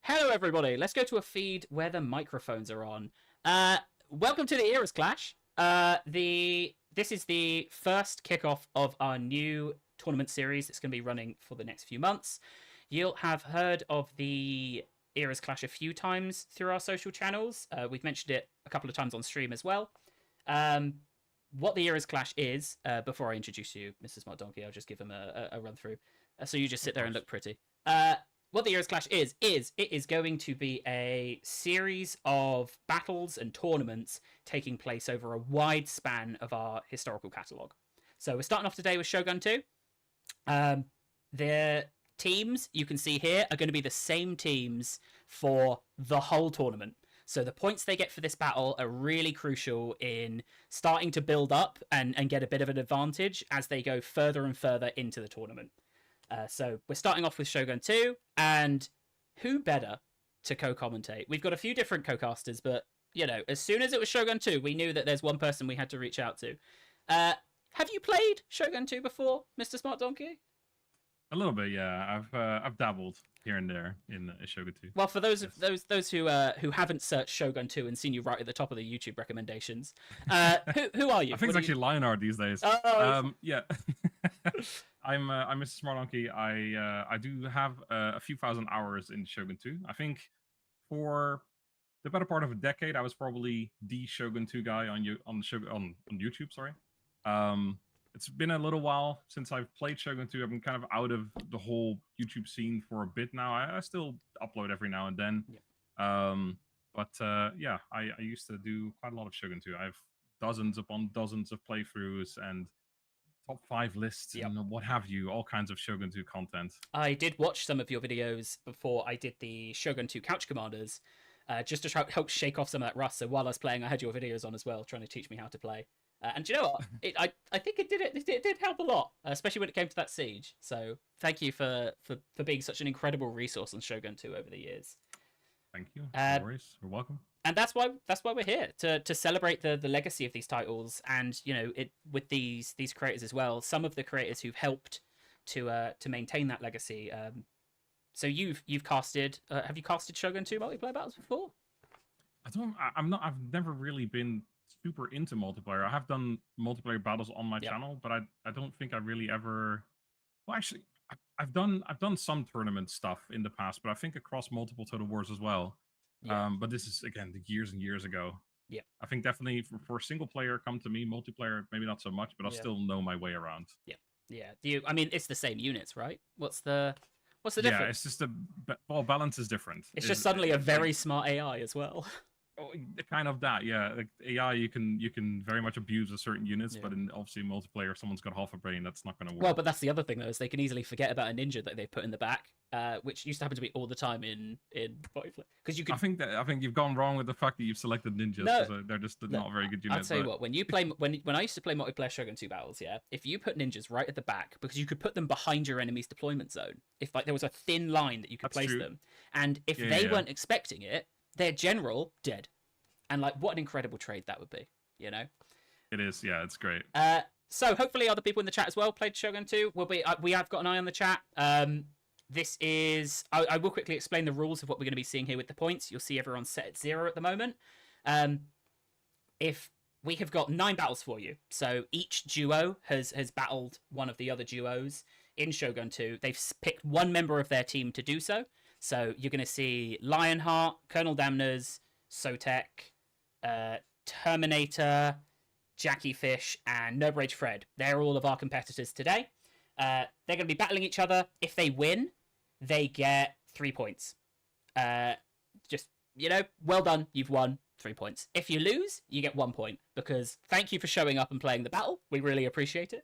Hello, everybody. Let's go to a feed where the microphones are on. Welcome to the ERAS Clash. This is the first kickoff of our new tournament series that's going to be running for the next few months. You'll have heard of the ERAS Clash a few times through our social channels. We've mentioned it a couple of times on stream as well. What the ERAS Clash is, before I introduce you, MrSmartDonkey, I'll just give him a run through. So you just sit there and look pretty. What the ERAS Clash is it is going to be a series of battles and tournaments taking place over a wide span of our historical catalogue. So we're starting off today with Shogun 2. The teams you can see here are going to be the same teams for the whole tournament. So the points they get for this battle are really crucial in starting to build up and get a bit of an advantage as they go further and further into the tournament. So we're starting off with Shogun 2, and who better to co-commentate? We've got a few different co-casters, but, you know, as soon as it was Shogun 2, we knew that there's one person we had to reach out to. Have you played Shogun 2 before, MrSmartDonkey? A little bit, yeah. I've dabbled here and there in Shogun 2. Well, for those who haven't searched Shogun 2 and seen you right at the top of the YouTube recommendations, who are you? I think it's actually Lionheart these days. Oh, yeah. I'm MrSmartDonkey. I do have a few thousand hours in Shogun 2. I think for the better part of a decade, I was probably the Shogun 2 guy on YouTube. Sorry. It's been a little while since I've played Shogun 2. I've been kind of out of the whole YouTube scene for a bit now. I still upload every now and then. Yeah. Yeah, I used to do quite a lot of Shogun 2. I have dozens upon dozens of playthroughs and top 5 lists and what have you, all kinds of Shogun 2 content. I did watch some of your videos before I did the Shogun 2 Couch Commanders, just to try to help shake off some of that rust. So while I was playing, I had your videos on as well, trying to teach me how to play. And you know what? I think it did help a lot, especially when it came to that siege. So thank you for being such an incredible resource on Shogun 2 over the years. Thank you. No worries. You're welcome. And that's why we're here to celebrate the legacy of these titles, and you know with these creators as well. Some of the creators who've helped to maintain that legacy. So you've casted. Have you casted Shogun 2 multiplayer battles before? I've never really been super into multiplayer. I have done multiplayer battles on my channel, but I don't think I really ever. Well, actually, I've done some tournament stuff in the past, but I think across multiple Total Wars as well. Yeah. But this is again the years and years ago. Yeah, I think definitely for single player, come to me. Multiplayer, maybe not so much, but I'll still know my way around. Yeah. I mean, it's the same units, right? What's the difference? Yeah, it's just balance is different. It's just suddenly a very smart AI as well. Oh, kind of that, yeah. Like AI, you can very much abuse with certain units, but in obviously multiplayer, if someone's got half a brain, that's not going to work. Well, but that's the other thing though, is they can easily forget about a ninja that they put in the back, which used to happen to me all the time in multiplayer. Because you could. I think you've gone wrong with the fact that you've selected ninjas. No, they're just not very good units. I'll tell you what, when I used to play multiplayer Shogun 2 battles, if you put ninjas right at the back, because you could put them behind your enemy's deployment zone, if like there was a thin line that you could place them, and if they weren't expecting it, their general dead. And like, what an incredible trade that would be, you know? It is, yeah, it's great. So hopefully other people in the chat as well played Shogun 2. We have got an eye on the chat. This is, I will quickly explain the rules of what we're going to be seeing here with the points. You'll see everyone's set at 0 at the moment. If we have got 9 battles for you, so each duo has battled one of the other duos in Shogun 2. They've picked one member of their team to do so. So you're going to see Lionheart, Colonel Damners, Soltek, Terminator, Jackie Fish, and No Rage Fred. They're all of our competitors today. They're going to be battling each other. If they win, they get 3 points. Just, you know, well done. You've won 3 points. If you lose, you get 1 point, because thank you for showing up and playing the battle. We really appreciate it.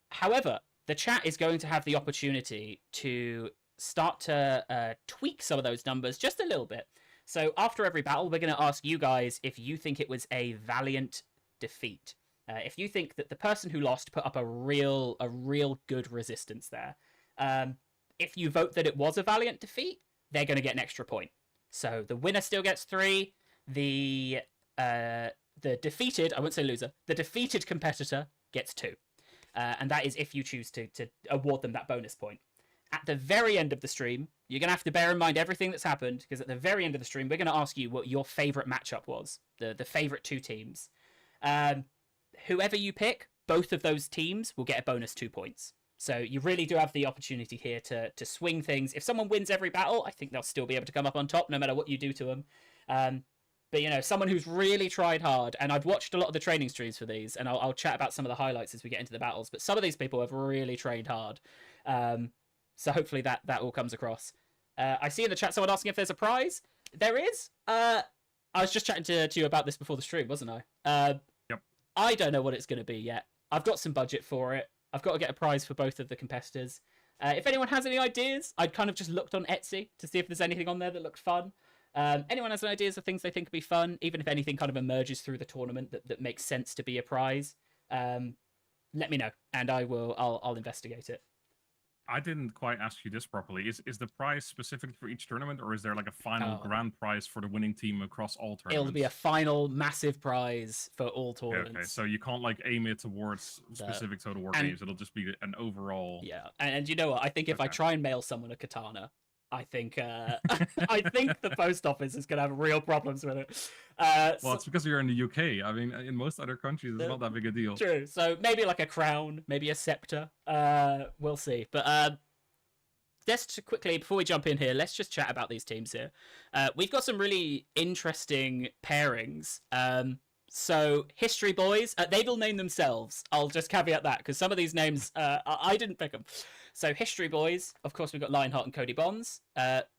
However, the chat is going to have the opportunity to start to tweak some of those numbers just a little bit. So after every battle, we're going to ask you guys if you think it was a valiant defeat. If you think that the person who lost put up a real good resistance there. If you vote that it was a valiant defeat, they're going to get an extra point. So the winner still gets 3. The defeated, I won't say loser, the defeated competitor gets 2. And that is if you choose to award them that bonus point. at the very end of the stream, you're going to have to bear in mind everything that's happened, because at the very end of the stream, we're going to ask you what your favorite matchup was, the favorite two teams. Whoever you pick, both of those teams will get a bonus 2 points. So you really do have the opportunity here to swing things. If someone wins every battle, I think they'll still be able to come up on top, no matter what you do to them. But, someone who's really tried hard, and I've watched a lot of the training streams for these, and I'll chat about some of the highlights as we get into the battles, but some of these people have really trained hard. So hopefully that all comes across. I see in the chat someone asking if there's a prize. There is. I was just chatting to you about this before the stream, wasn't I? Yep. I don't know what it's going to be yet. I've got some budget for it. I've got to get a prize for both of the competitors. If anyone has any ideas, I'd kind of just looked on Etsy to see if there's anything on there that looked fun. Anyone has any ideas of things they think would be fun, even if anything kind of emerges through the tournament that makes sense to be a prize, let me know, and I'll investigate it. I didn't quite ask you this properly. Is the prize specific for each tournament, or is there like a final grand prize for the winning team across all tournaments? It'll be a final massive prize for all tournaments. Okay, so you can't like aim it towards specific Total War games. It'll just be an overall. Yeah, and you know what? I think if I try and mail someone a katana, I think I think the post office is gonna have real problems with it. Well, it's because you're in the UK. I mean, in most other countries, it's not that big a deal. True. So maybe like a crown, maybe a scepter. We'll see. But just quickly before we jump in here, let's just chat about these teams here. We've got some really interesting pairings. So History Boys, they will name themselves. I'll just caveat that because some of these names I didn't pick them. So History Boys, of course, we've got Lionheart and Cody Bonds.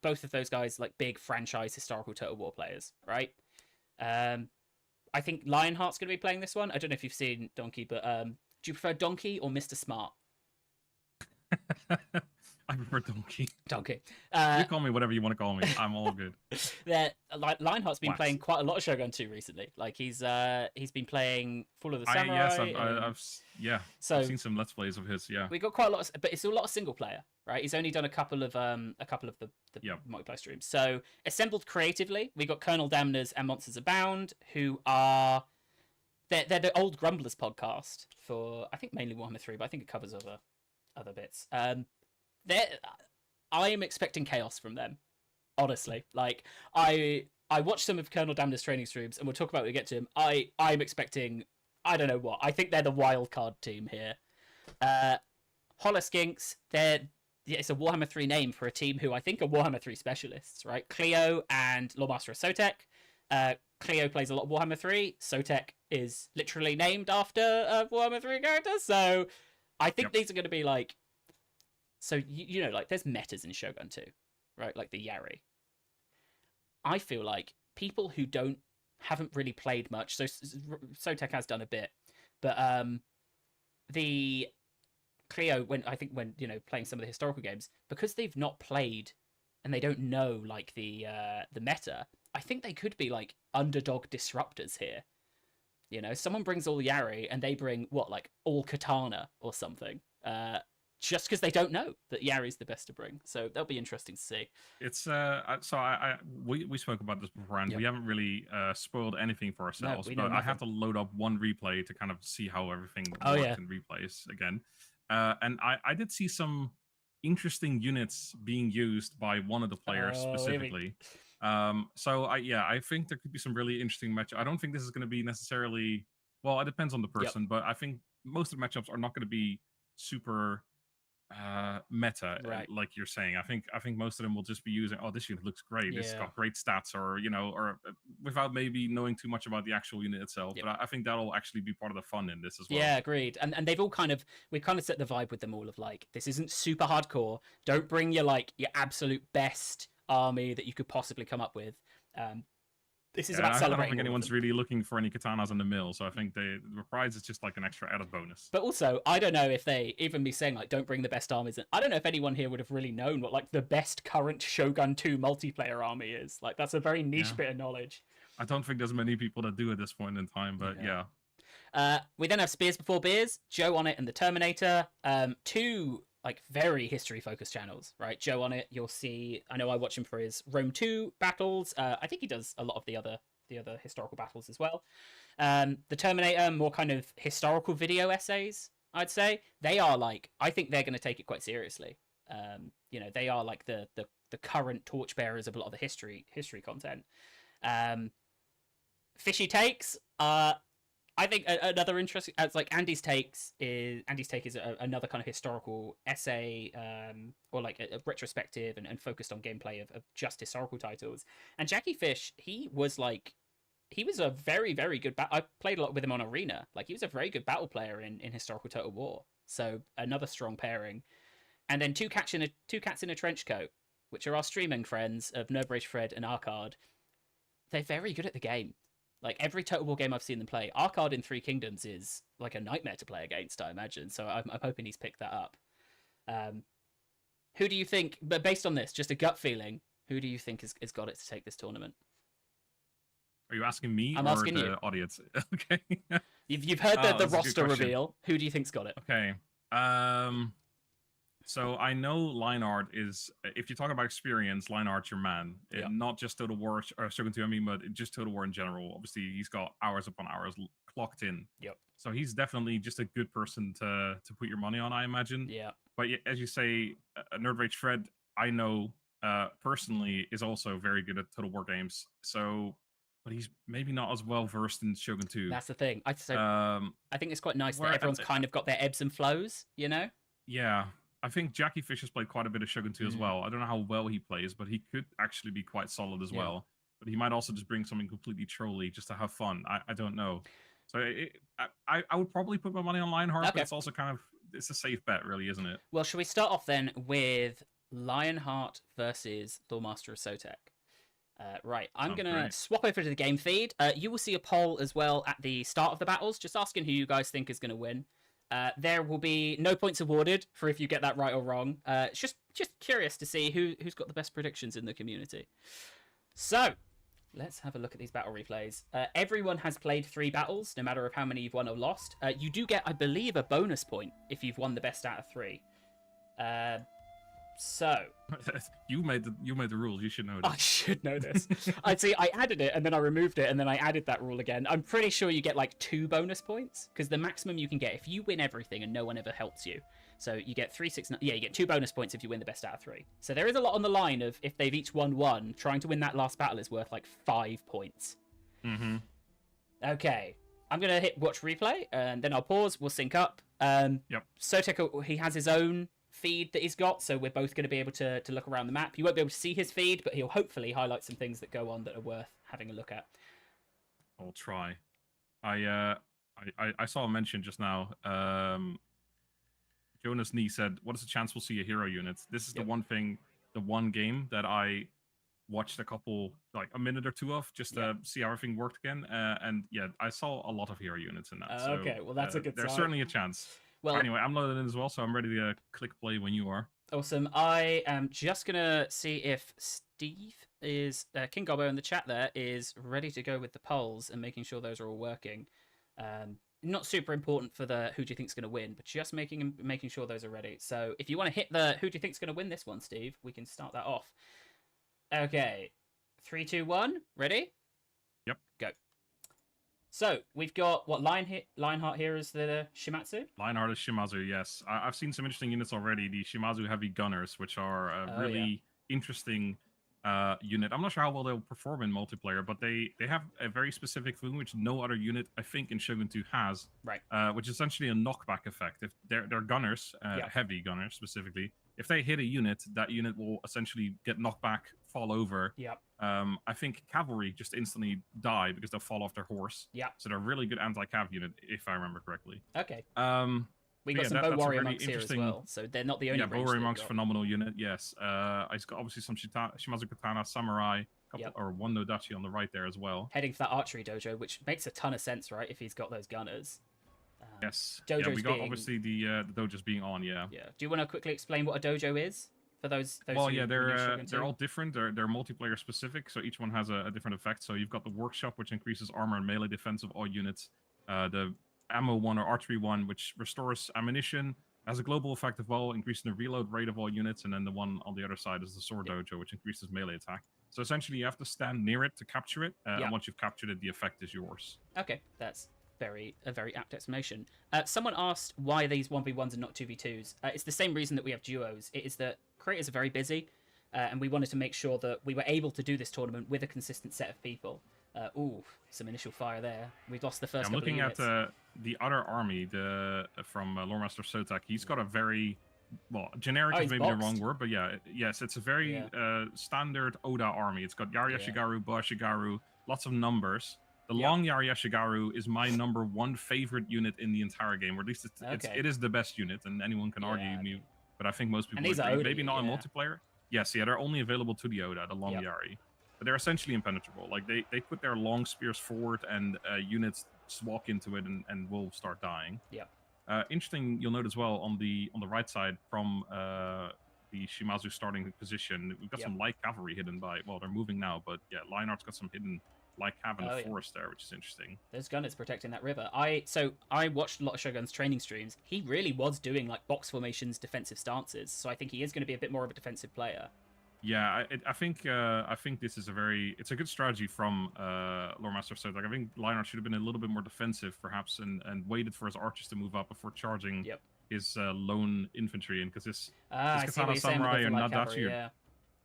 Both of those guys like big franchise historical Total War players, right? I think Lionheart's going to be playing this one. I don't know if you've seen Donkey, but do you prefer Donkey or Mr. Smart? I prefer Donkey. Donkey. You call me whatever you want to call me. I'm all good. Lionheart's been playing quite a lot of Shogun 2 recently. Like he's been playing Fall of the Samurai. I've seen some Let's Plays of his. Yeah, we got quite a lot, but it's a lot of single player, right? He's only done a couple of the multiplayer streams. So assembled creatively, we got Colonel Damners and Monsters Abound, who are they're the old Grumblers podcast for I think mainly Warhammer 3, but I think it covers other bits. I am expecting chaos from them, honestly. Like I watched some of Colonel Damner's training streams, and we'll talk about it when we get to him. I'm expecting, I don't know what. I think they're the wild card team here. Holoskinks, it's a Warhammer 3 name for a team who I think are Warhammer 3 specialists, right? Cleo and Lawmaster of Soltek. Cleo plays a lot of Warhammer 3. Soltek is literally named after a Warhammer 3 character, so I think these are going to be like. So, like, there's metas in Shogun 2, right? Like the Yari. I feel like people who haven't really played much, so Soltek has done a bit, but the Cleo, when playing some of the historical games, because they've not played and they don't know, like, the meta, I think they could be, like, underdog disruptors here. Someone brings all Yari and they bring, all Katana or something. Just because they don't know that Yari's the best to bring, so that'll be interesting to see. It's we spoke about this beforehand. We haven't really spoiled anything for ourselves, but I have to load up one replay to kind of see how everything works in replays again. And I did see some interesting units being used by one of the players specifically. I think there could be some really interesting matchups. I don't think this is going to be necessarily it depends on the person, but I think most of the matchups are not going to be super meta, right, like you're saying. I think most of them will just be using, this unit looks great, it's got great stats, or without maybe knowing too much about the actual unit itself. But I think that'll actually be part of the fun in this as well. Yeah, agreed. And they've all we've kind of set the vibe with them all of like, this isn't super hardcore, don't bring your absolute best army that you could possibly come up with. This is about celebrating. I don't think anyone's really looking for any katanas in the mill, so I think the prize is just like an extra added bonus. But also, I don't know if they, even me saying like, don't bring the best armies in, I don't know if anyone here would have really known what like the best current Shogun 2 multiplayer army is. Like, that's a very niche bit of knowledge. I don't think there's many people that do at this point in time, but we then have Spears Before Beers, Joe on it and the Terminator. Two like very history focused channels, right? Joe on it, you'll see, I know I watch him for his Rome 2 battles. I think he does a lot of the other historical battles as well. The Terminator, more kind of historical video essays, I'd say. They are like, I think they're going to take it quite seriously. You know, they are like the current torchbearers of a lot of the history content. Fishy takes. I think another interesting, as like Andy's take is another kind of historical essay, or like a retrospective and focused on gameplay of just historical titles. And Jackie Fish, he was a very, very good. I played a lot with him on Arena. Like, he was a very good battle player in historical Total War. So another strong pairing. And then two cats in a trench coat, which are our streaming friends of Nerbrage Fred and Arcard. They're very good at the game. Like, every Total War game I've seen them play, Arcard in Three Kingdoms is like a nightmare to play against, I imagine. So I'm hoping he's picked that up. Who do you think, but based on this, just a gut feeling, who do you think has got it to take this tournament? Are you asking me I'm or asking the you. Okay. You've heard the roster reveal. Who do you think's got it? Okay. So I know Lionheart is, if you talk about experience, Lionheart's your man. Yep. Not just Total War, or Shogun 2, I mean, but just Total War in general. Obviously, he's got hours upon hours clocked in. Yep. So he's definitely just a good person to put your money on, I imagine. Yeah. But as you say, Nerdrage Fred, I know personally, is also very good at Total War games. So, but he's maybe not as well versed in Shogun 2. That's the thing. I think it's quite nice that everyone's kind of got their ebbs and flows, you know? Yeah. I think Jackie Fish has played quite a bit of Shogun 2 as well. I don't know how well he plays, but he could actually be quite solid as well. But he might also just bring something completely trolly just to have fun. I don't know. So I would probably put my money on Lionheart, but it's also kind of, it's a safe bet, really, isn't it? Well, should we start off then with Lionheart versus Lawmaster of Soltek? Right, I'm going to swap over to the game feed. You will see a poll as well at the start of the battles, just asking who you guys think is going to win. There will be no points awarded for if you get that right or wrong. It's just curious to see who's got the best predictions in the community. So, let's have a look at these battle replays. Everyone has played 3 battles, no matter of how many you've won or lost. You do get, I believe, a bonus point if you've won the best out of 3. So you made the rules. You should know this. I should know this. I'd see. I added it and then I removed it and then I added that rule again. I'm pretty sure you get like 2 bonus points because the maximum you can get if you win everything and no one ever helps you. So you get 3, 6, 9. Yeah, you get 2 bonus points if you win the best out of 3. So there is a lot on the line of if they've each won 1, trying to win that last battle is worth like 5 points. Okay, I'm gonna hit watch replay and then I'll pause. We'll sync up. Soltek, he has his own feed that he's got, so we're both going to be able to look around the map. You won't be able to see his feed, but he'll hopefully highlight some things that go on that are worth having a look at. I'll try. I saw a mention just now. Jonas Nee said, "What is the chance we'll see a hero unit?" This is the one game that I watched a minute or 2 of just to see how everything worked again. And yeah, I saw a lot of hero units in that. Okay, well that's a good sign. There's certainly a chance. Well, anyway, I'm loaded in as well, so I'm ready to click play when you are. Awesome. I am just going to see if Steve is, King Gobbo in the chat there, is ready to go with the polls and making sure those are all working. Not super important for the who do you think's going to win, but just making sure those are ready. So if you want to hit the who do you think's going to win this one, Steve, we can start that off. Okay. 3, 2, 1. Ready? Yep. Go. So, we've got, Lionheart here is the Shimatsu? Lionheart is Shimazu, yes. I've seen some interesting units already, the Shimazu Heavy Gunners, which are a really interesting unit. I'm not sure how well they'll perform in multiplayer, but they have a very specific thing which no other unit, I think, in Shogun 2 has. Right. Which is essentially a knockback effect. If they're gunners, heavy gunners specifically, if they hit a unit, that unit will essentially get knocked back, fall over. Yep. I think cavalry just instantly die because they'll fall off their horse. Yeah. So they're a really good anti-cav unit, if I remember correctly. Okay. We got some Bow Warrior monks here as well, so they're not the only. Yeah, Bow Warrior monks, phenomenal unit. Yes. I've got obviously some Shimazu Katana, Samurai, or one Nodachi on the right there as well. Heading for that archery dojo, which makes a ton of sense, right? If he's got those gunners. Yes. Yeah, we got obviously the dojos being on. Yeah. Yeah. Do you want to quickly explain what a dojo is? For those well, yeah, they're all different. They're multiplayer specific, so each one has a different effect. So you've got the workshop, which increases armor and melee defense of all units. The ammo one or archery one, which restores ammunition, has a global effect as well, increasing the reload rate of all units. And then the one on the other side is the sword dojo, which increases melee attack. So essentially, you have to stand near it to capture it. And once you've captured it, the effect is yours. Okay, that's a very apt explanation. Someone asked why these 1v1s and not 2v2s. It's the same reason that we have duos. It is that creators are very busy, and we wanted to make sure that we were able to do this tournament with a consistent set of people. Ooh, some initial fire there. We've lost the first. I'm looking at the other army, from Lore Master Soltek. He's got a very generic is maybe the wrong word, but yes, it's a very standard Oda army. It's got Yashigaru, Boashigaru, lots of numbers. The long Yashigaru is my number one favorite unit in the entire game, or at least it is the best unit, and anyone can argue me, but I think most people agree. Maybe not in multiplayer. Yes, they're only available to the Oda, the long Yari. But they're essentially impenetrable. Like they put their long spears forward, and units walk into it and will start dying. Interesting. You'll note as well on the right side from the Shimazu starting position, we've got some light cavalry hidden by. Well, they're moving now, but Lionheart's got some hidden light cav in the forest there, which is interesting. Those gunners protecting that river. I watched a lot of Shogun's training streams. He really was doing like box formations, defensive stances. So I think he is going to be a bit more of a defensive player. Yeah, I think this is it's a good strategy from Lore Master Soltek. I think Lionheart should have been a little bit more defensive, perhaps, and waited for his archers to move up before charging his lone infantry in, because this Katana Samurai and Nadachi,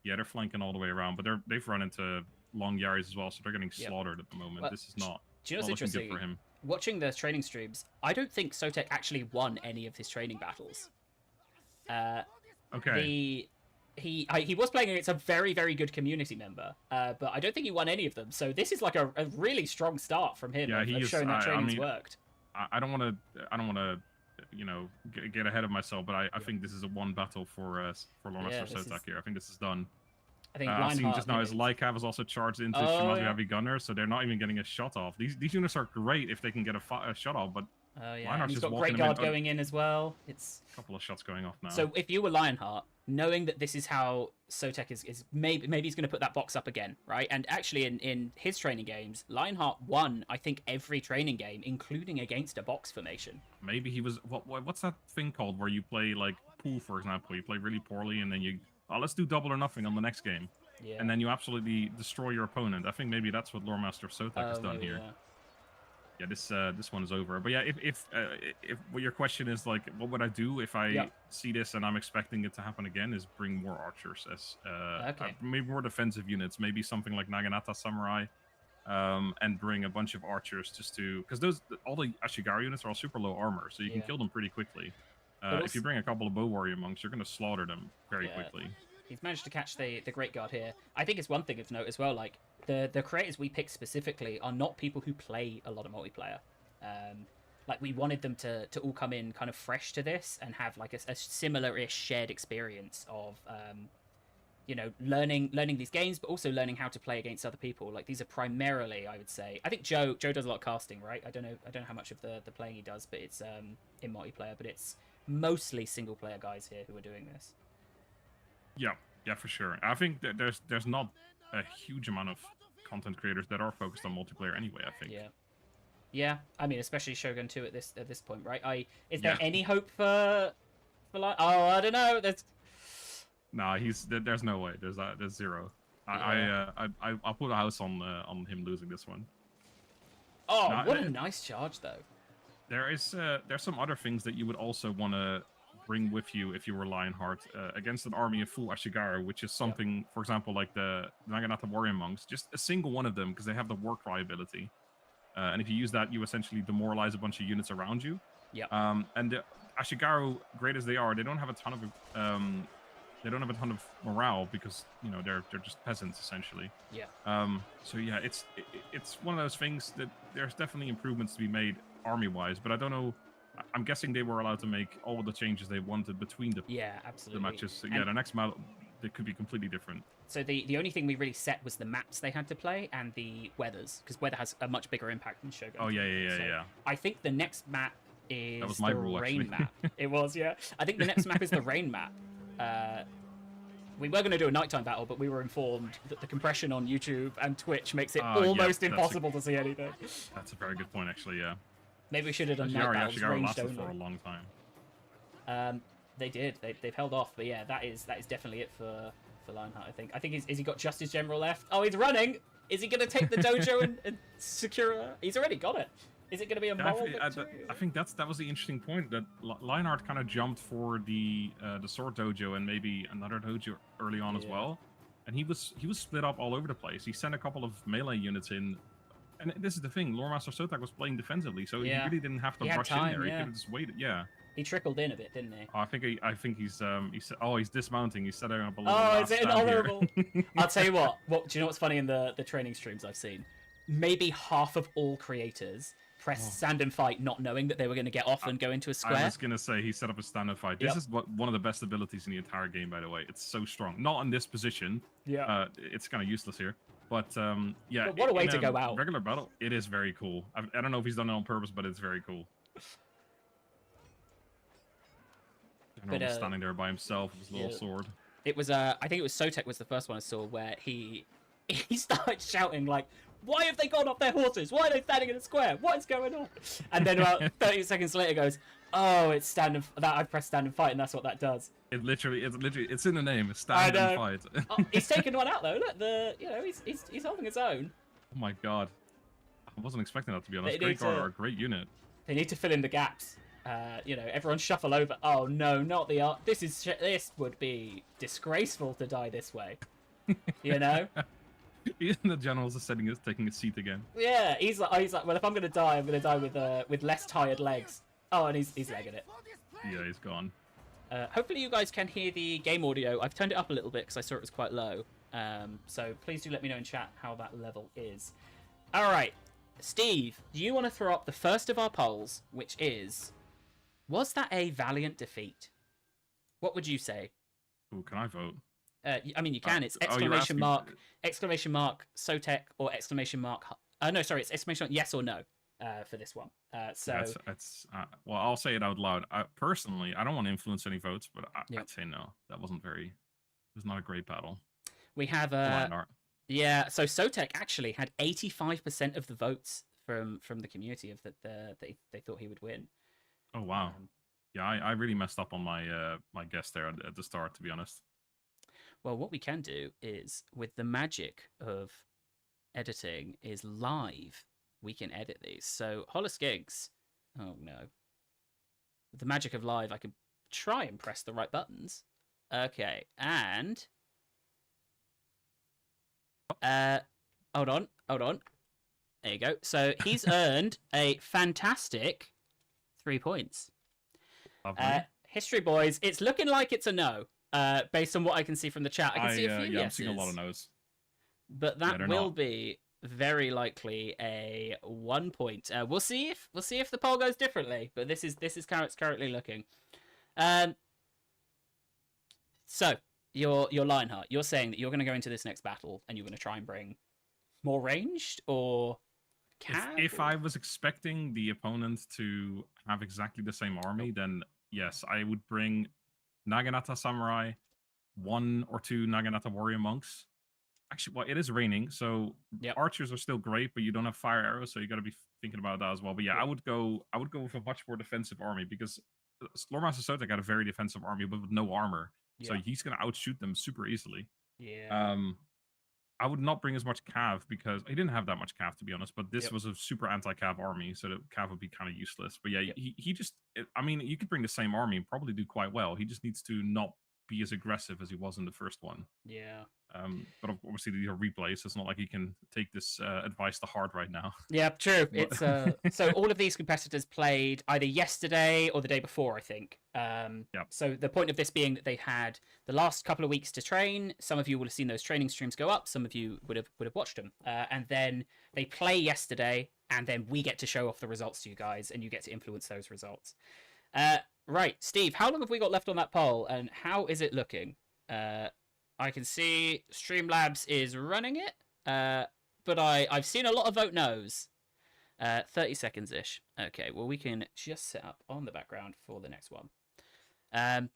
they're flanking all the way around, but they've run into long Yaris as well, so they're getting slaughtered at the moment. Well, this is not. Do you know what's interesting? Good for him. Watching the training streams, I don't think Soltek actually won any of his training battles. He was playing against a very, very good community member, but I don't think he won any of them. So this is like a really strong start from him. Yeah, he's showing that training's worked. I don't want to, get ahead of myself, but I think this is a one battle for Lore Master Soltek here. I think this is done. I think I've seen just now his Lycav has also charged into Shimazu Heavy Gunner, so they're not even getting a shot off. These units are great if they can get a shot off, but Lionheart's he's got Great Guard going in as well. It's a couple of shots going off now. So if you were Lionheart, knowing that this is how Soltek is maybe he's going to put that box up again, right? And actually in his training games, Lionheart won, I think, every training game, including against a box formation. Maybe he was... What's that thing called where you play, like, pool, for example? You play really poorly, and then you... let's do double or nothing on the next game. Yeah. And then you absolutely destroy your opponent. I think maybe that's what Lore Master Soltek has done here. Yeah, this one is over. But yeah, if your question is like, what would I do if I see this and I'm expecting it to happen again? Is bring more archers as maybe more defensive units, maybe something like Naginata Samurai, and bring a bunch of archers just to because all the Ashigaru units are all super low armor, so you can kill them pretty quickly. If you bring a couple of bow warrior monks, you're going to slaughter them very quickly. He's managed to catch the Great Guard here. I think it's one thing of note as well, like, the creators we picked specifically are not people who play a lot of multiplayer. Like, we wanted them to all come in kind of fresh to this and have, like, a similar-ish shared experience of, learning these games, but also learning how to play against other people. Like, these are primarily, I would say... I think Joe does a lot of casting, right? I don't know how much of the playing he does, but it's in multiplayer, but it's mostly single-player guys here who are doing this. Yeah, for sure. I think that there's not a huge amount of content creators that are focused on multiplayer anyway, I think. Yeah. I mean, especially Shogun 2 at this point, right? Is there any hope for like? Oh, I don't know. There's no way. There's zero. I'll put a house on him losing this one. Oh, what a nice charge though. There's some other things that you would also want to bring with you if you were Lionheart against an army of full Ashigaru, which is something, for example, like the Naginata Warrior Monks, just a single one of them, because they have the war cry ability. And if you use that, you essentially demoralize a bunch of units around you. And the Ashigaru, great as they are, they don't have a ton of morale because they're just peasants essentially. So yeah, it's one of those things that there's definitely improvements to be made army-wise, but I don't know. I'm guessing they were allowed to make all the changes they wanted between the matches. So, the next map they could be completely different. So the only thing we really set was the maps they had to play and the weathers, because weather has a much bigger impact than Shogun. Oh yeah. I think the next map is that was my rule, rain map. It was, yeah. I think the next map is the rain map. We were going to do a nighttime battle, but we were informed that the compression on YouTube and Twitch makes it almost impossible to see anything. That's a very good point, actually. Yeah. Maybe we should have done night battles ranged only. For a long time. They did. They've held off, but yeah, that is definitely it for Lionheart. I think is he got just his general left? Oh, he's running. Is he going to take the dojo and secure? He's already got it. Is it going to be a Yeah, moral victory? I think that was the interesting point, that Lionheart kind of jumped for the sword dojo and maybe another dojo early on as well, and he was split up all over the place. He sent a couple of melee units in, and this is the thing: Lore Master Soltek was playing defensively, so he really didn't have to rush in there. He could have just waited. Yeah. He trickled in a bit, didn't he? Oh, I think he's dismounting. He's setting up a little. Oh, is it an honorable? I'll tell you what. Do you know what's funny in the training streams I've seen? Maybe half of all creators pressed stand and fight, not knowing that they were going to get off and go into a square. I was going to say he set up a stand and fight. This is one of the best abilities in the entire game, by the way. It's so strong. Not in this position. Yeah. It's kind of useless here. But yeah. But what a way to go out. Regular battle, it is very cool. I don't know if he's done it on purpose, but it's very cool. General standing there by himself with his little sword. It was I think it was Soltek was the first one I saw where he started shouting like, "Why have they gone off their horses? Why are they standing in a square? What is going on?" And then about 30 seconds later goes, "Oh, it's I pressed stand and fight, and that's what that does." It's in the name. It's stand and fight. Oh, he's taken one out though. Look, he's holding his own. Oh my god, I wasn't expecting that, to be honest. Great guard or a great unit. They need to fill in the gaps. Everyone shuffle over. Oh no, not the art. This would be disgraceful to die this way. Even the generals are taking a seat again. Yeah, he's like, well, if I'm gonna die, I'm gonna die with less tired legs. Oh, and he's legging it. Yeah, he's gone. Hopefully you guys can hear the game audio. I've turned it up a little bit because I saw it was quite low. So please do let me know in chat how that level is. All right, Steve, do you want to throw up the first of our polls, which is, was that a valiant defeat? What would you say? Ooh, can I vote? I mean, you can. It's exclamation mark Soltek, or exclamation mark. No, sorry, it's exclamation mark yes or no for this one. Well, I'll say it out loud. Personally, I don't want to influence any votes, but I'd say no. That wasn't it was not a great battle. We have so Soltek actually had 85% of the votes from the community of that they thought he would win. Oh wow. Yeah, I really messed up on my my guess there at the start, to be honest. Well, what we can do is, with the magic of editing, is live. We can edit these. So, Holoskigs. Oh no. With the magic of live, I can try and press the right buttons. Okay, and hold on. There you go. So he's earned a fantastic 3 points. History boys, it's looking like it's a no. Based on what I can see from the chat, I can see a few yeses. I'm seeing a lot of no's. But that will be very likely a 1 point. We'll see if the poll goes differently. But this is how it's currently looking. So you're Lionheart. You're saying that you're going to go into this next battle and you're going to try and bring more ranged, or if I was expecting the opponent to have exactly the same army, then yes, I would bring Naginata Samurai, 1 or 2 Naginata Warrior Monks. Actually, well, it is raining, so archers are still great, but you don't have fire arrows, so you got to be thinking about that as well. But yeah, I would go with a much more defensive army, because Lore Master Soltek had a very defensive army, but with no armor, so he's going to outshoot them super easily. Yeah. I would not bring as much cav, because he didn't have that much cav, to be honest, but this was a super anti-cav army, so the cav would be kind of useless. But yeah, he just, I mean, you could bring the same army and probably do quite well. He just needs to not be as aggressive as he was in the first one. Yeah. But obviously these are replays, so it's not like he can take this advice to heart right now. Yeah, true. It's so all of these competitors played either yesterday or the day before, I think. So the point of this being that they had the last couple of weeks to train. Some of you will have seen those training streams go up. Some of you would have watched them. And then they play yesterday, and then we get to show off the results to you guys, and you get to influence those results. Right, Steve, how long have we got left on that poll, and how is it looking? I can see Streamlabs is running it, but I've seen a lot of vote no's. 30 seconds-ish. Okay, well, we can just set up on the background for the next one. But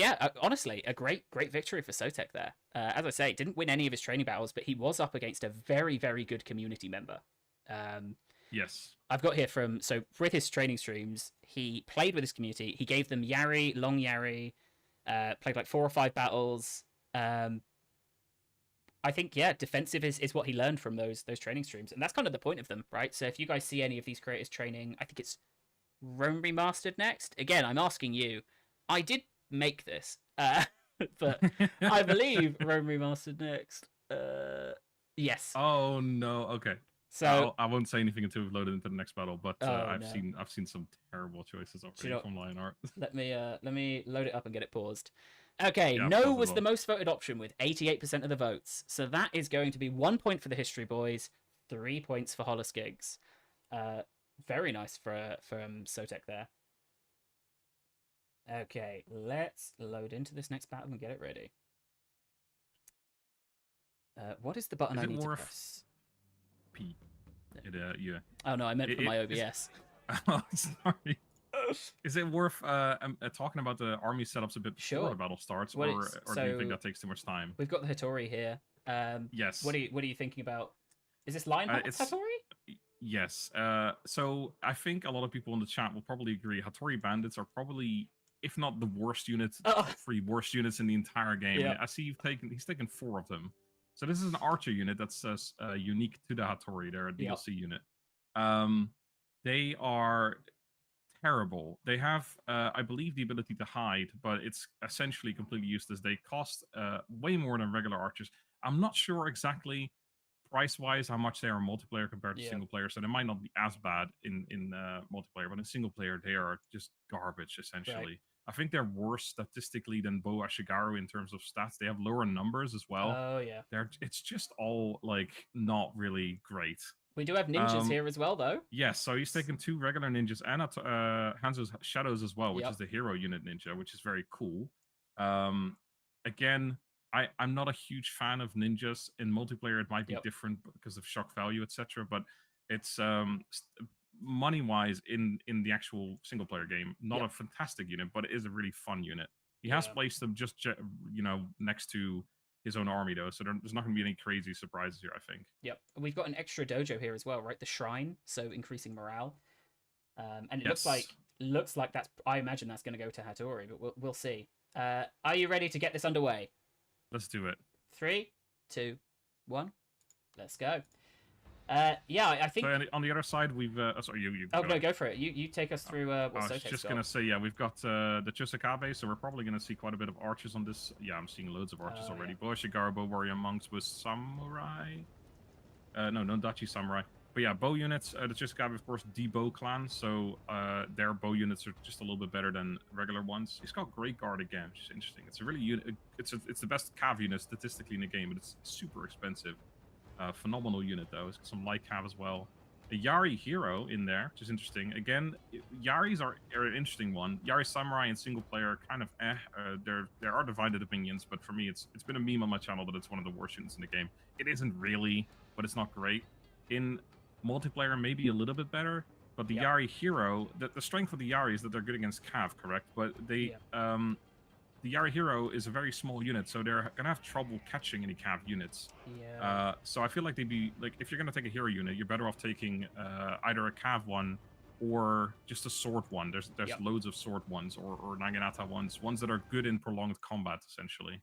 yeah, honestly, a great victory for Soltek there. As I say, didn't win any of his training battles, but he was up against a very, very good community member. Yes. I've got here with his training streams, he played with his community. He gave them Yari, Long Yari, played like 4 or 5 battles. I think defensive is what he learned from those training streams, and that's kind of the point of them, right? So if you guys see any of these creators training, I think it's Rome Remastered next. Again, I'm asking you. I did make this, but I believe Rome Remastered next. Yes. Oh no. Okay. So I won't say anything until we've loaded into the next battle. But I've no. seen some terrible choices already from Lionheart. Let me load it up and get it paused. Okay, Yeah, no was the most voted option with 88% of the votes. So that is going to be 1 point for the History Boys, 3 points for Hollis Gigs. Very nice from Soltek there. Okay, let's load into this next battle and get it ready. What is the button I need to press? P. Yeah. Oh no, I meant for my OBS. Oh, sorry. Is it worth talking about the army setups a bit before the battle starts, or do you think that takes too much time? We've got the Hattori here. Yes. What are you thinking about? Is this Lionheart's Hattori? Yes. So I think a lot of people in the chat will probably agree. Hattori bandits are probably, if not the worst units, three worst units in the entire game. Yeah. I see he's taken 4 of them. So this is an archer unit that's unique to the Hattori. They're a DLC unit. They are terrible. They have, I believe, the ability to hide, but it's essentially completely useless. They cost way more than regular archers. I'm not sure exactly price-wise how much they are in multiplayer compared to single player, so they might not be as bad in multiplayer, but in single player they are just garbage essentially. Right. I think they're worse statistically than Bo Ashigaru in terms of stats. They have lower numbers as well. Oh yeah. It's just all like not really great. We do have ninjas here as well, though. Yes, so he's taken 2 regular ninjas and Hanzo's Shadows as well, which is the hero unit ninja, which is very cool. Again, I'm not a huge fan of ninjas. In multiplayer, it might be different because of shock value, etc. But it's money-wise in the actual single-player game, not a fantastic unit, but it is a really fun unit. He has placed them just next to his own army, though, so there's not going to be any crazy surprises here, I think. Yep. We've got an extra dojo here as well, right? The shrine, so increasing morale. And it looks like that's, I imagine that's going to go to Hattori, but we'll see. Are you ready to get this underway? Let's do it. 3, 2, 1. Let's go. I think. So on the other side, we've. Sorry, you. Oh no, go for it. You take us through. I was just gonna say, we've got the Chusakabe, so we're probably gonna see quite a bit of archers on this. Yeah, I'm seeing loads of archers already. Bo Ashigaru, Bo Warrior Monks with Samurai. No Dachi Samurai. But yeah, bow units. The Chusakabe, of course, the Bow clan, so their bow units are just a little bit better than regular ones. He's got Great Guard again, which is interesting. It's a really it's the best cav unit statistically in the game, but it's super expensive. Phenomenal unit though. It's got some light cav as well. A Yari hero in there, which is interesting. Again, Yaris are an interesting one. Yari Samurai in single player kind of there are divided opinions, but for me it's been a meme on my channel that it's one of the worst units in the game. It isn't really, but it's not great. In multiplayer, maybe a little bit better, but the Yari hero, the strength of the Yari is that they're good against cav, correct? But they the Yari hero is a very small unit, so they're gonna have trouble catching any cav units. Yeah. So I feel like they'd be like, if you're gonna take a hero unit, you're better off taking either a cav one or just a sword one. There's loads of sword ones or Naginata ones that are good in prolonged combat, essentially.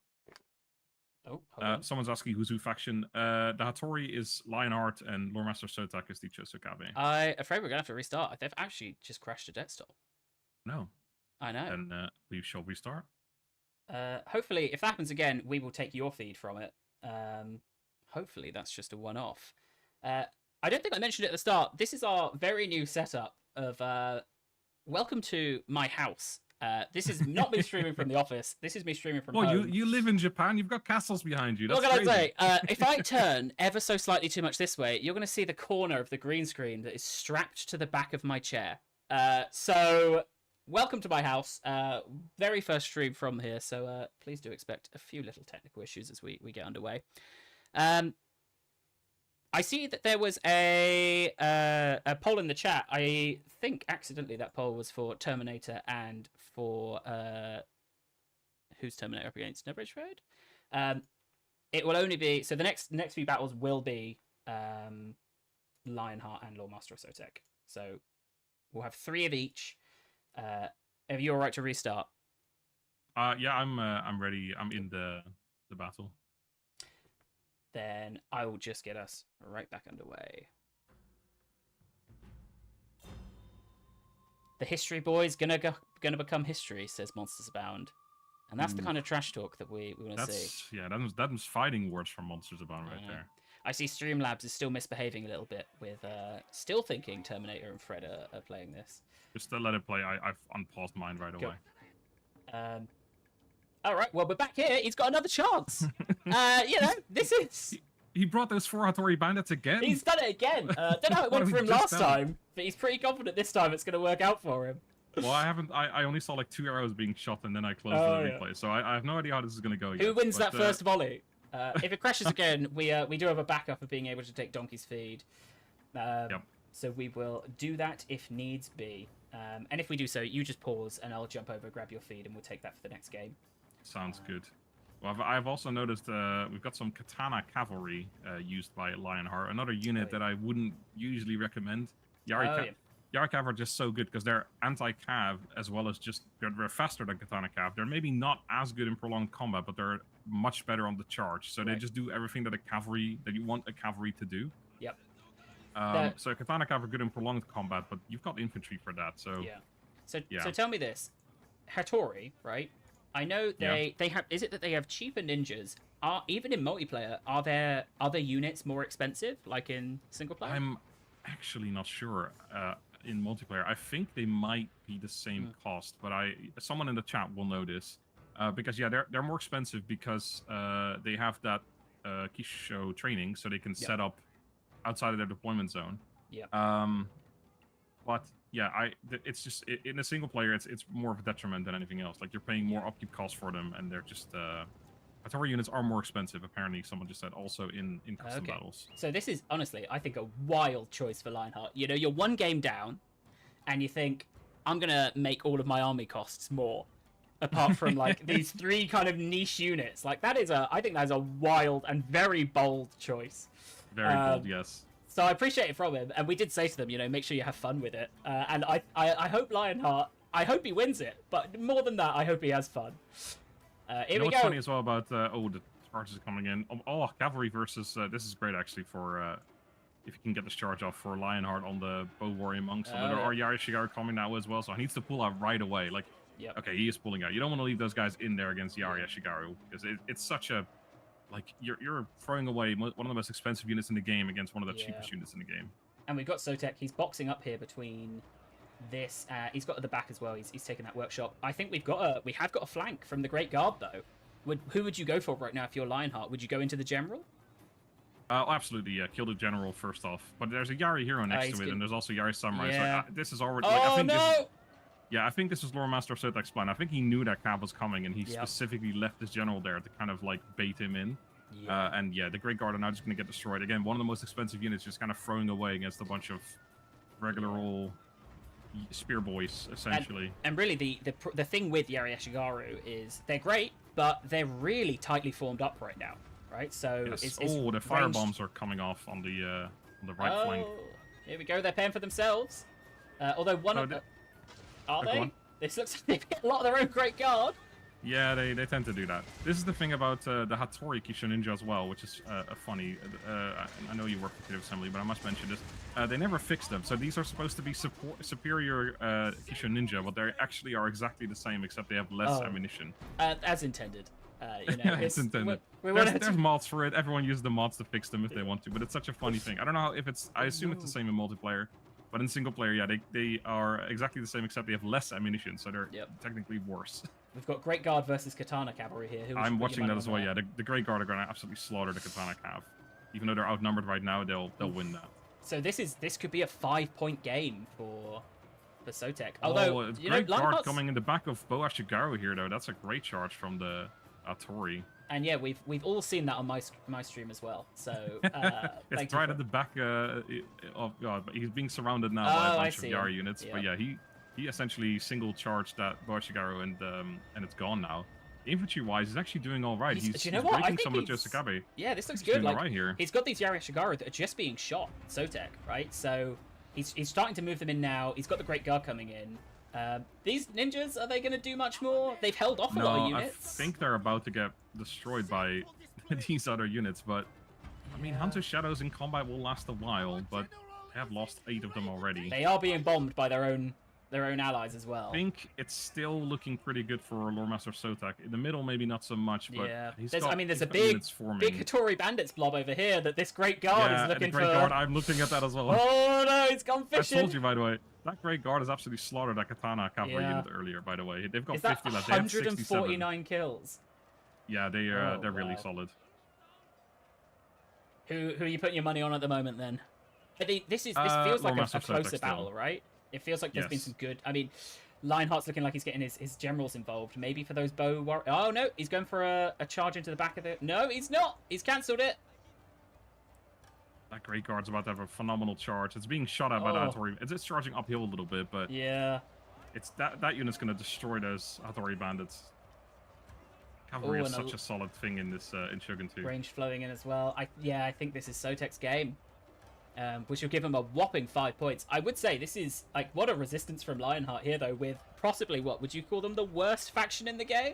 Oh, someone's asking who's who faction. The Hattori is Lionheart and Lore Master Soltek is the Chusakabe. I'm afraid we're gonna have to restart. They've actually just crashed a death stop. No. I know. And we shall restart. Hopefully, if that happens again, we will take your feed from it. Hopefully, that's just a one-off. I don't think I mentioned it at the start. This is our very new setup of welcome to my house. This is not me streaming from the office. This is me streaming from home. You live in Japan. You've got castles behind you. That's what can I say? If I turn ever so slightly too much this way, you're going to see the corner of the green screen that is strapped to the back of my chair. So... welcome to my house. Very first stream from here, so please do expect a few little technical issues as we get underway. I see that there was a poll in the chat. I think accidentally that poll was for Terminator and for who's Terminator up against? No Bridge Road? It will only be so the next few battles will be Lionheart and Lore Master Soltek. So we'll have 3 of each. Are you all right to restart? Yeah, I'm ready. I'm in the battle. then I will just get us right back underway. The history boy's gonna become history, says Monsters Abound. And that's the kind of trash talk that we want to see. Yeah, that was fighting words from Monsters Abound right there. I see Streamlabs is still misbehaving a little bit with still thinking Terminator and Fred are playing this. Just to let it play, I've unpaused mine right away. All right, well, we're back here. He's got another chance. You know, this is... He brought those 4 Hattori bandits again. He's done it again. Don't know how it went for him last time, but he's pretty confident this time it's going to work out for him. Well, I only saw like 2 arrows being shot and then I closed the replay, so I have no idea how this is going to go yet. Who wins that first volley? If it crashes again, we do have a backup of being able to take Donkey's feed. So we will do that if needs be. And if we do so, you just pause and I'll jump over, grab your feed, and we'll take that for the next game. Sounds good. Well, I've also noticed we've got some Katana Cavalry used by Lionheart, another unit that I wouldn't usually recommend. Yari Cav are just so good because they're anti-cav as well as just they're faster than Katana Cav. They're maybe not as good in prolonged combat, but they're much better on the charge. So they just do everything that you want a cavalry to do. Yep. So Katana Cav are good in prolonged combat, but you've got infantry for that. So So tell me this, Hattori, right? I know they have. Is it that they have cheaper ninjas? Even in multiplayer, are their units more expensive, like in single player? I'm actually not sure. In multiplayer, I think they might be the same cost, but someone in the chat will know this because they're more expensive because they have that Kisho training, so they can set up outside of their deployment zone. But it's just in a single player, it's more of a detriment than anything else. Like you're paying more upkeep costs for them, and they're just Hattori units are more expensive. Apparently, someone just said also in custom battles. So this is honestly, I think, a wild choice for Lionheart. You know, you're 1 game down, and you think I'm gonna make all of my army costs more, apart from like these 3 kind of niche units. Like I think that is a wild and very bold choice. Very bold, yes. So I appreciate it from him, and we did say to them, you know, make sure you have fun with it. And I hope Lionheart, I hope he wins it, but more than that, I hope he has fun. Here we go. What's funny as well about the charges coming in. Cavalry versus this is great actually for if you can get this charge off for Lionheart on the Bow Warrior Monks. So there are Yari Shigaru coming now as well, so he needs to pull out right away. Like, okay, he is pulling out. You don't want to leave those guys in there against Yari Shigaru because it's such a you're throwing away one of the most expensive units in the game against one of the cheapest units in the game. And we've got Soltek. He's boxing up here between this. He's got at the back as well. He's taking that workshop. I think we have got a flank from the Great Guard though. Who would you go for right now if you're Lionheart? Would you go into the general? Absolutely, yeah. Kill the general first off. But there's a Yari hero next to it, and there's also Yari Samurai. Yeah. So this is already. I think this was Lore Master of Soltek's plan. I think he knew that Cav was coming, and he specifically left his general there to kind of like bait him in. And the Great Guard are now just going to get destroyed. Again, one of the most expensive units just kind of throwing away against a bunch of regular old spear boys, essentially. And really, the thing with Yari Ashigaru is they're great, but they're really tightly formed up right now, right? So the fire bombs are coming off on the right flank. Here we go. They're paying for themselves. Although are they? This looks like they've got a lot of their own Great Guard. Yeah, they tend to do that. This is the thing about the Hattori Kisho Ninja as well, which is funny. I know you work for Creative Assembly, but I must mention this. They never fix them. So these are supposed to be superior Kisho Ninja, but they actually are exactly the same, except they have less ammunition. As intended. It's intended. There's mods for it. Everyone uses the mods to fix them if they want to, but it's such a funny thing. I don't know if it's... I assume it's the same in multiplayer. But in single player, they are exactly the same, except they have less ammunition, so they're technically worse. We've got Great Guard versus Katana Cavalry here. I'm watching that as well, yeah. The Great Guard are going to absolutely slaughter the Katana Cav. Even though they're outnumbered right now, they'll win that. So this could be a 5-point game for Soltek. Although, Great Guard coming in the back of Boa Shigaru here, though. That's a great charge from the Hattori. And yeah, we've all seen that on my stream as well. So it's right at the back of God, but he's being surrounded now by a bunch of Yari units. Yeah. But yeah, he essentially single charged that Boa Shigaru and it's gone now. Infantry wise, he's actually doing all right. He's breaking some of the Josakabe. Yeah, this looks good. Like, right here. He's got these Yari Shigaru that are just being shot. Soltek, right? So he's starting to move them in now. He's got the Great Guard coming in. These ninjas, are they going to do much more? They've held off a lot of units. I think they're about to get destroyed by these other units, but I mean, Hunter Shadows in combat will last a while, but they have lost 8 of them already. They are being bombed by their own allies as well. I think it's still looking pretty good for Lore Master Soltek. In the middle, maybe not so much, but yeah. there's a big Hattori Bandits blob over here that this Great Guard is looking for. Guard, I'm looking at that as well. Oh no, it's gone fishing. I told you, by the way. That Great Guard has absolutely slaughtered that Katana cavalry unit earlier, by the way. They've got 50 left. They have 149 kills. Yeah, they're really solid. Who are you putting your money on at the moment, then? This feels like a closer battle, right? It feels like there's been some good... I mean, Lionheart's looking like he's getting his generals involved. Maybe for those bow... Oh, no. He's going for a charge into the back of it. No, he's not. He's cancelled it. That Great Guard's about to have a phenomenal charge. It's being shot at by the Hattori. It's charging uphill a little bit, but... Yeah. It's that unit's going to destroy those Hattori bandits. Cavalry is such a solid thing in this in Shogun 2. Range flowing in as well. I think this is Sotek's game. Which will give him a whopping 5 points. I would say this is, like, what a resistance from Lionheart here, though, with possibly, what, would you call them the worst faction in the game?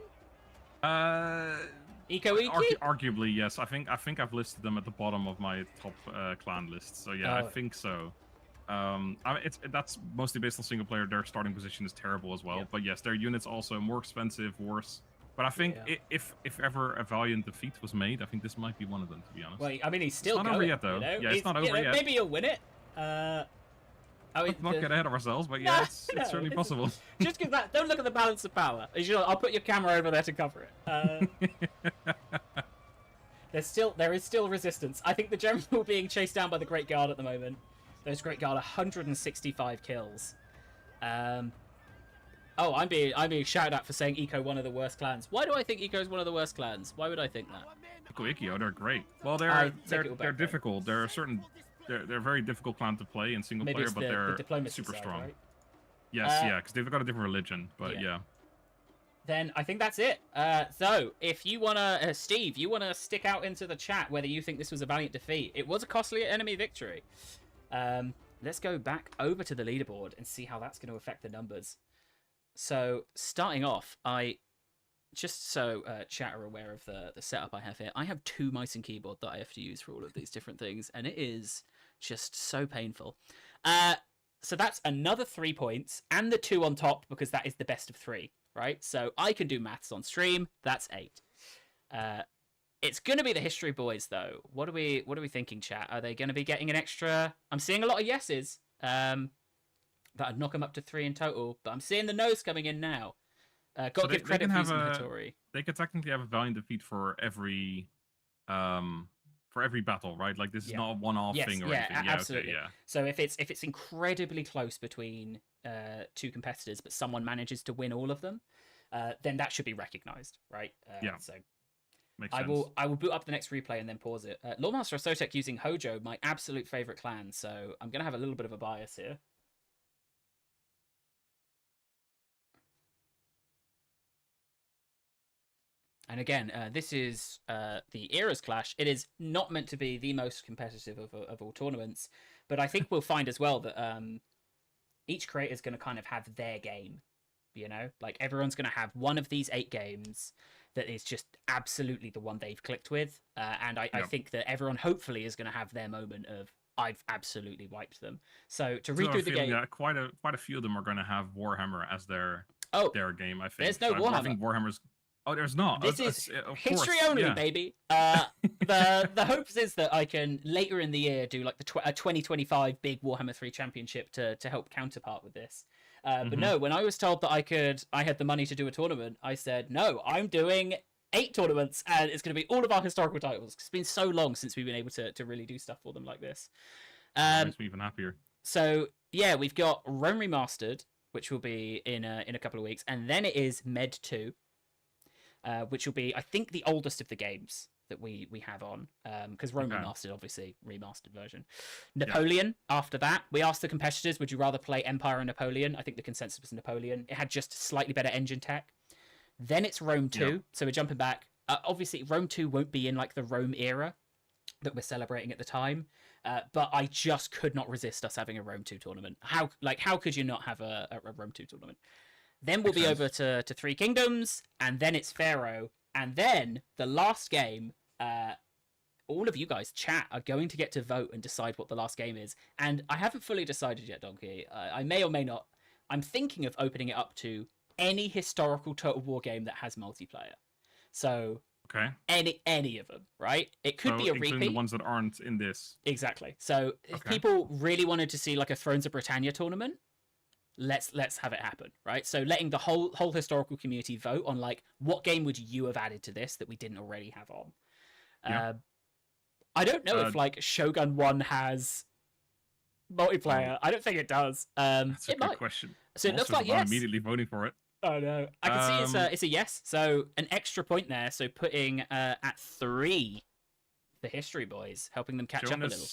Iko-Iki? Arguably, yes. I think I've listed them at the bottom of my top clan list. So, yeah, I think so. That's mostly based on single player. Their starting position is terrible as well. Yeah. But, yes, their units also more expensive, worse. But I think if ever a valiant defeat was made, I think this might be one of them, to be honest. Well, I mean, he's still not over yet, though. You know? Yeah, it's not over yet. Maybe he'll win it. Let's not get ahead of ourselves, but yeah, it's certainly possible. Just because that, don't look at the balance of power. I'll put your camera over there to cover it. There is still resistance. I think the general being chased down by the Great Guard at the moment. Those Great Guard 165 kills. Oh, I'm being shouted at for saying Eco one of the worst clans. Why do I think Eco is one of the worst clans? Why would I think that? Iko-Iki, they're great. Well, they're difficult. They're a very difficult clan to play in single player, but they're super strong. Right? Yes, because they've got a different religion, but yeah. Then I think that's it. So if you wanna, Steve, you wanna stick out into the chat whether you think this was a valiant defeat. It was a costly enemy victory. Let's go back over to the leaderboard and see how that's going to affect the numbers. So, starting off, just so chat are aware of the setup I have here, I have 2 mice and keyboard that I have to use for all of these different things, and it is just so painful. So that's another 3 points, and the 2 on top, because that is the best of 3, right? So I can do maths on stream, that's 8. It's going to be the history boys, though. What are we thinking, chat? Are they going to be getting an extra... I'm seeing a lot of yeses. That'd knock them up to 3 in total, but I'm seeing the no's coming in now. Got to give credit for using Hattori. They could technically have a valiant defeat for every battle, right? Like this is not a one-off thing or anything. Absolutely. Okay, yeah. So if it's incredibly close between 2 competitors, but someone manages to win all of them, then that should be recognized, right? So makes sense. I will boot up the next replay and then pause it. Lord Master Soltek using Hojo, my absolute favorite clan, so I'm gonna have a little bit of a bias here. And again, this is the ERAS clash. It is not meant to be the most competitive of all tournaments, but I think we'll find as well that each creator is going to kind of have their game, you know? Like, everyone's going to have one of these 8 games that is just absolutely the one they've clicked with, and I think that everyone hopefully is going to have their moment of, I've absolutely wiped them. So, to read through the game... Yeah, quite a few of them are going to have Warhammer as their game, I think. There's no Warhammer. I think Warhammer's... Oh, there's not. This is history only, baby. The hopes is that I can later in the year do like a 2025 big Warhammer 3 championship to help counterpart with this. But no, when I was told that I had the money to do a tournament, I said no. I'm doing 8 tournaments, and it's going to be all of our historical titles. It's been so long since we've been able to really do stuff for them like this. Makes me even happier. So yeah, we've got Rome Remastered, which will be in a couple of weeks, and then it is Med 2. Which will be, I think, the oldest of the games that we have on, because Rome Remastered, obviously, remastered version. Napoleon, after that. We asked the competitors, would you rather play Empire or Napoleon? I think the consensus was Napoleon. It had just slightly better engine tech. Then it's Rome 2, so we're jumping back. Obviously, Rome 2 won't be in, like, the Rome era that we're celebrating at the time, but I just could not resist us having a Rome 2 tournament. How could you not have a Rome 2 tournament? Then we'll be over to 3 Kingdoms, and then it's Pharaoh, and then the last game, all of you guys, chat, are going to get to vote and decide what the last game is. And I haven't fully decided yet, Donkey. I may or may not. I'm thinking of opening it up to any historical Total War game that has multiplayer. So Okay. any of them, right? It could be a including repeat. the ones that aren't in this. Exactly. So if Okay. people really wanted to see like a Thrones of Britannia tournament, let's have it happen, right? So letting the whole historical community vote on like what game would you have added to this that we didn't already have on. Yeah. I don't know if like Shogun 1 has multiplayer. I don't think it does. That's a it good might. question. So it looks like I'm yes. immediately voting for it. Oh no, I can see it's a yes. So an extra point there. So putting at 3 the history boys, helping them catch up a little.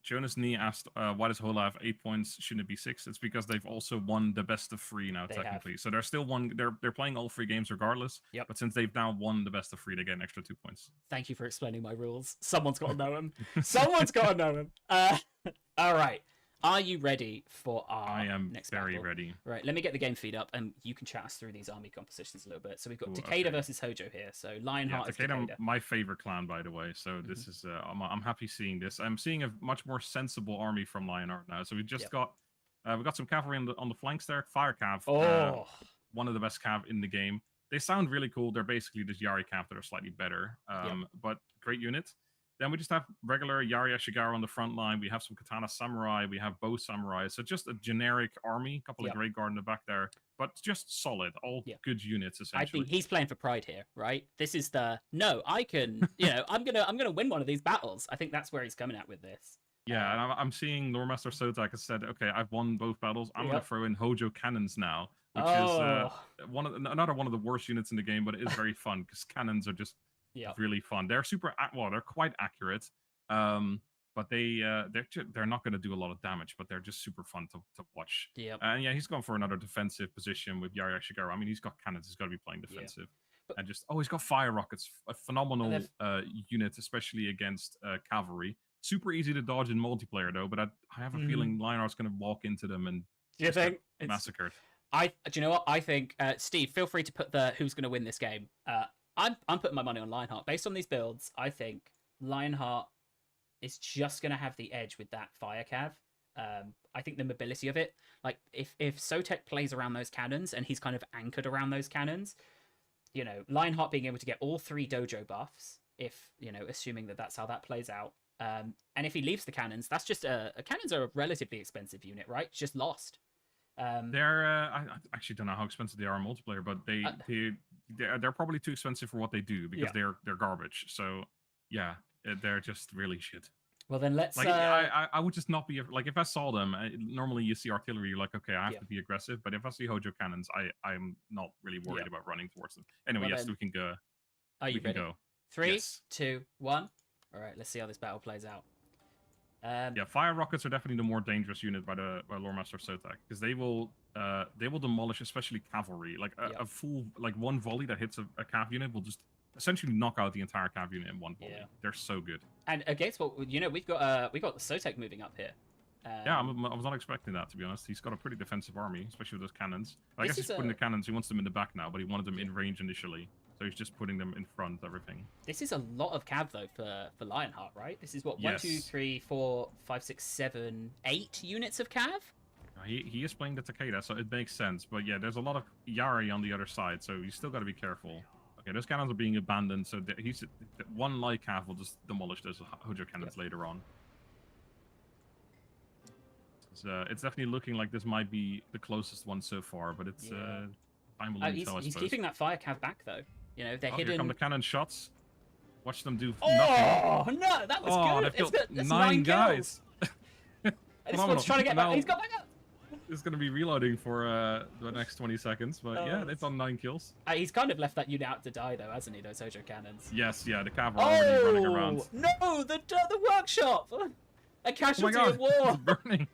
Jonas Nee asked, why does Hola have 8 points? Shouldn't it be 6? It's because they've also won the best of 3 now, technically. So they're still they're playing all 3 games regardless. Yep. But since they've now won the best of 3, they get an extra 2 points. Thank you for explaining my rules. Someone's got to know them. Someone's got to know them. All right. Are you ready for our next battle? I am very ready. Right, let me get the game feed up, and you can chat us through these army compositions a little bit. So we've got Takeda versus Hojo here. So Lionheart is Takeda. My favorite clan, by the way. So this is I'm happy seeing this. I'm seeing a much more sensible army from Lionheart now. So we just got we got some cavalry on the flanks there. Fire cav, one of the best cav in the game. They sound really cool. They're basically just Yari cav that are slightly better, but great unit. Then we just have regular Yari Ashigaru on the front line. We have some Katana Samurai. We have Bow Samurai. So just a generic army. A couple of Grey Guard in the back there. But just solid. All good units, essentially. I think he's playing for pride here, right? This is the, no, I can, I'm gonna win one of these battles. I think that's where he's coming at with this. Yeah, and I'm seeing Lord Master Soltek has said, okay, I've won both battles. I'm going to throw in Hojo Cannons now, which is another one of the worst units in the game, but it is very fun because cannons are just really fun. They're they're quite accurate, but they're not going to do a lot of damage, but they're just super fun to watch. And he's gone for another defensive position with Yari Ashigaru. I mean, he's got cannons. He's got to be playing defensive. And just he's got fire rockets, a phenomenal unit, especially against cavalry. Super easy to dodge in multiplayer though, but I have a feeling Lionheart's going to walk into them and get massacred. Do you know what I think? Steve, feel free to put the who's going to win this game. I'm putting my money on Lionheart. Based on these builds, I think Lionheart is just going to have the edge with that fire cav. I think the mobility of it, like if Soltek plays around those cannons and he's kind of anchored around those cannons, Lionheart being able to get all 3 dojo buffs, if assuming that's how that plays out. And if he leaves the cannons, that's just cannons are a relatively expensive unit, right? It's just lost. They're I actually don't know how expensive they are in multiplayer, but they're probably too expensive for what they do because they're garbage. So yeah, they're just really shit. Well then let's I would just not be like, if I saw them, normally you see artillery, you're like, okay, I have to be aggressive, but if I see Hojo cannons, I'm not really worried about running towards them. Anyway, we can go. Are you ready? Go. 3, 2, 1. All right, let's see how this battle plays out. Fire rockets are definitely the more dangerous unit by Lord Master Soltek, because they will demolish especially cavalry. Like a full one volley that hits a cav unit will just essentially knock out the entire cav unit in one volley. They're so good. And against what we've got Soltek moving up here. I was not expecting that, to be honest. He's got a pretty defensive army, especially with those cannons. I guess he's putting the cannons. He wants them in the back now, but he wanted them in range initially. So he's just putting them in front, everything. This is a lot of cav, though, for Lionheart, right? This is what, 1, 2, 3, 4, 5, 6, 7, 8 units of cav? He is playing the Takeda, so it makes sense. But yeah, there's a lot of Yari on the other side, so you still got to be careful. Okay, those cannons are being abandoned, so one light cav will just demolish those Hojo cannons later on. It's definitely looking like this might be the closest one so far, but it's time will tell, I suppose. He's keeping that fire cav back, though. They're hidden. Here come the cannon shots. Watch them do nothing. Oh, no, that was good. They've got 9 guys. This one's trying to get back. He's got back up. It's going to be reloading for the next 20 seconds, but they've done 9 kills. He's kind of left that unit out to die, though, hasn't he, those Hojo cannons? Yes, the cav are already running around. No, the workshop! A casualty of war! It's burning.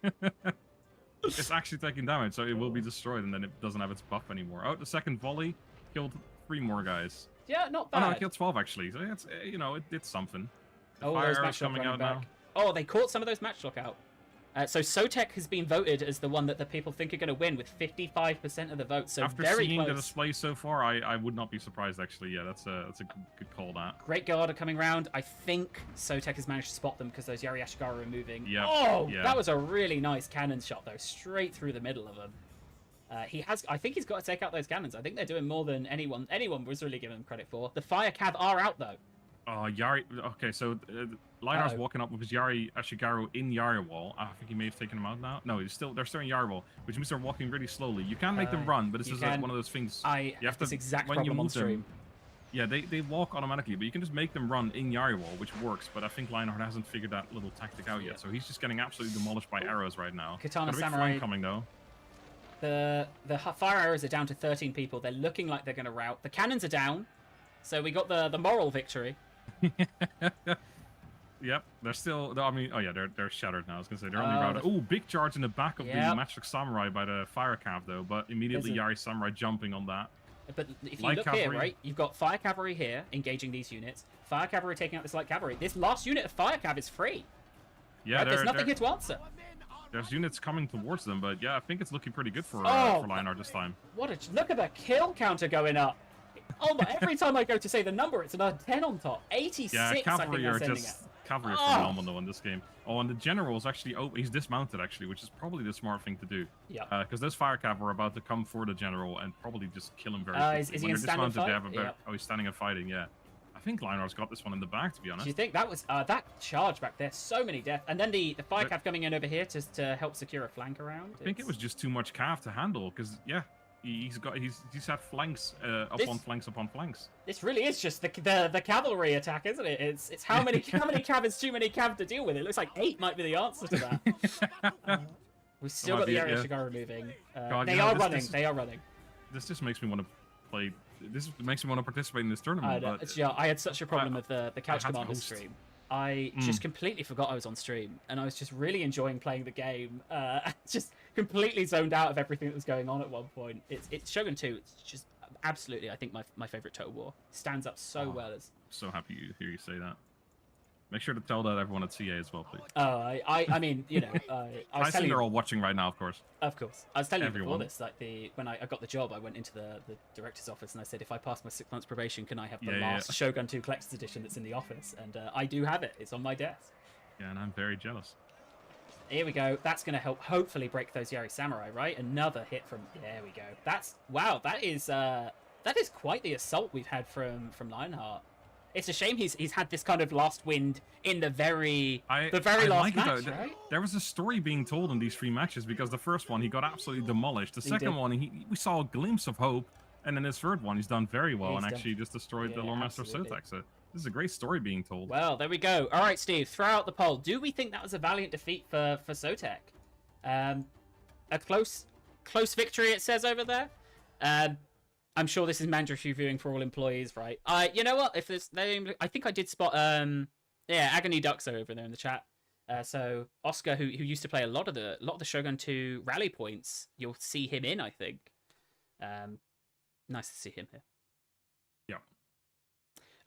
It's actually taking damage, so it will be destroyed, and then it doesn't have its buff anymore. Oh, the second volley killed 3 more guys. Yeah, not bad. Oh, no, it killed 12, actually. So it's, it did something. The those matchlock coming out now. Oh, they caught some of those matchlock out. So Soltek has been voted as the one that the people think are going to win with 55% of the votes. So After very seeing close. the display so far, I would not be surprised, actually. Yeah, that's a good call, that. Great guard are coming round. I think Soltek has managed to spot them because those Yari Ashigaru are moving. Yep. Oh, yeah. That was a really nice cannon shot, though. Straight through the middle of them. I think he's got to take out those cannons. I think they're doing more than anyone was really giving him credit for. The fire cav are out, though. Oh, Yari. Okay, so Lionheart's walking up with his Yari Ashigaru in Yari wall. I think he may have taken him out now. No, they're still in Yari wall, which means they're walking really slowly. You can make them run, but this is one of those things. You have this exact when problem you on move stream. Yeah, they walk automatically, but you can just make them run in Yari wall, which works. But I think Lionheart hasn't figured that little tactic out yet, so he's just getting absolutely demolished by arrows right now. Katana Got a big Samurai flank coming though. The fire arrows are down to 13 people. They're looking like they're going to rout. The cannons are down, so we got the moral victory. Yep, they're still. I mean, oh yeah, they're shattered now. I was gonna say they're only routed. Oh, big charge in the back of the Matchstick Samurai by the fire cav though, but immediately Yari Samurai jumping on that. But if you look here, right, you've got fire cavalry here engaging these units. Fire cavalry taking out this light cavalry. This last unit of fire cav is free. Yeah, right? There's nothing here to answer. There's units coming towards them, but yeah, I think it's looking pretty good for Lionheart this time. Look at the kill counter going up. Oh my! Every time I go to say the number, it's another 10 on top. 86. Yeah, cavalry are cavalry are phenomenal in this game. Oh, and the general's actually he's dismounted actually, which is probably the smart thing to do. Yeah. Because those fire cav are about to come for the general and probably just kill him very quickly. Is he in standing fight? Oh, he's standing and fighting. Yeah. I think Lionheart's got this one in the bag, to be honest. Do you think that was that charge back there? So many deaths, and then the fire cav coming in over here to help secure a flank around. I think it was just too much cav to handle because he's had flanks upon flanks upon flanks. This really is just the cavalry attack, isn't it? It's how many cav is too many cav to deal with. It looks like 8 might be the answer to that. We've still got the area Shigaru moving. They are running. They are running. This just makes me want to play. This makes me want to participate in this tournament. I had such a problem with the Couch Commander stream. I just completely forgot I was on stream, and I was just really enjoying playing the game. Just completely zoned out of everything that was going on at one point. It's Shogun 2. It's just absolutely, I think, my favorite Total War. Stands up so well. So happy to hear you say that. Make sure to tell that everyone at CA as well, please. Oh, I mean, you know, I was telling you, they're all watching right now, of course. Of course. I was telling you before this, like when I got the job, I went into the director's office and I said, if I pass my 6 months probation, can I have the last Shogun 2 Collector's Edition that's in the office? And I do have it. It's on my desk. Yeah, and I'm very jealous. Here we go. That's going to help hopefully break those Yari Samurai, right? Another hit from... There we go. Wow, that is quite the assault we've had from Lionheart. It's a shame he's had this kind of last wind in the very last match, right? There was a story being told in these 3 matches because the first one he got absolutely demolished. The second one we saw a glimpse of hope, and then his third one he's done very well and actually just destroyed the Lore Master of Soltek. So this is a great story being told. Well, there we go. All right, Steve, throw out the poll. Do we think that was a valiant defeat for Soltek? A close victory, it says over there. I'm sure this is mandatory viewing for all employees, right? You know what? If there's, I think I did spot, Agony Ducks over there in the chat. So Oscar, who used to play a lot of the Shogun 2 rally points, you'll see him in, I think. Nice to see him here. Yeah.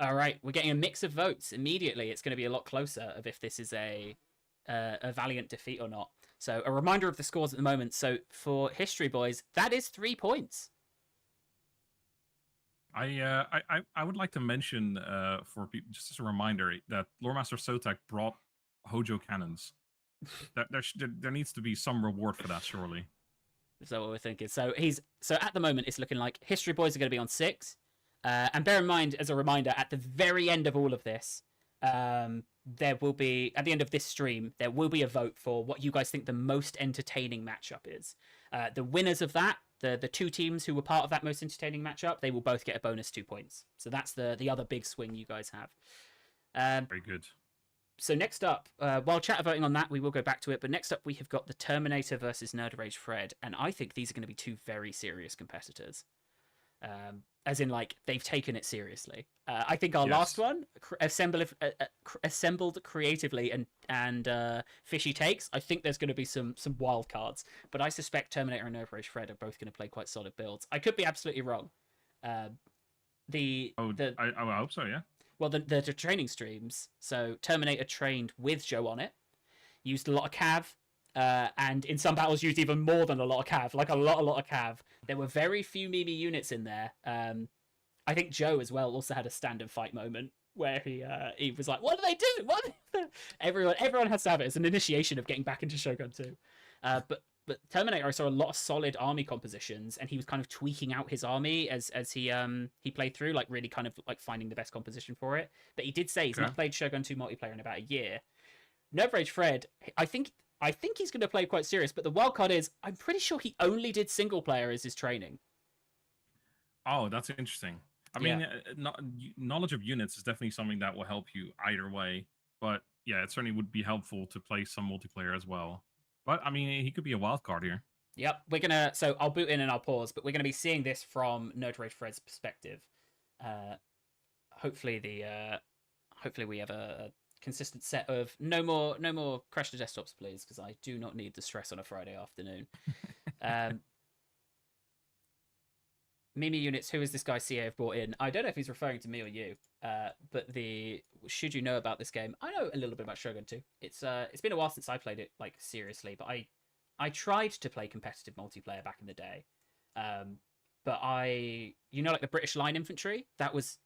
All right, we're getting a mix of votes immediately. It's going to be a lot closer of if this is a valiant defeat or not. So a reminder of the scores at the moment. So for History Boys, that is 3 points. I would like to mention for people, just as a reminder, that Lore Master Soltek brought Hojo cannons. There needs to be some reward for that, surely. Is that what we're thinking? So at the moment it's looking like History Boys are going to be on 6. And bear in mind, as a reminder, at the very end of all of this, there will be, at the end of this stream, there will be a vote for what you guys think the most entertaining matchup is. The winners of that, the 2 teams who were part of that most entertaining matchup, they will both get a bonus 2 points. So that's the other big swing you guys have. Very good. So next up, while chat are voting on that, we will go back to it. But next up, we have got the Terminator versus Nerd Rage Fred. And I think these are going to be 2 very serious competitors. As in, like, they've taken it seriously. I think our last one, assembled creatively and fishy takes, I think there's going to be some wild cards. But I suspect Terminator and Nerd Rage Fred are both going to play quite solid builds. I could be absolutely wrong. I hope so, yeah. Well, the training streams, so Terminator trained with Joe on it, used a lot of cav, and in some battles used even more than a lot of cav, like a lot of cav. There were very few Mimi units in there. I think Joe as well also had a stand-and fight moment where he was like, "What do they do? What?" Everyone has to have it as an initiation of getting back into Shogun 2. But Terminator, I saw a lot of solid army compositions, and he was kind of tweaking out his army as he played through, like really kind of like finding the best composition for it. But he did say he's not played Shogun 2 multiplayer in about a year. Nerve Rage Fred, I think he's going to play quite serious, but the wild card is I'm pretty sure he only did single player as his training. Oh, that's interesting. I mean, knowledge of units is definitely something that will help you either way. But yeah, it certainly would be helpful to play some multiplayer as well. But I mean, he could be a wild card here. Yep, so I'll boot in and I'll pause, but we're gonna be seeing this from Nerd Rage Fred's perspective. Hopefully we have a consistent set of no more crash to desktops, please, because I do not need the stress on a Friday afternoon. Mimi units, who is this guy CA have brought in? I don't know if he's referring to me or you, but should you know about this game? I know a little bit about Shogun 2. It's been a while since I played it like seriously, but I tried to play competitive multiplayer back in the day. But like the British Line Infantry, that was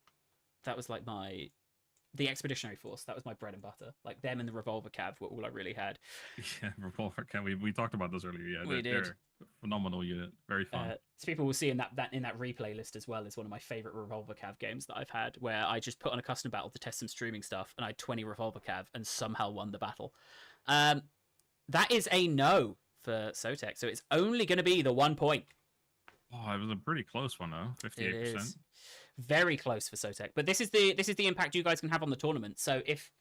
like the Expeditionary Force, that was my bread and butter. Like them and the Revolver Cav were all I really had. Yeah, Revolver Cav. We talked about this earlier. Yeah, we did. They're a phenomenal unit. Very fun. So people will see in that replay list as well is one of my favorite Revolver Cav games that I've had, where I just put on a custom battle to test some streaming stuff, and I had 20 Revolver Cav and somehow won the battle. That is a no for Soltek, so it's only going to be the 1 point. Oh, it was a pretty close one though. 58%. It is very close for Soltek, but this is the impact you guys can have on the tournament. So if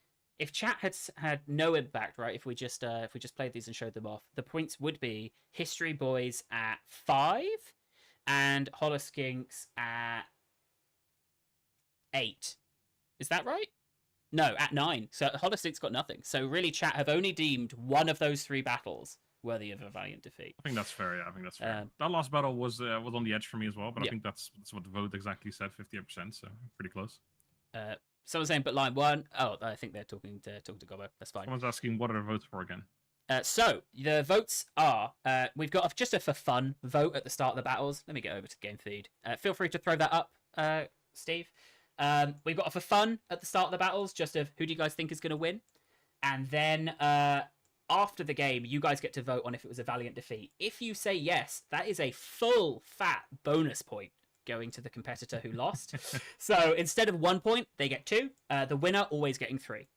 chat had no impact, right? If we just played these and showed them off, the points would be History Boys at 5 and Holoskinks at 8. Is that right? No, at 9. So Holoskinks got nothing. So really, chat have only deemed one of those 3 battles worthy of a valiant defeat. I think that's fair. Yeah, I think that's fair. That last battle was on the edge for me as well, but I think that's what the vote exactly said, 58%. So pretty close. Someone's saying, but line 1. Oh, I think they're talking to Gobbo. That's fine. Someone's asking, what are the votes for again? So the votes are, we've got just a for fun vote at the start of the battles. Let me get over to the game feed. Feel free to throw that up, Steve. We've got a for fun at the start of the battles, just of who do you guys think is going to win, and then after the game, you guys get to vote on if it was a valiant defeat. If you say yes, that is a full fat bonus point going to the competitor who lost. So instead of 1 point, they get 2. The winner always getting 3.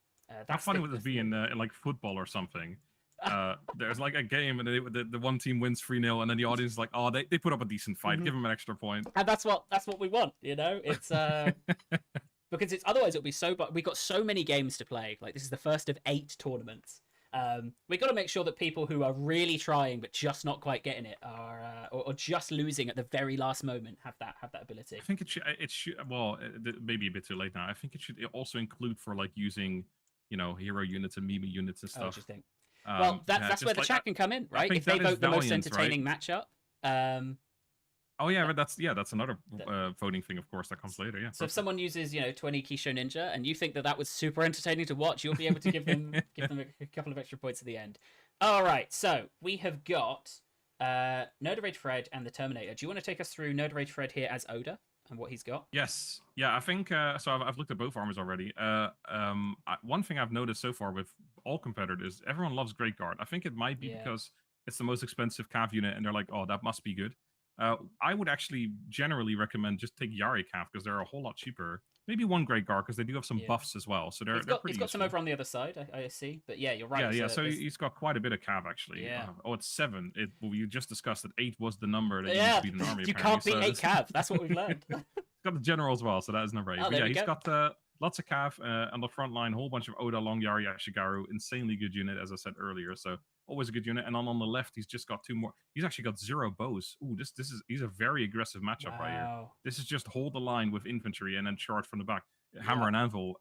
How funny would this be in like football or something? There's like a game and the one team wins 3-0, and then the audience is like, oh, they put up a decent fight, give them an extra point. And that's what we want, you know? It's because otherwise it'll be so. But we got so many games to play. Like this is the first of 8 tournaments. We got to make sure that people who are really trying but just not quite getting it are or just losing at the very last moment have that ability. I think it should well, maybe a bit too late now. I think it should also include for like using, hero units and Mimi units and stuff. Oh, interesting. Well, that's where the chat can come in, right? If they vote the most entertaining matchup. Oh yeah, but that's another voting thing, of course, that comes later. Yeah. So if someone uses 20 Kisho Ninja and you think that was super entertaining to watch, you'll be able to give them a couple of extra points at the end. All right, so we have got Nerd Rage Fred and the Terminator. Do you want to take us through Nerd Rage Fred here as Oda and what he's got? Yes. Yeah, I think so. I've looked at both armors already. One thing I've noticed so far with all competitors, everyone loves Great Guard. I think it might be because it's the most expensive cav unit, and they're like, oh, that must be good. I would actually generally recommend just take Yari Cav because they're a whole lot cheaper. Maybe one Great Guard because they do have some buffs as well. So they're pretty He's got some over on the other side, I see. But yeah, you're right. Yeah. So he's got quite a bit of Cav actually. Yeah. It's 7. You just discussed that 8 was the number that you need to beat an army. You can't beat 8 Cav. That's what we've learned. He's got the general as well, so that is number 8. Oh, but yeah, he's got lots of Cav on the front line, a whole bunch of Oda, Long Yari, Ashigaru, insanely good unit, as I said earlier. So always a good unit. And on the left, he's just got 2 more. He's actually got 0 bows. Ooh, he's a very aggressive matchup right here. This is just hold the line with infantry and then charge from the back. Hammer and anvil.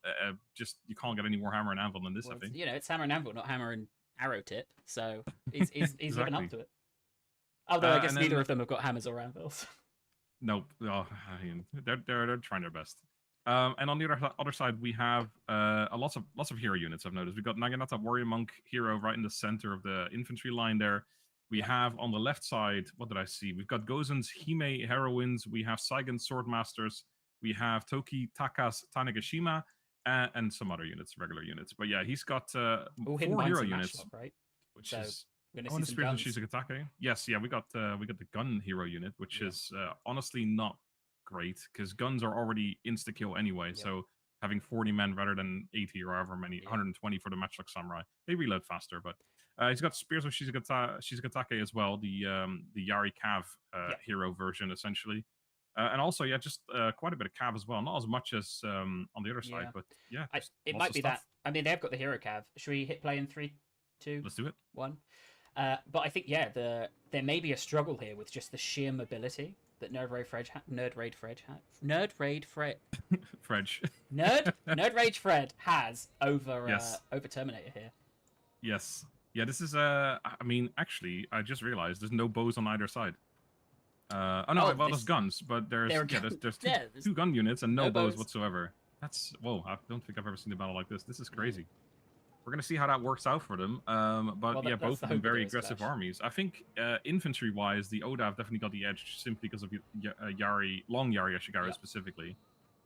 You can't get any more hammer and anvil than this. I think. It's hammer and anvil, not hammer and arrow tip. So he's exactly. Living up to it. Although I guess neither of them have got hammers or anvils. Nope. Oh, they're trying their best. And on the other side, we have lots of hero units. I've noticed we've got Naginata Warrior Monk hero right in the center of the infantry line there. We have on the left side, what did I see? We've got Gozen's Hime heroines. We have Saigon Swordmasters. We have Toki Taka's Tanegashima and some other units, regular units. But yeah, he's got 4 hero units, Matchlock, right? which So is. we're Oh, gonna and the see some Spears of guns. Shizugatake. Yes, yeah, we got the gun hero unit, which is honestly not great because guns are already insta kill anyway. Yep. So having 40 men rather than 80 or however many, 120 for the Matchlock Samurai, they reload faster. But he's got Spears of Shizugatake as well, the Yari Cav hero version essentially. And also, yeah, just quite a bit of cav as well. Not as much as on the other side, but yeah, it might be that. I mean, they've got the hero cav. Should we hit play in 3, 2? Let's do it. 1. But I think there may be a struggle here with just the sheer mobility that Nerd Rage Fred has over over Terminator here. Yes. Yeah, this is I mean, actually, I just realized there's no bows on either side. There's guns, but there's two gun units and no bows whatsoever. That's whoa! I don't think I've ever seen a battle like this. This is crazy. We're gonna see how that works out for them. Both of them very aggressive armies. I think infantry-wise, the Oda have definitely got the edge simply because of Long Yari Ashigaru specifically.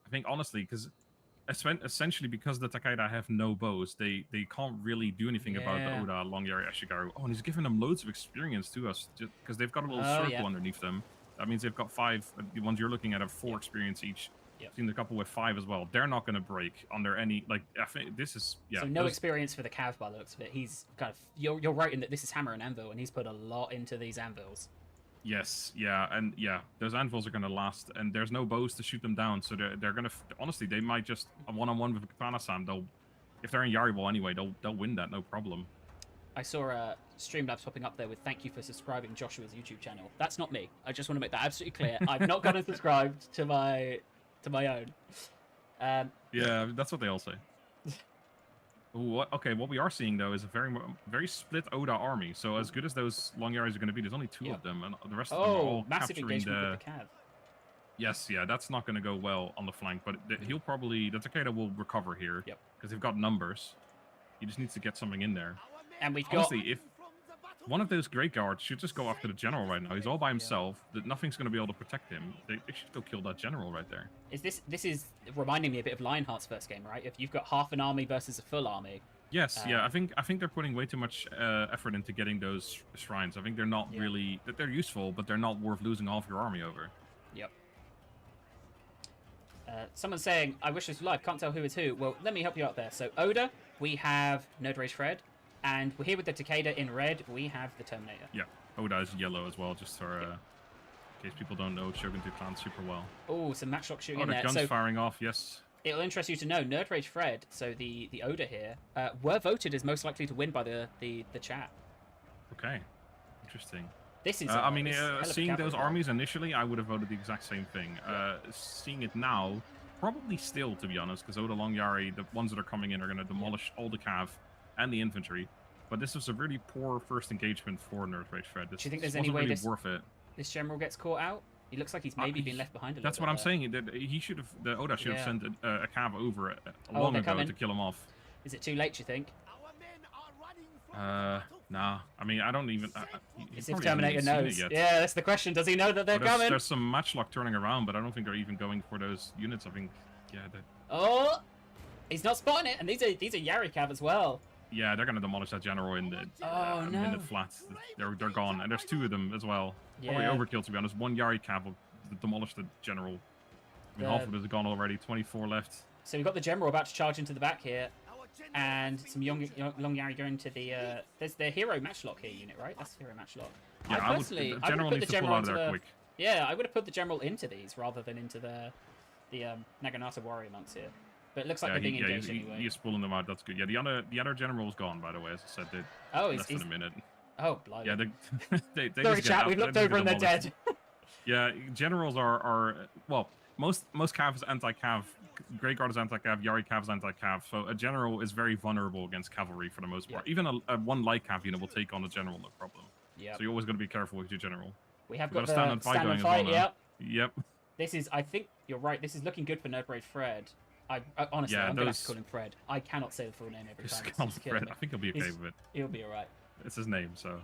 I think honestly, because essentially because the Takeda have no bows, they can't really do anything about the Oda Long Yari Ashigaru. Oh, and he's giving them loads of experience to us because they've got a little circle underneath them. That means they've got 5. The ones you're looking at have 4 experience each. I've seen a couple with 5 as well. They're not going to break under any I think this is So no experience for the Cav by the looks of it. He's kind of you're right in that this is hammer and anvil, and he's put a lot into these anvils. Yes, and those anvils are going to last, and there's no bows to shoot them down, so they're going to honestly they might just a one-on-one with Katana-san. If they're in Yari Wall anyway, they'll win that no problem. I saw Streamlabs popping up there with thank you for subscribing Joshua's YouTube channel. That's not me. I just want to make that absolutely clear. I've not gotten subscribed to my own. Yeah, that's what they all say. Okay, what we are seeing though is a very split Oda army. So as good as those Long Yaris are going to be, there's only 2 of them, and the rest of them are all massive capturing engagement with the Cav. Yes, that's not going to go well on the flank, but the Takeda will recover here because they've got numbers. He just needs to get something in there. And we've honestly, if one of those Great Guards should just go after the general right now. He's all by himself. Nothing's going to be able to protect him. They should go kill that general right there. This is reminding me a bit of Lionheart's first game, right? If you've got half an army versus a full army. Yes, I think they're putting way too much effort into getting those shrines. I think they're not really they're useful, but they're not worth losing half your army over. Yep. Someone's saying, I wish this was live, can't tell who is who. Well, let me help you out there. So, Oda, we have Nerd Rage Fred, and we're here with the Takeda in red, we have the Terminator. Yeah, Oda is yellow as well, just for in case people don't know Shogun 2 clans super well. Oh, some Matchlock shooting in there. Guns firing off, yes. It'll interest you to know, Nerd Rage Fred, so the Oda here, were voted as most likely to win by the chat. Okay, interesting. This is I mean, seeing those armies initially, I would have voted the exact same thing. Seeing it now, probably still, to be honest, because Oda Long Yari, the ones that are coming in, are going to demolish all the cav and the infantry. But this was a really poor first engagement for Nerd Rage Fred. Do you think there's any way worth it? This general gets caught out? He looks like he's maybe been left behind a little bit. That's what I'm saying. He should have. The Oda should have sent a cav over long ago to kill him off. Is it too late, do you think? Nah. I mean, I don't even. It's if Terminator knows. Yeah, that's the question. Does he know that they're coming? There's some Matchlock turning around, but I don't think they're even going for those units. I think, Oh, he's not spotting it, and these are Yari cav as well. Yeah, they're gonna demolish that general in the minute flat. They're gone, and there's 2 of them as well. Probably overkill, to be honest. 1 Yari cav will demolish the general. I mean, half of it is gone already. 24 left. So we've got the general about to charge into the back here. And some Long Yari going to the there's the hero Matchlock here unit, right? That's hero Matchlock. Yeah, I would put the general into there quick. Yeah, I would have put the general into these rather than into the Naginata warrior monks here. But it looks like they're being engaged anyway. He's pulling them out. That's good. Yeah, the other general's gone, by the way, as I said. Less than a minute. Oh, blimey. Yeah, they sorry, chat. We've looked over and they're dead. Yeah, generals are well. Most cav is anti-cav. Great Guard is anti-cav. Yari cav is anti-cav. So a general is very vulnerable against cavalry for the most part. Even a 1 light cav unit will take on a general, no problem. Yeah. So you're always going to be careful with your general. We have got the stand and fight. Yep. Yep. This is, I think you're right. This is looking good for Nerd Rage Fred. Honestly, I'm gonna have to call him Fred. I cannot say the full name every time. Just call him Fred. I think he'll be okay with it. He'll be alright. It's his name, so.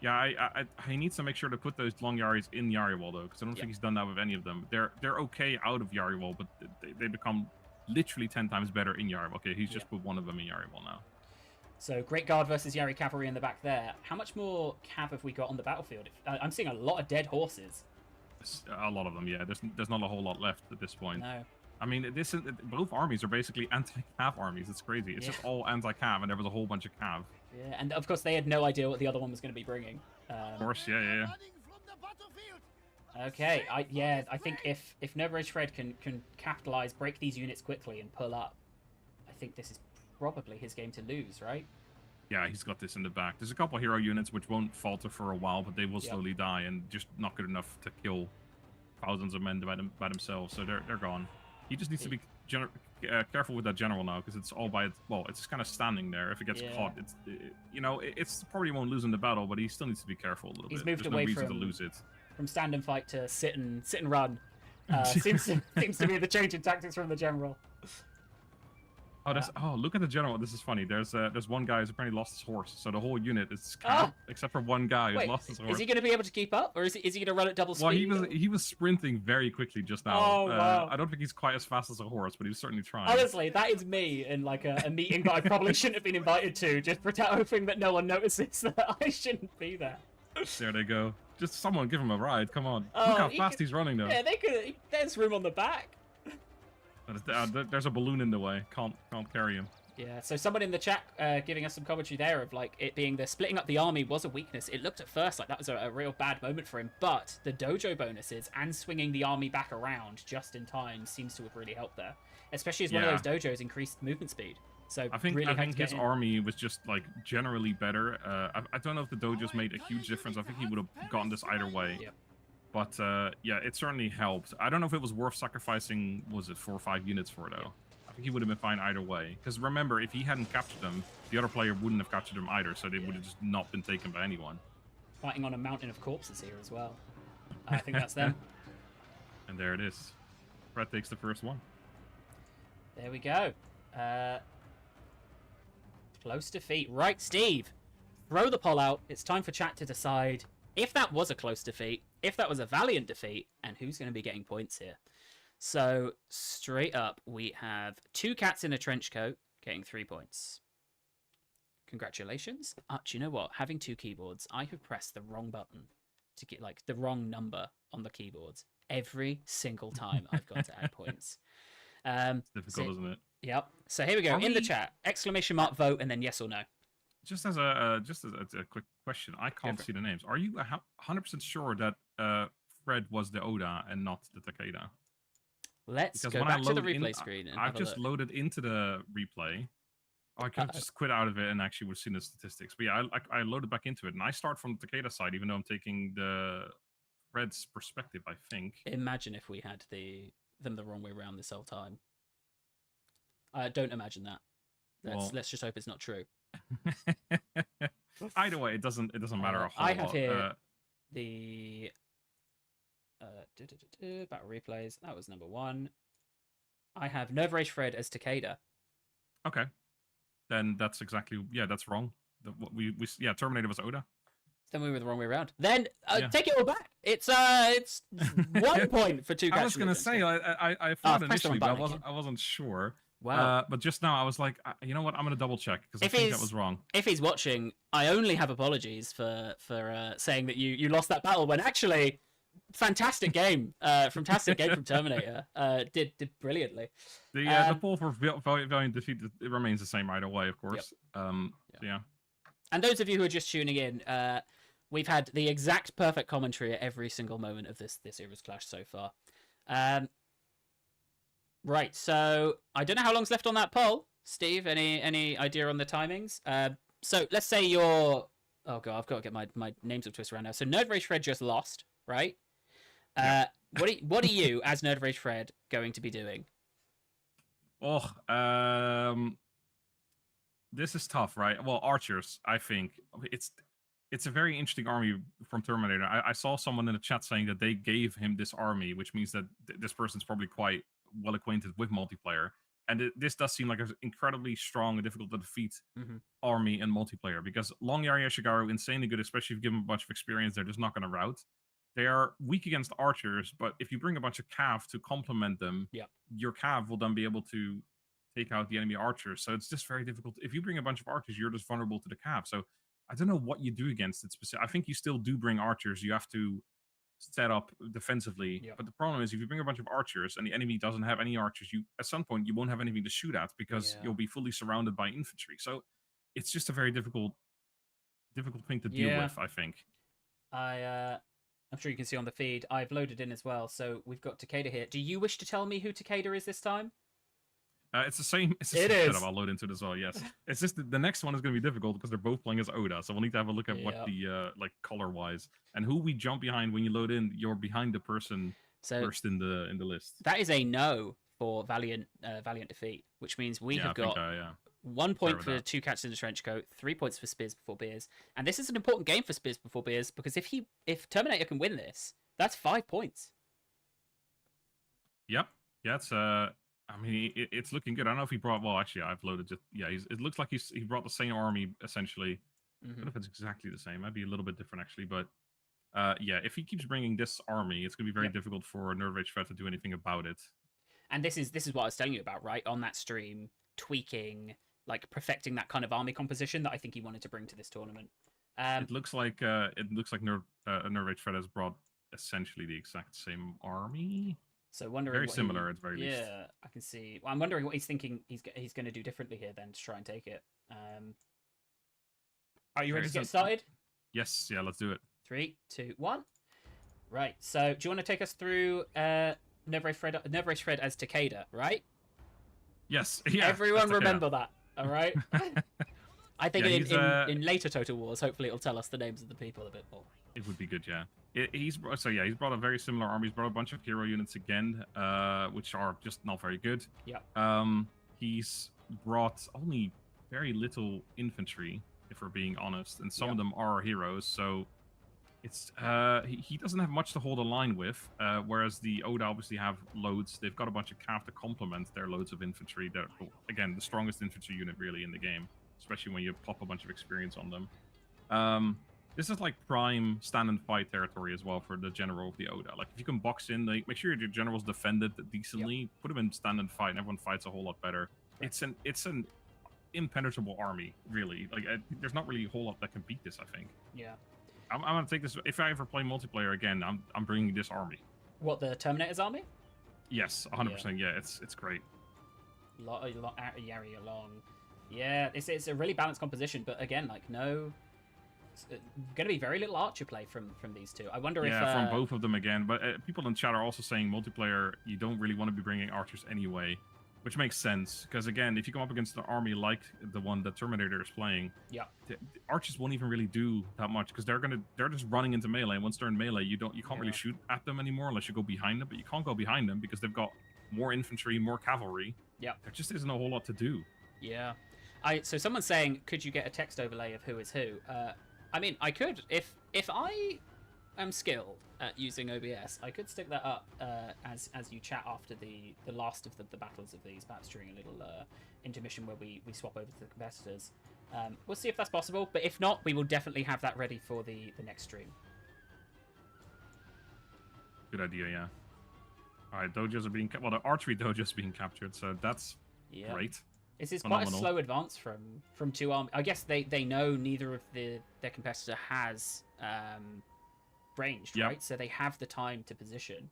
Yeah, he needs to make sure to put those long Yaris in Yari Wall though, because I don't think he's done that with any of them. They're okay out of Yari Wall, but they become literally 10 times better in Yari Wall. Okay, he's just put one of them in Yari Wall now. So Great Guard versus Yari Cavalry in the back there. How much more cav have we got on the battlefield? I'm seeing a lot of dead horses. A lot of them, yeah. There's not a whole lot left at this point. No. I mean, both armies are basically anti-cav armies. It's crazy. It's just all anti-cav, and there was a whole bunch of cav. Yeah, and of course they had no idea what the other one was going to be bringing. Of course, yeah. Okay, I think if Nerd Rage Fred can capitalize, break these units quickly, and pull up, I think this is probably his game to lose, right? Yeah, he's got this in the back. There's a couple hero units which won't falter for a while, but they will slowly die and just not good enough to kill thousands of men by themselves. So they're gone. He just needs to be careful with that general now, because it's all by it's kind of standing there. If it gets caught, it's probably won't lose in the battle, but he still needs to be careful a little bit. He's moved There's away no reason to lose it. From stand and fight to sit and run. Seems to be the change in tactics from the general. Oh, look at the general. This is funny. There's one guy who's apparently lost his horse, so the whole unit is except for one guy who's lost his horse. Is he going to be able to keep up, or is he going to run at double speed? Well, he was sprinting very quickly just now. Oh, wow. I don't think he's quite as fast as a horse, but he was certainly trying. Honestly, that is me in like a meeting that I probably shouldn't have been invited to, just hoping that no one notices that I shouldn't be there. There they go. Just someone give him a ride. Come on. Look how fast he's running, though. Yeah, there's room on the back. There's a balloon in the way. Can't carry him. Yeah, so someone in the chat giving us some commentary there of like it being the splitting up the army was a weakness. It looked at first like that was a real bad moment for him, but the dojo bonuses and swinging the army back around just in time seems to have really helped there, especially as one of those dojos increased movement speed. So I think his army was just like generally better. I don't know if the dojos made a huge difference. I think he would have gotten this either way. Yep. But yeah, it certainly helped. I don't know if it was worth sacrificing, was it 4 or 5 units for, though? I think he would have been fine either way. Because remember, if he hadn't captured them, the other player wouldn't have captured them either, so they would have just not been taken by anyone. Fighting on a mountain of corpses here as well. I think that's them. And there it is. Fred takes the first one. There we go. Close defeat. Right, Steve. Throw the poll out. It's time for chat to decide if that was a close defeat, if that was a valiant defeat, and who's going to be getting points here. So, straight up, we have 2 cats in a trench coat getting 3 points. Congratulations. Do you know what? Having 2 keyboards, I have pressed the wrong button to get like the wrong number on the keyboards every single time I've got to add points. It's difficult, isn't it? Yep. So here we go. In the chat, ! Vote, and then yes or no. Just as a quick question, I can't see the names. Are you 100% sure that Fred was the Oda and not the Takeda? Let's go back to the replay screen. I've just loaded into the replay. Oh, I could have just quit out of it and actually would have seen the statistics. But yeah, I loaded back into it, and I start from the Takeda side, even though I'm taking the Fred's perspective, I think. Imagine if we had them the wrong way around this whole time. Don't imagine that. Let's just hope it's not true. Either way, it doesn't matter a whole lot. I have here the battle replays. That was number 1. I have Nerd Rage Fred as Takeda. Okay, then that's exactly that's wrong. Terminator was Oda. Then we were the wrong way around. Then take it all back. It's 1 point for 2 cats. I was gonna say I thought initially, but I wasn't sure. Wow. But just now I was like, you know what? I'm going to double check because I think that was wrong. If he's watching, I only have apologies for saying that you lost that battle when actually, fantastic game from Terminator. Did brilliantly. The poll for valiant defeat, it remains the same either way, of course. Yep. Yeah. And those of you who are just tuning in, we've had the exact perfect commentary at every single moment of this ERAS clash so far. Right, so I don't know how long's left on that poll. Steve, any idea on the timings? So let's say you're... Oh, God, I've got to get my names all twisted around now. So Nerd Rage Fred just lost, right? What are you, as Nerd Rage Fred, going to be doing? This is tough, right? Well, archers, I think. it's a very interesting army from Terminator. I saw someone in the chat saying that they gave him this army, which means that this person's probably quite well acquainted with multiplayer. And this does seem like an incredibly strong and difficult to defeat army in multiplayer, because Long Yari Shigaru, insanely good, especially if you give them a bunch of experience, they're just not going to rout. They are weak against archers, but if you bring a bunch of cav to complement them, your cav will then be able to take out the enemy archers. So it's just very difficult. If you bring a bunch of archers, you're just vulnerable to the cav. So I don't know what you do against it specific. I think you still do bring archers. You have to set up defensively. But the problem is, if you bring a bunch of archers and the enemy doesn't have any archers, you at some point you won't have anything to shoot at because you'll be fully surrounded by infantry. So it's just a very difficult thing to deal with, I think. I'm sure you can see on the feed, I've loaded in as well. So we've got Takeda here. Do you wish to tell me who Takeda is this time? It's the same. It's the same setup. I'll load into it as well. Yes, it's just the next one is going to be difficult because they're both playing as Oda. So we'll need to have a look at what the like color wise and who we jump behind when you load in. You're behind the person first in the list. That is a no for Valiant defeat, which means we have got 1 point for Two Cats in the Trench Coat, 3 points for Spears Before Beers, and this is an important game for Spears Before Beers because if Terminator can win this, that's 5 points. Yep. Yeah. It's I mean, it's looking good. I don't know if he brought. Well, actually, I've loaded it. Yeah, it looks like he brought the same army essentially. I don't know if it's exactly the same. Might be a little bit different actually, but yeah, if he keeps bringing this army, it's going to be very difficult for Nerve Rage Fred to do anything about it. And this is what I was telling you about, right? On that stream, tweaking, like perfecting that kind of army composition that I think he wanted to bring to this tournament. It looks like Nerve Rage Fred has brought essentially the exact same army. So wondering very similar at the very least. Yeah, I can see. Well, I'm wondering what he's thinking he's going to do differently here then to try and take it. Are you ready to get started? Yes. Yeah. Let's do it. 3, 2, 1. Right. So do you want to take us through Nerve Rage Fred as Takeda? Right. Yes. Yeah. Everyone remember that. All right. I think in later Total Wars, hopefully it'll tell us the names of the people a bit more. It would be good, yeah. He's brought a very similar army. He's brought a bunch of hero units again, which are just not very good. Yeah. He's brought only very little infantry, if we're being honest, and some of them are heroes. So it's he doesn't have much to hold a line with. Whereas the Oda obviously have loads. They've got a bunch of cav to complement their loads of infantry. They're again the strongest infantry unit really in the game, especially when you plop a bunch of experience on them. This is like prime stand and fight territory as well for the general of the Oda. Like if you can box in, like make sure your general's defended decently, put them in stand and fight, and everyone fights a whole lot better. Right. It's an impenetrable army, really. Like there's not really a whole lot that can beat this, I think. Yeah. I'm gonna take this. If I ever play multiplayer again, I'm bringing this army. What, the Terminator's army? Yes, 100%. Yeah, it's great. Yari along. Yeah, it's a really balanced composition, but again, like no. Going to be very little archer play from these two. I wonder if from both of them again. But people in chat are also saying multiplayer, you don't really want to be bringing archers anyway, which makes sense because again, if you come up against an army like the one that Terminator is playing, the archers won't even really do that much because they're just running into melee. And once they're in melee, you can't really shoot at them anymore unless you go behind them. But you can't go behind them because they've got more infantry, more cavalry. Yeah, there just isn't a whole lot to do. Yeah, so someone's saying, could you get a text overlay of who is who? I mean, I could, if I am skilled at using OBS, I could stick that up as you chat after the last of the battles of these, perhaps during a little intermission where we swap over to the competitors. We'll see if that's possible, but if not, we will definitely have that ready for the next stream. Good idea, yeah. All right, dojos are being... Well, the archery dojos being captured, so that's great. This is quite a slow advance from two armies. I guess they know neither of their competitor has ranged, right? So they have the time to position.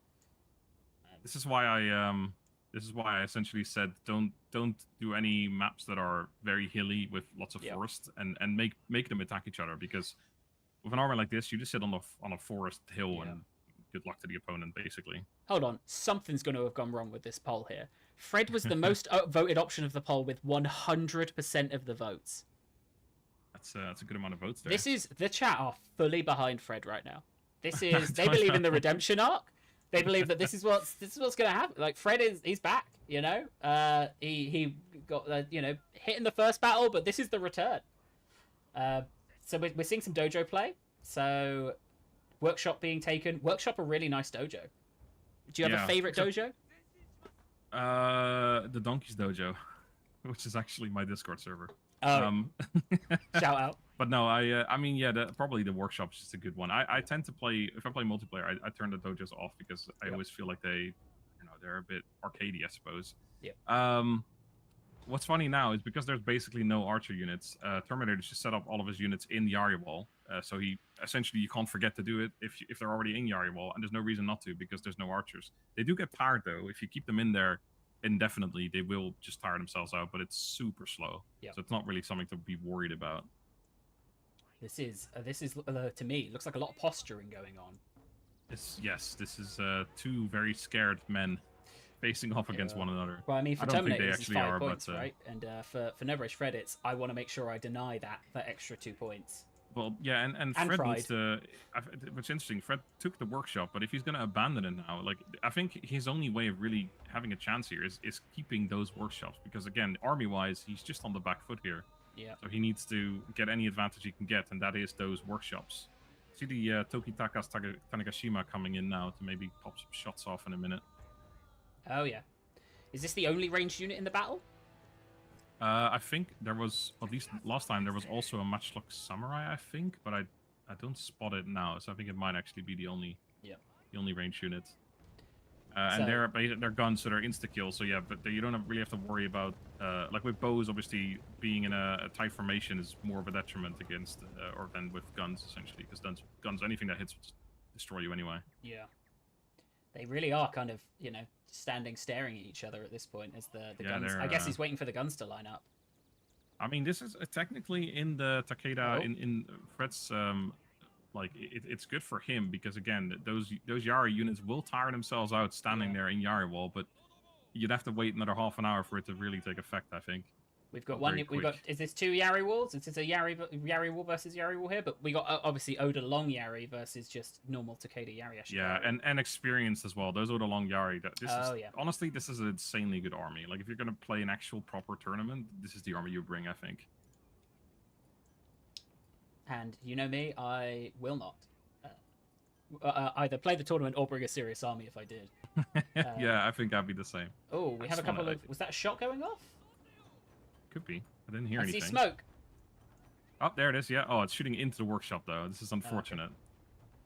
This is why I essentially said don't do any maps that are very hilly with lots of forest and make them attack each other, because with an army like this, you just sit on a forest hill and good luck to the opponent, basically. Hold on, something's going to have gone wrong with this poll here. Fred was the most voted option of the poll with 100% of the votes. That's a good amount of votes there. This is the chat are fully behind Fred right now. This is they believe in the redemption arc. They believe that this is what's going to happen. Like Fred he's back. You know, he got hit in the first battle, but this is the return. So we're seeing some dojo play. So Workshop being taken. Workshop a really nice dojo. Do you have a favorite dojo? The Donkey's Dojo, which is actually my Discord server. Oh, shout out. But no, I mean, yeah, probably the Workshop's just a good one. I tend to play, if I play multiplayer, I turn the dojos off because I always feel like they're a bit arcadey, I suppose. Yeah. What's funny now is because there's basically no archer units, Terminator just set up all of his units in Yari Wall. So he essentially, you can't forget to do it if they're already in Yari Wall, and there's no reason not to because there's no archers. They do get tired though. If you keep them in there indefinitely, they will just tire themselves out, but it's super slow. Yep. So it's not really something to be worried about. This is to me looks like a lot of posturing going on. This is two very scared men facing off against one another. Well, I mean, for I don't think Terminator, they it's actually 5 are, points, but right? And for No Fred, it's I want to make sure I deny that extra 2 points. Well, yeah, and Fred needs to. What's interesting, Fred took the Workshop, but if he's going to abandon it now, like I think his only way of really having a chance here is keeping those Workshops, because again, army-wise, he's just on the back foot here. Yeah. So he needs to get any advantage he can get, and that is those Workshops. See the Tokitakas Tanegashima coming in now to maybe pop some shots off in a minute. Oh yeah. Is this the only ranged unit in the battle? I think there was, at least last time, there was also a Matchlock Samurai, I think, but I don't spot it now, so I think it might actually be the only ranged unit. And they're guns, so they're insta-kill, so yeah, but you don't really have to worry about, like with bows, obviously, being in a tight formation is more of a detriment against, or than with guns, essentially, because guns, anything that hits will destroy you anyway. Yeah. They really are kind of, standing staring at each other at this point as the guns. I guess he's waiting for the guns to line up. I mean, this is technically in the Takeda, in Fred's, it's good for him because, again, those Yari units will tire themselves out standing there in Yari Wall, but you'd have to wait another half an hour for it to really take effect, I think. We've got is this 2 Yari Walls? Is this a Yari Wall versus Yari Wall here? But we got obviously Oda Long Yari versus just normal Takeda Yari. Yeah, and experienced as well. Those Oda Long Yari. Honestly, this is an insanely good army. Like if you're gonna play an actual proper tournament, this is the army you bring, I think. And you know me, I will not either play the tournament or bring a serious army if I did. Yeah, I think I'd be the same. Oh, we have a couple of. Was that a shot going off? Could be. I didn't hear anything. I see smoke. Oh, there it is. Yeah. Oh, it's shooting into the Workshop though. This is unfortunate. Okay.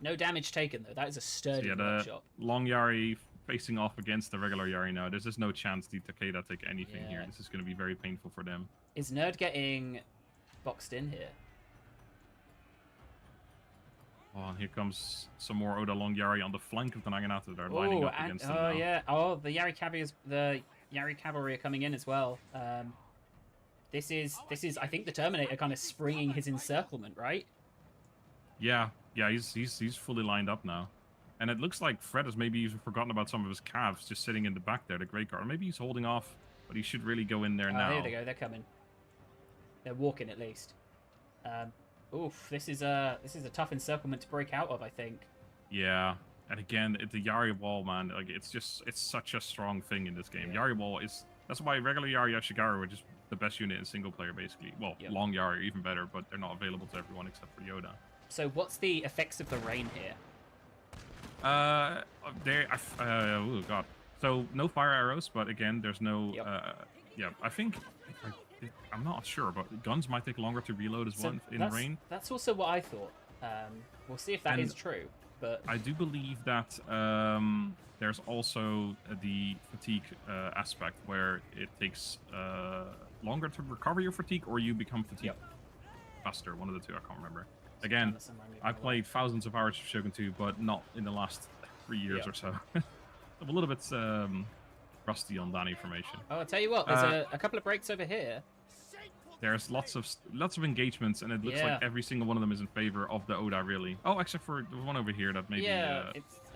No damage taken though. That is a sturdy Workshop. Long Yari facing off against the regular Yari now. There's just no chance the Takeda take anything here. This is going to be very painful for them. Is Nerd getting boxed in here? Oh, and here comes some more Oda Long Yari on the flank of the Naginata. They're lining up against them now. Yeah. Oh, the Yari Cavalry are coming in as well. This is I think the Terminator kind of springing his encirclement, right? Yeah, he's fully lined up now. And it looks like Fred has maybe even forgotten about some of his calves just sitting in the back there, the Grey Guard. Maybe he's holding off, but he should really go in there now. There they go, they're coming. They're walking at least. Oof, this is a tough encirclement to break out of, I think. Yeah. And again, the Yari Wall, man, like it's such a strong thing in this game. Yari Wall that's why regular Yari Yashigaru are just the best unit in single player, basically. Well, Long Yari even better, but they're not available to everyone except for Yoda. So what's the effects of the rain here? Oh god. So no fire arrows, but again, there's no. I think I'm not sure, but guns might take longer to reload as well in rain. That's also what I thought. We'll see if that is true. But I do believe that there's also the fatigue aspect where it takes longer to recover your fatigue, or you become fatigued faster. One of the two, I can't remember. Again, I played thousands of hours of Shogun 2, but not in the last 3 years or so. I'm a little bit rusty on that information. Oh, I'll tell you what, there's a couple of breaks over here. There's lots of engagements, and it looks like every single one of them is in favor of the Oda, really. Oh, except for the one over here that maybe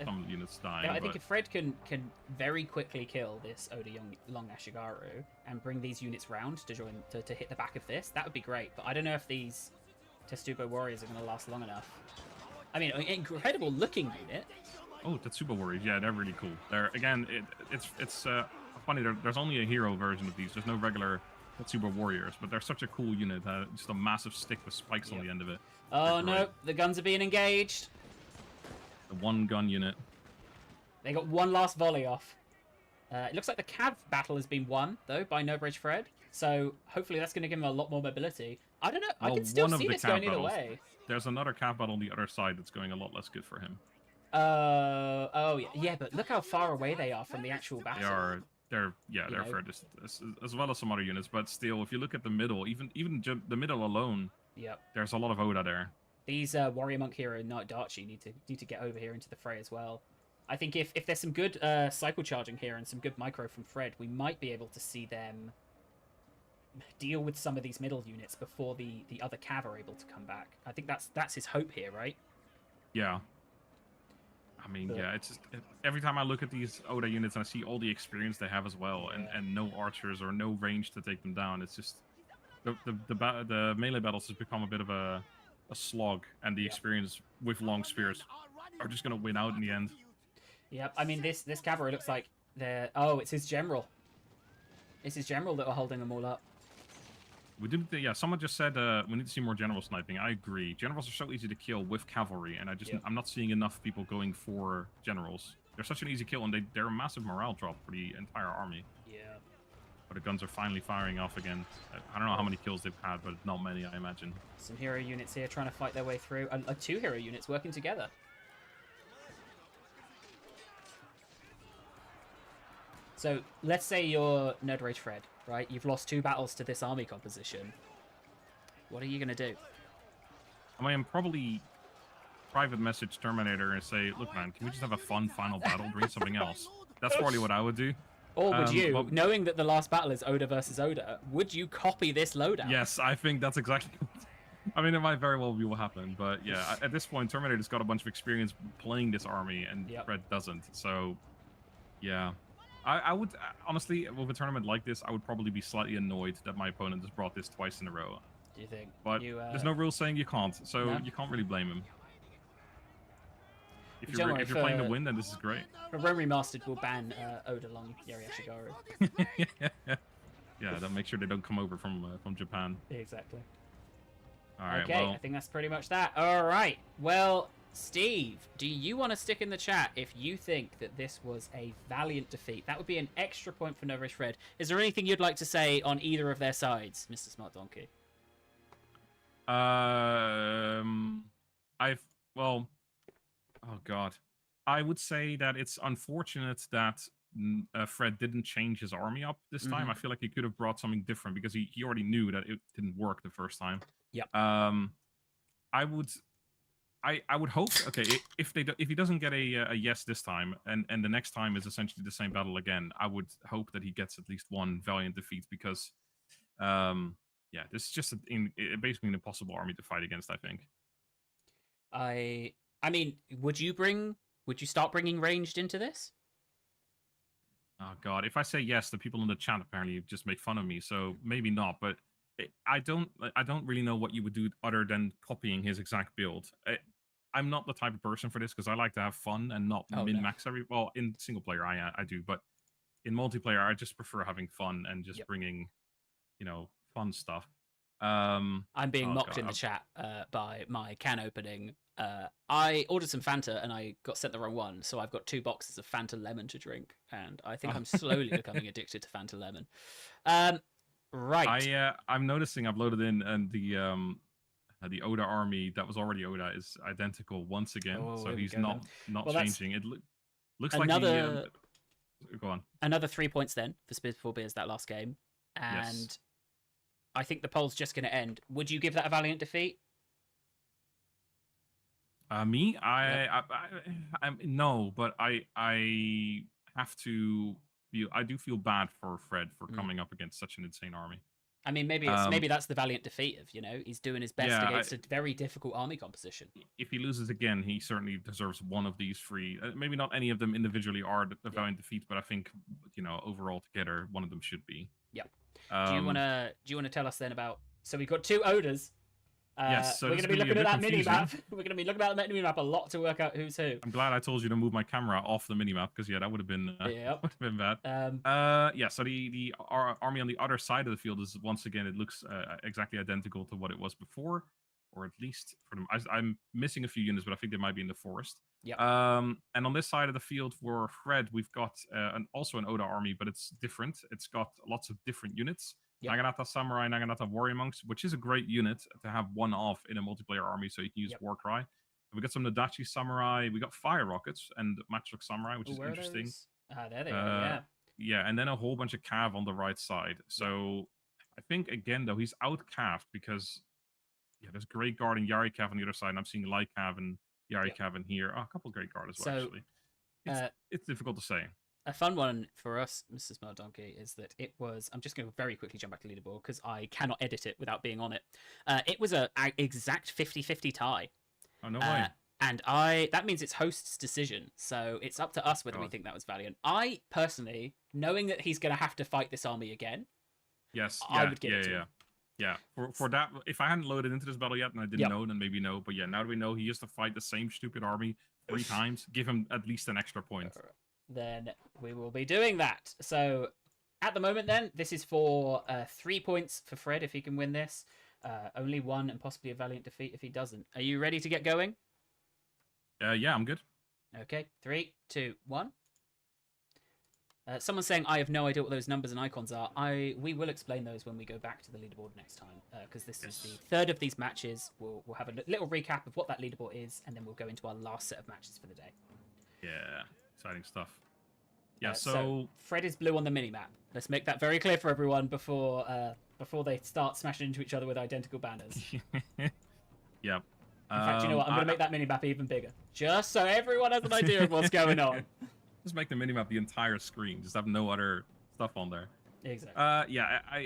some units dying. I think if Fred can very quickly kill this Oda Long Ashigaru and bring these units round to join to hit the back of this, that would be great. But I don't know if these Tetsubo warriors are going to last long enough. I mean, incredible looking unit. Oh, Tetsubo warriors, yeah, they're really cool. They're again, it's funny. There's only a hero version of these. There's no regular Super Warriors, but they're such a cool unit. Just a massive stick with spikes on the end of it. Oh no, the guns are being engaged. The one gun unit. They got one last volley off. It looks like the Cav battle has been won, though, by No Bridge Fred. So hopefully that's going to give him a lot more mobility. I don't know. Well, I can still see this going either way. There's another Cav battle on the other side that's going a lot less good for him. Oh, yeah, but look how far away they are from the actual battle. They're fair distance, as well as some other units. But still, if you look at the middle, even the middle alone, there's a lot of Oda there. These Warrior Monk Hero and Knight Darchi need to get over here into the fray as well. I think if there's some good cycle charging here and some good micro from Fred, we might be able to see them deal with some of these middle units before the other Cav are able to come back. I think that's his hope here, right? Yeah. I mean, it's just, every time I look at these Oda units and I see all the experience they have as well, and no archers or no range to take them down, it's just the melee battles has become a bit of a slog, and the experience with long spears are just going to win out in the end. Yep, I mean, this cavalry looks like they're... Oh, it's his general. It's his general that are holding them all up. We did, someone just said we need to see more general sniping. I agree. Generals are so easy to kill with cavalry, and I'm not seeing enough people going for generals. They're such an easy kill, and they're a massive morale drop for the entire army. Yeah. But the guns are finally firing off again. I don't know how many kills they've had, but not many, I imagine. Some hero units here trying to fight their way through. Two hero units working together. So let's say you're Nerd Rage Fred, right? You've lost 2 battles to this army composition. What are you going to do? I mean, probably private message Terminator and say, look, man, can we just have a fun final battle? Bring something else. That's probably what I would do. Or would you, knowing that the last battle is Oda versus Oda, would you copy this loadout? Yes, I think that's exactly I mean, it might very well be what happened, but yeah, at this point, Terminator's got a bunch of experience playing this army, and Fred doesn't. So, yeah. I would, honestly, with a tournament like this, I would probably be slightly annoyed that my opponent has brought this twice in a row. Do you think? But there's no rule saying you can't, so you can't really blame him. If you're playing to win, then this is great. For Rome Remastered, we'll ban Oda Long Yari Ashigaru. Yeah, they'll make sure they don't come over from Japan. Exactly. All right, okay, I think that's pretty much that. All right, well... Steve, do you want to stick in the chat if you think that this was a valiant defeat? That would be an extra point for Novrish Fred. Is there anything you'd like to say on either of their sides, Mr. SmartDonkey? Oh god. I would say that it's unfortunate that Fred didn't change his army up this time. I feel like he could have brought something different because he already knew that it didn't work the first time. Yep. I would hope, okay, if he doesn't get a yes this time, and the next time is essentially the same battle again, I would hope that he gets at least one valiant defeat because, this is just basically an impossible army to fight against, I think. I mean, would you start bringing ranged into this? Oh god, if I say yes, the people in the chat apparently just make fun of me, so maybe not, but I don't really know what you would do other than copying his exact build. I'm not the type of person for this because I like to have fun and not min-max every... Well, in single player, I do, but in multiplayer, I just prefer having fun and just bringing, fun stuff. I'm being mocked in the chat by my can opening. I ordered some Fanta and I got sent the wrong one, so I've got 2 boxes of Fanta Lemon to drink, and I think I'm slowly becoming addicted to Fanta Lemon. Right. I'm noticing I've loaded in, and the Oda army that was already Oda is identical once again, so he's not changing. It looks like the... Go on. Another 3 points then for Spears Before Beers that last game, and I think the poll's just going to end. Would you give that a valiant defeat? Me? No, but I have to feel... I do feel bad for Fred for coming up against such an insane army. I mean, maybe that's the valiant defeat of, he's doing his best against a very difficult army composition. If he loses again, he certainly deserves one of these 3. Maybe not any of them individually are the valiant defeats, but I think, overall together, one of them should be. Yep. Do you want to tell us then about... So we've got 2 Odas Yes, so we're this going to is be gonna looking be a at bit that confusing. mini-map. We're going to be looking at that mini-map a lot to work out who's who. I'm glad I told you to move my camera off the minimap because yeah, that would have been Yep. would have been bad. Yeah. So the army on the other side of the field is once again it looks exactly identical to what it was before, or at least for them. I'm missing a few units, but I think they might be in the forest. Yep. And on this side of the field for Fred, we've got also an Oda army, but it's different. It's got lots of different units. Yep. Naginata Samurai, Naginata Warrior Monks, which is a great unit to have one off in a multiplayer army, so you can use Warcry. We got some Nadachi Samurai, we got Fire Rockets and Matchlock Samurai, which is interesting. There they are, yeah. Yeah, and then a whole bunch of Cav on the right side. So I think, again, though, he's out-Caved because there's Great Guard and Yari Cav on the other side, and I'm seeing Light Cav and Yari Cav in here. Oh, a couple Great Guard as well, actually. It's difficult to say. A fun one for us, MrSmartDonkey, is that it was... I'm just going to very quickly jump back to leaderboard because I cannot edit it without being on it. It was an exact 50-50 tie. Oh, no way. And that means it's host's decision. So it's up to us whether we think that was valiant. I, personally, knowing that he's going to have to fight this army again, I would give it to him. Yeah, for that, if I hadn't loaded into this battle yet and I didn't know, then maybe no. But yeah, now that we know he has to fight the same stupid army 3 times, give him at least an extra point. Then we will be doing that. So at the moment, then, this is for 3 points for Fred if he can win this. Only 1 and possibly a valiant defeat if he doesn't. Are you ready to get going? Yeah, I'm good. Okay, 3, 2, 1. Someone's saying, I have no idea what those numbers and icons are. We will explain those when we go back to the leaderboard next time, because this is the third of these matches. We'll have a little recap of what that leaderboard is, and then we'll go into our last set of matches for the day. Yeah, exciting stuff. Yeah, so Fred is blue on the minimap. Let's make that very clear for everyone before they start smashing into each other with identical banners. Yeah. In fact, you know what? I'm going to make that minimap even bigger, just so everyone has an idea of what's going on. Just make the minimap the entire screen. Just have no other stuff on there. Exactly.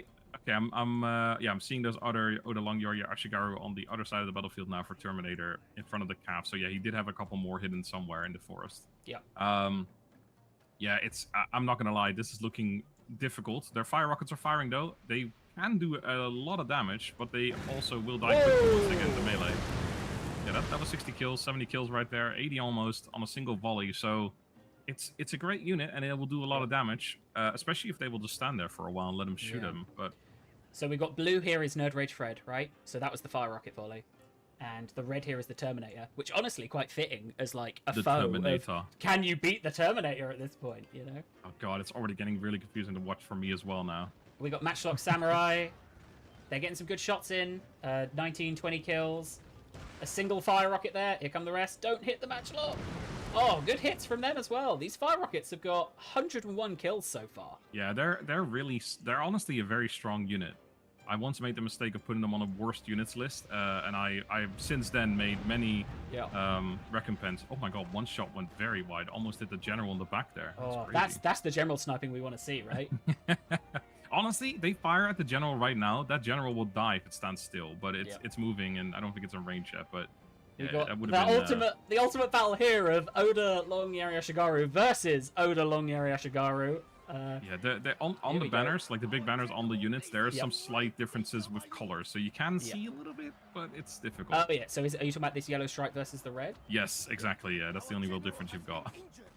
I'm seeing those other Oda Longyori Ashigaru on the other side of the battlefield now for Terminator in front of the calf. So yeah, he did have a couple more hidden somewhere in the forest. Yeah. Yeah, I'm not gonna lie, this is looking difficult. Their fire rockets are firing though. They can do a lot of damage, but they also will die quickly once they get into melee. Yeah, that was 60 kills, 70 kills right there, 80 almost on a single volley. So it's a great unit, and it will do a lot of damage, especially if they will just stand there for a while and let him shoot him. But so we got blue here is Nerd Rage Fred, right? So that was the fire rocket volley, and the red here is the Terminator, which honestly quite fitting as like a foe. Terminator. Can you beat the Terminator at this point? You know? Oh god, it's already getting really confusing to watch for me as well now. We got Matchlock Samurai. They're getting some good shots in. 19, 20 kills. A single fire rocket there. Here come the rest. Don't hit the Matchlock. Oh, good hits from them as well. These fire rockets have got 101 kills so far. Yeah, they're honestly a very strong unit. I once made the mistake of putting them on a worst units list, and I've since then made many recompense. Oh my god, one shot went very wide, almost hit the general in the back there. That's the general sniping we want to see, right? Honestly, they fire at the general right now. That general will die if it stands still, but it's moving, and I don't think it's in range yet. But we got the ultimate battle here of Oda Longyari Ashigaru versus Oda Longyari Ashigaru. They're on the banners, like the big banners on the units, there are some slight differences with colors, so you can see a little bit, but it's difficult. Oh yeah, so are you talking about this yellow stripe versus the red? Yes, exactly, yeah, that's the only real difference you've got.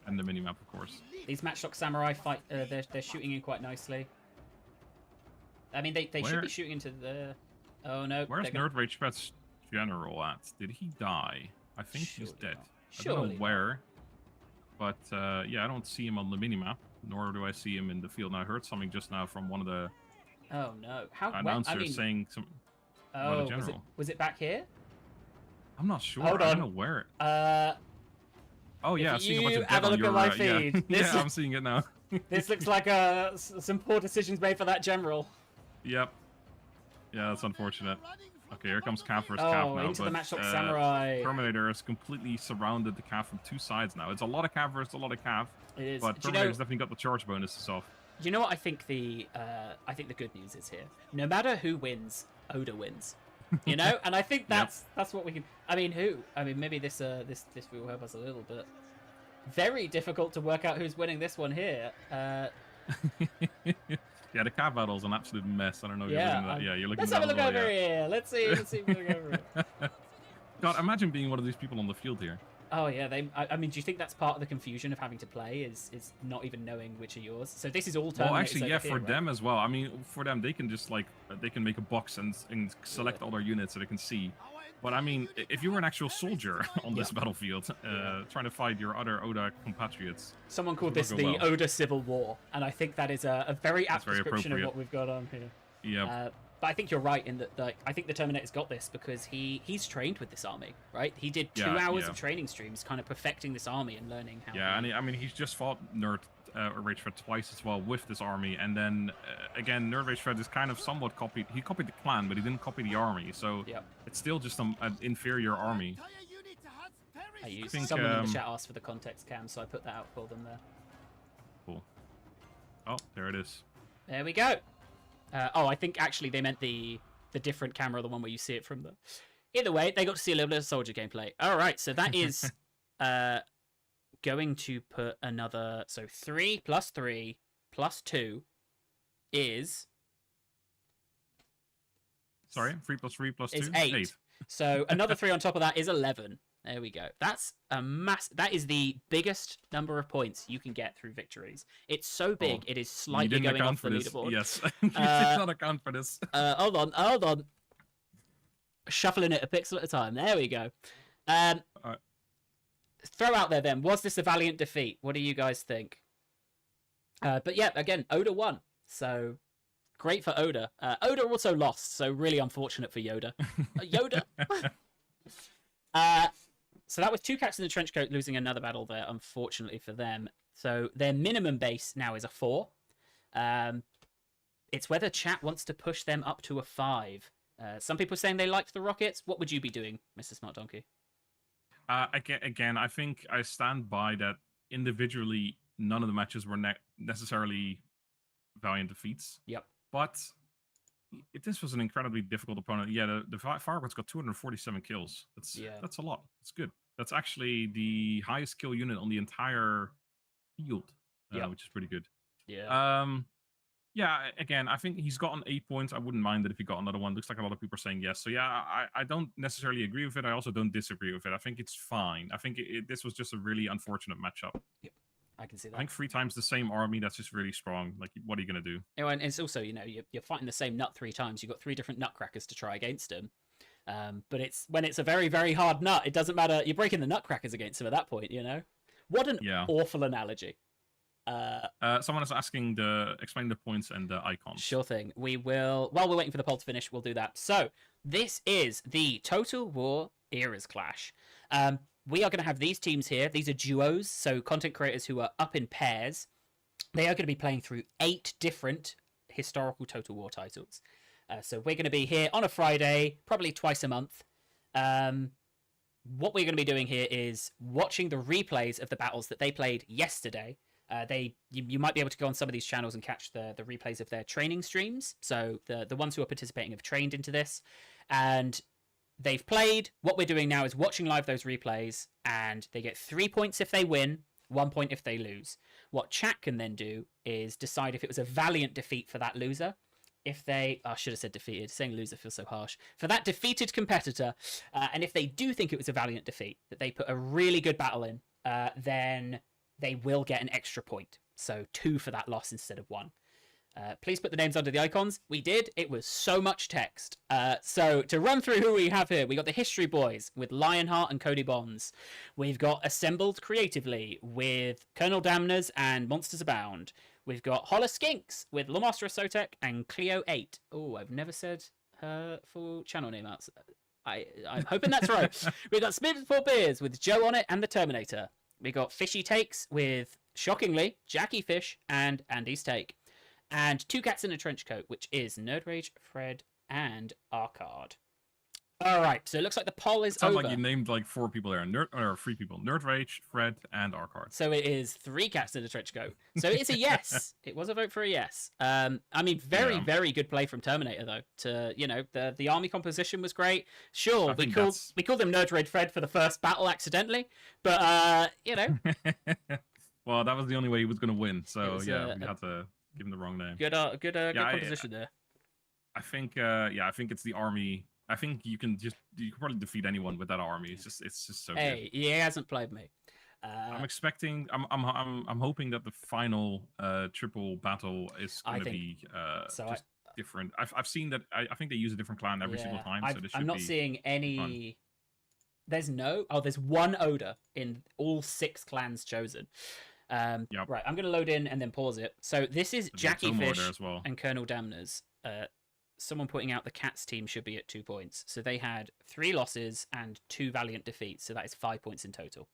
And the minimap, of course. These Matchlock Samurai fight, they're shooting in quite nicely. I mean, they should be shooting into the... Oh no. Where's Nerd Rage Fred's general at? Did he die? I think he's dead. I don't know where. But yeah, I don't see him on the minimap, nor do I see him in the field. And I heard something just now from one of the announcers saying some about a general. Was it back here? I'm not sure. Hold on. I don't know where. Oh yeah, I'm seeing a bunch of have a look at my feed. Yeah, I'm seeing it now. This looks like some poor decisions made for that general. Yep. Yeah, that's unfortunate. Okay, here comes Calf versus Calf now. Into the Matchlock Samurai. Terminator has completely surrounded the Calf from 2 sides now. It's a lot of Calf versus a lot of Calf. It is. But Terminator's definitely got the charge bonuses off. Do you know what I think the good news is here? No matter who wins, Oda wins. You know, and I think that's what we can. I mean, who? I mean, maybe this will help us a little bit. Very difficult to work out who's winning this one here. Yeah, the cat battle's an absolute mess. I don't know if you're Yeah, looking at that. Yeah, you're looking let's at have a that look as well, over yeah. here. Let's see if we look over here. God, imagine being one of these people on the field here. Oh yeah, I mean, do you think that's part of the confusion of having to play is not even knowing which are yours? So this is all Terminators. Well, actually, yeah, over for here, them as well. I mean, for them, they can just like they can make a box and select all their units so they can see. But I mean, if you were an actual soldier on this battlefield, trying to fight your other Oda compatriots, someone called this the Oda Civil War, and I think that is a very apt description of what we've got on here. Yeah. But I think you're right in that. Like, I think the Terminator's got this because he's trained with this army, right? He did 2 hours of training streams, kind of perfecting this army and learning how. Yeah, and I mean, he's just fought Rage Fred twice as well with this army, and then again, Nerd Rage Fred is kind of somewhat copied. He copied the clan, but he didn't copy the army, so it's still just an inferior army. I think someone in the chat asked for the context cam, so I put that out for them there. Cool. Oh, there it is. There we go. Oh, I think actually they meant the different camera, the one where you see it from the. Either way, they got to see a little bit of soldier gameplay. All right, so that is going to put another. So 3 plus 3 plus 2 is. Sorry, 3 plus 3 plus 2 is 8. So another 3 on top of that is 11. There we go. That's a that is the biggest number of points you can get through victories. It's so big, it is slightly going off the leaderboard. Yes, you did not account for this. Hold on. Shuffling it a pixel at a time. There we go. Throw out there then. Was this a valiant defeat? What do you guys think? But yeah, again, Oda won. So great for Oda. Oda also lost, so really unfortunate for Yoda. Yoda. So that was 2 cats in the trench coat losing another battle there, unfortunately for them. So their minimum base now is a 4. It's whether chat wants to push them up to a 5. Some people are saying they liked the rockets. What would you be doing, MrSmartDonkey? Again, I think I stand by that individually, none of the matches were necessarily valiant defeats. Yep. But this was an incredibly difficult opponent. Yeah, the Fireworks got 247 kills. That's a lot. It's good. That's actually the highest kill unit on the entire field, which is pretty good. Yeah. Yeah, again, I think he's gotten 8 points. I wouldn't mind it if he got another one. Looks like a lot of people are saying yes. So yeah, I don't necessarily agree with it. I also don't disagree with it. I think it's fine. I think this was just a really unfortunate matchup. Yep. I can see that. I think 3 times the same army, that's just really strong. Like, what are you going to do? And it's also, you're fighting the same nut 3 times. You've got 3 different nutcrackers to try against him. But when it's a very, very hard nut, it doesn't matter. You're breaking the nutcrackers against him at that point, What an awful analogy. Someone is asking explain the points and the icons. Sure thing. We will, while we're waiting for the poll to finish, we'll do that. So this is the Total War Eras Clash. We are going to have these teams here. These are duos, so content creators who are up in pairs. They are going to be playing through 8 different historical Total War titles. So we're going to be here on a Friday, probably twice a month. What we're going to be doing here is watching the replays of the battles that they played yesterday. You might be able to go on some of these channels and catch the replays of their training streams. So the ones who are participating have trained into this. And they've played. What we're doing now is watching live those replays, and they get 3 points if they win, 1 point if they lose. What chat can then do is decide if it was a valiant defeat for that loser. If they... I should have said defeated. Saying loser feels so harsh. For that defeated competitor, and if they do think it was a valiant defeat, that they put a really good battle in, then they will get an extra point. So 2 for that loss instead of 1. Please put the names under the icons. We did. It was so much text. So to run through who we have here, we got the History Boys with Lionheart and Cody Bonds. We've got Assembled Creatively with Colonel Damners and Monsters Abound. We've got Holler Skinks with Lawmaster of Soltek and Cleo 8. Oh, I've never said her full channel name out. I'm hoping that's right. We've got Spit for Beers with Joe on it and the Terminator. We got Fishy Takes with, shockingly, Jackie Fish and Andy's Take. And 2 cats in a trench coat, which is Nerd Rage, Fred, and Arcard. All right, so it looks like the poll is over. Sounds like you named like 4 people there, or 3 people: Nerd Rage, Fred, and Arcard. So it is 3 cats in a trench coat. So it's a yes. It was a vote for a yes. I mean, very good play from Terminator though. To the army composition was great. Sure, we called him Nerd Rage Fred for the first battle accidentally, but Well, that was the only way he was going to win. So yeah, we had to. Give him the wrong name. Good composition there. I think it's the army. I think you can probably defeat anyone with that army. It's just so good. Hey, he hasn't played me. I'm hoping that the final triple battle is going to be different. I've seen that. I think they use a different clan every single time. So I'm not seeing any. Fun. There's one Oda in all 6 clans chosen. Yep. Right, I'm going to load in and then pause it. So this is Jackie Fish and Colonel Damners. Someone putting out the Cats team should be at 2 points. So they had 3 losses and 2 valiant defeats. So that is 5 points in total.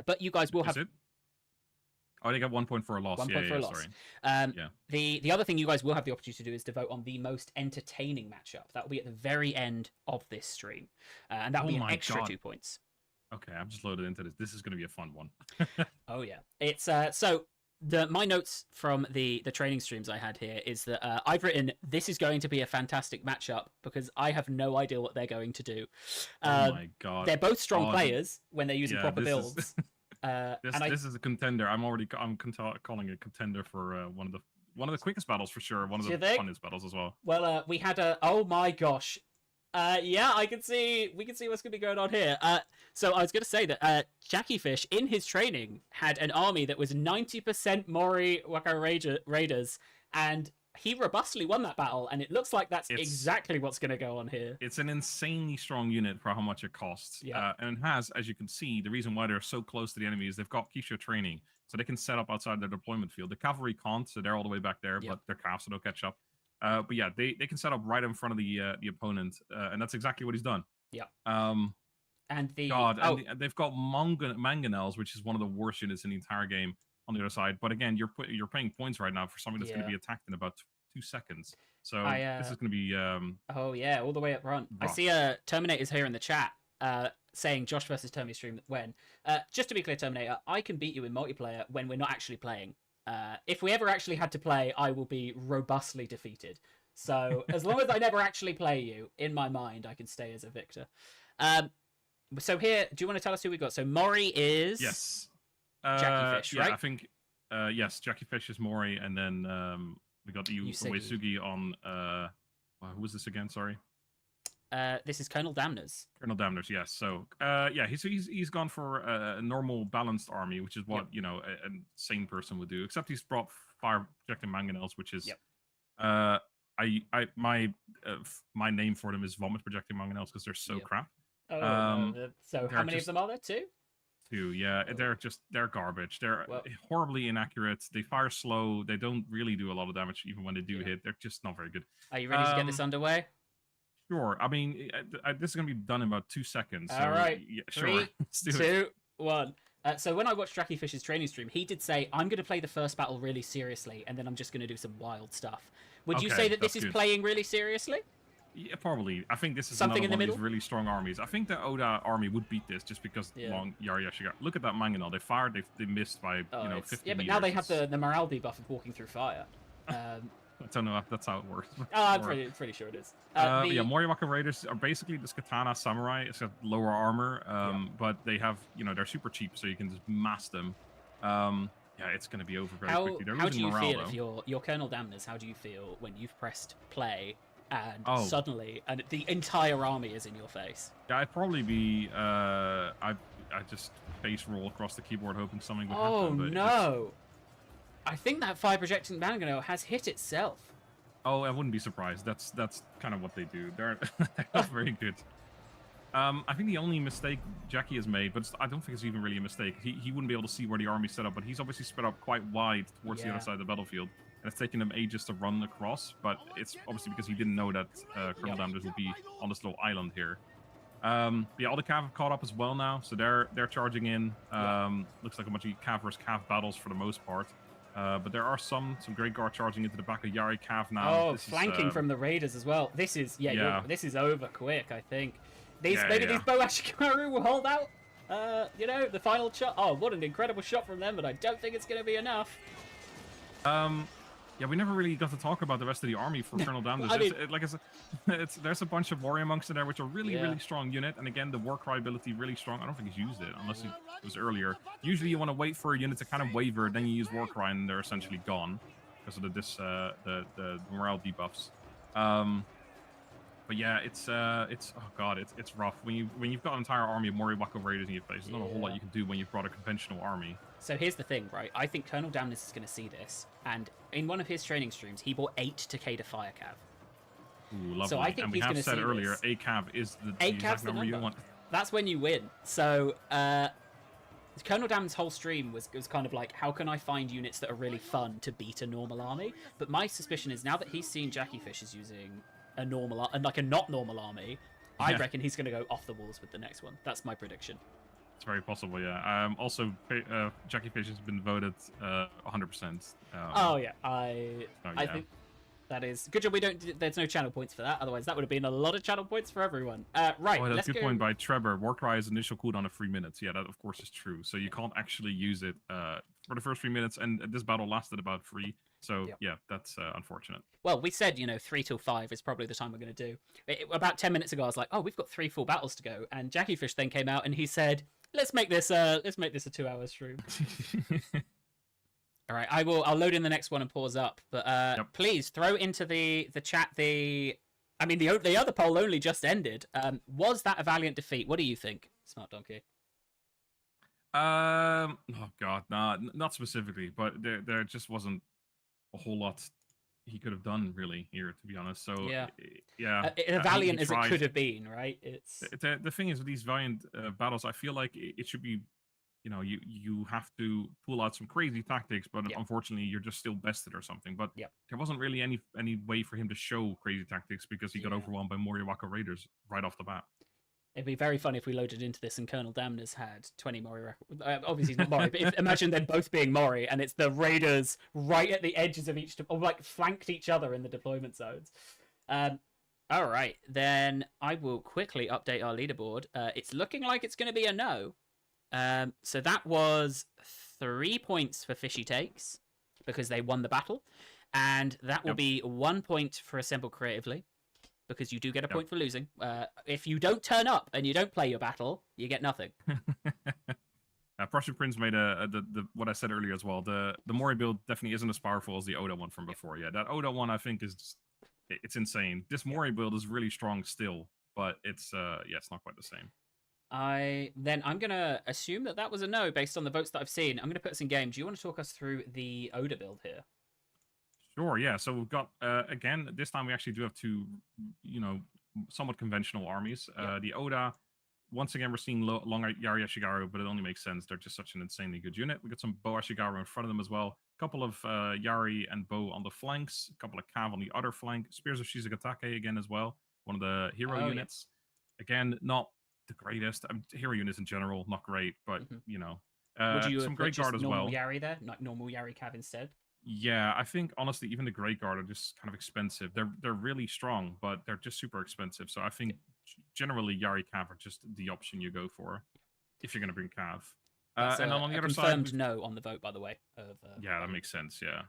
But you guys will have. Is it? Oh, they got 1 point for a loss. 1 point for a loss. Sorry. The other thing you guys will have the opportunity to do is to vote on the most entertaining matchup. That will be at the very end of this stream, and that will be an extra 2 points. Okay, I'm just loaded into this. This is going to be a fun one. Oh yeah, it's so. My notes from the training streams I had here is that I've written this is going to be a fantastic matchup because I have no idea what they're going to do. Oh my god! They're both strong players when they're using proper builds. This is a contender. I'm calling it a contender for one of the quickest battles for sure. One of the funnest battles as well. Well, we had oh my gosh. Yeah, we can see what's going to be going on here. So I was going to say that Jackie Fish, in his training, had an army that was 90% Mori Waka Raiders, and he robustly won that battle, and it looks like that's exactly what's going to go on here. It's an insanely strong unit for how much it costs. Yeah. And it has, as you can see, the reason why they're so close to the enemy is they've got Kisho training, so they can set up outside their deployment field. The cavalry can't, so they're all the way back there, but they're calves, so they'll catch up. But yeah, they can set up right in front of the opponent, and that's exactly what he's done. Yeah. And they've got Mangonels, which is one of the worst units in the entire game on the other side. But again, you're paying points right now for something that's going to be attacked in about 2 seconds. So this is going to be. Oh yeah, all the way up front. Rough. I see Terminator's here in the chat saying Josh versus Terminator stream when. Just to be clear, Terminator, I can beat you in multiplayer when we're not actually playing. If we ever actually had to play, I will be robustly defeated. So as long as I never actually play you, in my mind, I can stay as a victor. So here, do you want to tell us who we got? So Mori is Jackie Fish, right? I think yes, Jackie Fish is Mori, and then we got the Uesugi on. Who was this again? Sorry. This is Colonel Damners. Colonel Damners, yes. So, he's gone for a normal balanced army, which is what a sane person would do. Except he's brought fire projecting mangonels, which is my name for them is vomit projecting mangonels because they're so crap. Oh, so how many of them are there? 2? 2, yeah. Oh. They're garbage. They're horribly inaccurate. They fire slow. They don't really do a lot of damage, even when they do hit. They're just not very good. Are you ready to get this underway? Sure. I mean, this is going to be done in about 2 seconds. So, all right. Yeah, sure. 3, 2, 1. So when I watched Jackie Fish's training stream, he did say, I'm going to play the first battle really seriously, and then I'm just going to do some wild stuff. Would you say that this is playing really seriously? Yeah, probably. I think this is something another in the one middle? Of these really strong armies. I think the Oda army would beat this just because long Yashiga. Look at that Mangonel. They fired, they missed by 50 Yeah, but meters. now they have the morale debuff of walking through fire. I don't know if that's how it works. I'm pretty sure it is. Moriwaka Raiders are basically this katana samurai. It's got lower armor, but they have, they're super cheap, so you can just mass them. It's going to be over very quickly. They're how do losing you morale, feel if you're Colonel Damners? How do you feel when you've pressed play and suddenly the entire army is in your face? Yeah, I'd probably be. I just face roll across the keyboard hoping something would happen. Oh no! I think that fire projecting mangonel has hit itself. Oh, I wouldn't be surprised. That's kind of what they do. They're not very good. I think the only mistake Jackie has made, but I don't think it's even really a mistake. He wouldn't be able to see where the army's set up, but he's obviously spread up quite wide towards the other side of the battlefield. And it's taken him ages to run across, but it's obviously because he didn't know that Colonel Damners would be on this little island here. All the Cav have caught up as well now, so they're charging in. Looks like a bunch of Cav versus Cav battles for the most part. But there are some great guard charging into the back of Yari Cav now. Oh, flanking from the Raiders as well. This is this is over quick, I think. These Bow Ashikaru will hold out. The final shot. Oh, what an incredible shot from them, but I don't think it's going to be enough. Yeah, we never really got to talk about the rest of the army for Colonel Damnus. I mean, Like I said, there's a bunch of warrior monks in there, which are really strong unit. And again, the war cry ability really strong. I don't think he's used it unless it was earlier. Usually, you want to wait for a unit to kind of waver, then you use war cry, and they're essentially gone because of the morale debuffs. But yeah, it's oh god, it's rough when you've got an entire army of Moriwaka Raiders in your place. There's not a whole lot you can do when you've brought a conventional army. So here's the thing, right? I think Colonel Damnus is going to see this, and in one of his training streams, he bought 8 Takeda Fire Cav. Ooh, lovely. So I think and he's we going have to said see earlier, this. 8 cav is the 8 exact Cav's the number you want. That's when you win. So Colonel Damn's whole stream was kind of like, how can I find units that are really fun to beat a normal army? But my suspicion is now that he's seen Jackie Fish is using a normal and like a not normal army, I reckon he's going to go off the walls with the next one. That's my prediction. It's very possible, yeah. Also, Jackie Fish has been voted 100%. Oh yeah, I think that is good job. There's no channel points for that. Otherwise, that would have been a lot of channel points for everyone. Right. Oh, that's a good point by Trevor. Warcry's initial cooldown of 3 minutes. Yeah, that of course is true. So you can't actually use it for the first 3 minutes, and this battle lasted about 3. So yeah, that's unfortunate. Well, we said 3 till 5 is probably the time we're going to do. About 10 minutes ago, I was like, oh, we've got 3 full battles to go, and Jackie Fish then came out and he said, let's make this a 2-hour stream. All right, I'll load in the next one and pause up, but please throw into the chat the other poll only just ended. Was that a valiant defeat? What do you think, SmartDonkey? Oh god, nah, not specifically, but there just wasn't a whole lot he could have done really here, to be honest. So yeah, valiant as it could have been, right? It's the thing is with these valiant battles, I feel like it should be, you have to pull out some crazy tactics, but unfortunately you're just still bested or something. But there wasn't really any way for him to show crazy tactics because he got overwhelmed by Moriwaka Raiders right off the bat. It'd be very funny if we loaded into this and Colonel Damnus had 20 Mori. Obviously, he's not Mori, but imagine them both being Mori, and it's the Raiders right at the edges of each, or like flanked each other in the deployment zones. All right, then I will quickly update our leaderboard. It's looking like it's going to be a no. So that was 3 points for Fishy Takes because they won the battle, and that will be 1 point for Assemble Creatively, because you do get a point for losing. If you don't turn up and you don't play your battle, you get nothing. Prussian Prince made what I said earlier as well. The Mori build definitely isn't as powerful as the Oda one from before. Yeah, that Oda one I think is it's insane. This Mori build is really strong still, but it's it's not quite the same. I'm gonna assume that was a no based on the votes that I've seen. I'm gonna put us in game. Do you want to talk us through the Oda build here? Sure, yeah. So we've got, again, this time we actually do have 2, somewhat conventional armies. The Oda, once again, we're seeing long Yari Ashigaru, but it only makes sense. They're just such an insanely good unit. We got some Bo Ashigaru in front of them as well. A couple of Yari and Bo on the flanks. A couple of Cav on the other flank. Spears of Shizugatake again as well. One of the hero units. Yeah. Again, not the greatest. Hero units in general, not great, but, Would you some Great Guard as well. Normal Yari there? Not normal Yari Cav instead? Yeah, I think honestly, even the Great Guard are just kind of expensive. They're really strong, but they're just super expensive. So I think generally Yari Cav are just the option you go for if you're going to bring Cav. And on the other side, confirmed no on the vote, by the way. Yeah, that makes sense. Yeah.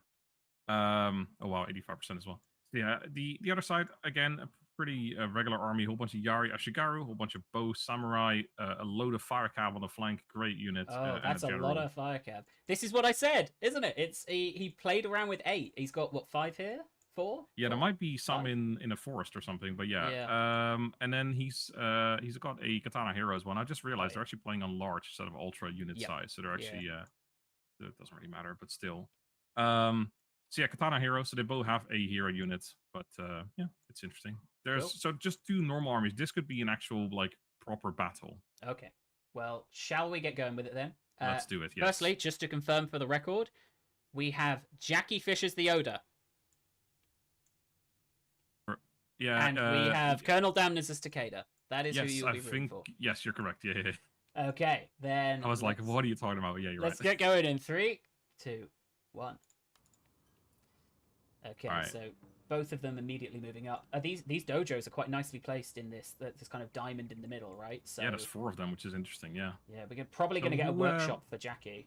Oh wow, 85% as well. So yeah, the other side again, a pretty regular army. A whole bunch of Yari Ashigaru, a whole bunch of Bo Samurai, a load of Fire Cav on the flank. Great unit. Oh, that's a lot of Fire Cav. This is what I said, isn't it? It's he played around with 8. He's got what, 5 here? 4? Yeah, there might be some in a forest or something, but and then he's got a Katana Heroes one. I just realized they're actually playing on large instead of ultra unit size, so they're actually it doesn't really matter, but still. So yeah, Katana Heroes, so they both have a hero unit, but yeah, it's interesting. So just 2 normal armies. This could be an actual like proper battle. Okay. Well, shall we get going with it then? Let's do it. Yes. Firstly, just to confirm for the record, we have Jackie Fish as the Oda. Yeah. And we have Colonel Damnus as Takeda. That is who you'll be rooting for. Yes, you're correct. Yeah. Okay, then. I was like, what are you talking about? Yeah, you're right. Let's get going in 3, 2, 1. Okay, so both of them immediately moving up. These dojos are quite nicely placed in this kind of diamond in the middle, right? So yeah, there's 4 of them, which is interesting. Yeah. Yeah, we're probably going to get a workshop for Jackie.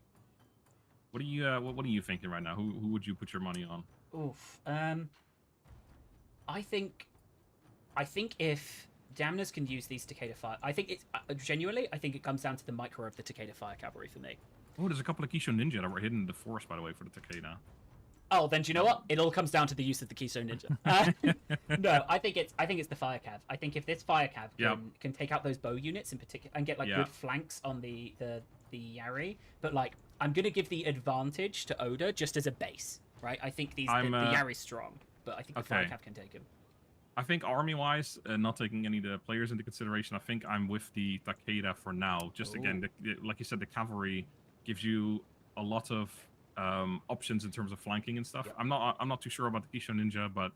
What are you thinking right now? Who would you put your money on? Oof. I think if Damners can use these Takeda Fire, I think it's genuinely. I think it comes down to the micro of the Takeda Fire Cavalry for me. Oh, there's a couple of Keystone Ninja that were hidden in the forest, by the way, for the Takeda. Oh, then do you know what? It all comes down to the use of the Keystone Ninja. No, I think it's the Fire Cav. I think if this Fire Cav can take out those bow units in particular and get like good flanks on the Yari, but like I'm gonna give the advantage to Oda just as a base, right? I think the Yari's strong, but I think the Fire Cav can take him. I think army-wise, not taking any of the players into consideration, I think I'm with the Takeda for now. Just again, like you said, the cavalry gives you a lot of options in terms of flanking and stuff. Yep. I'm not too sure about the Keystone Ninja, but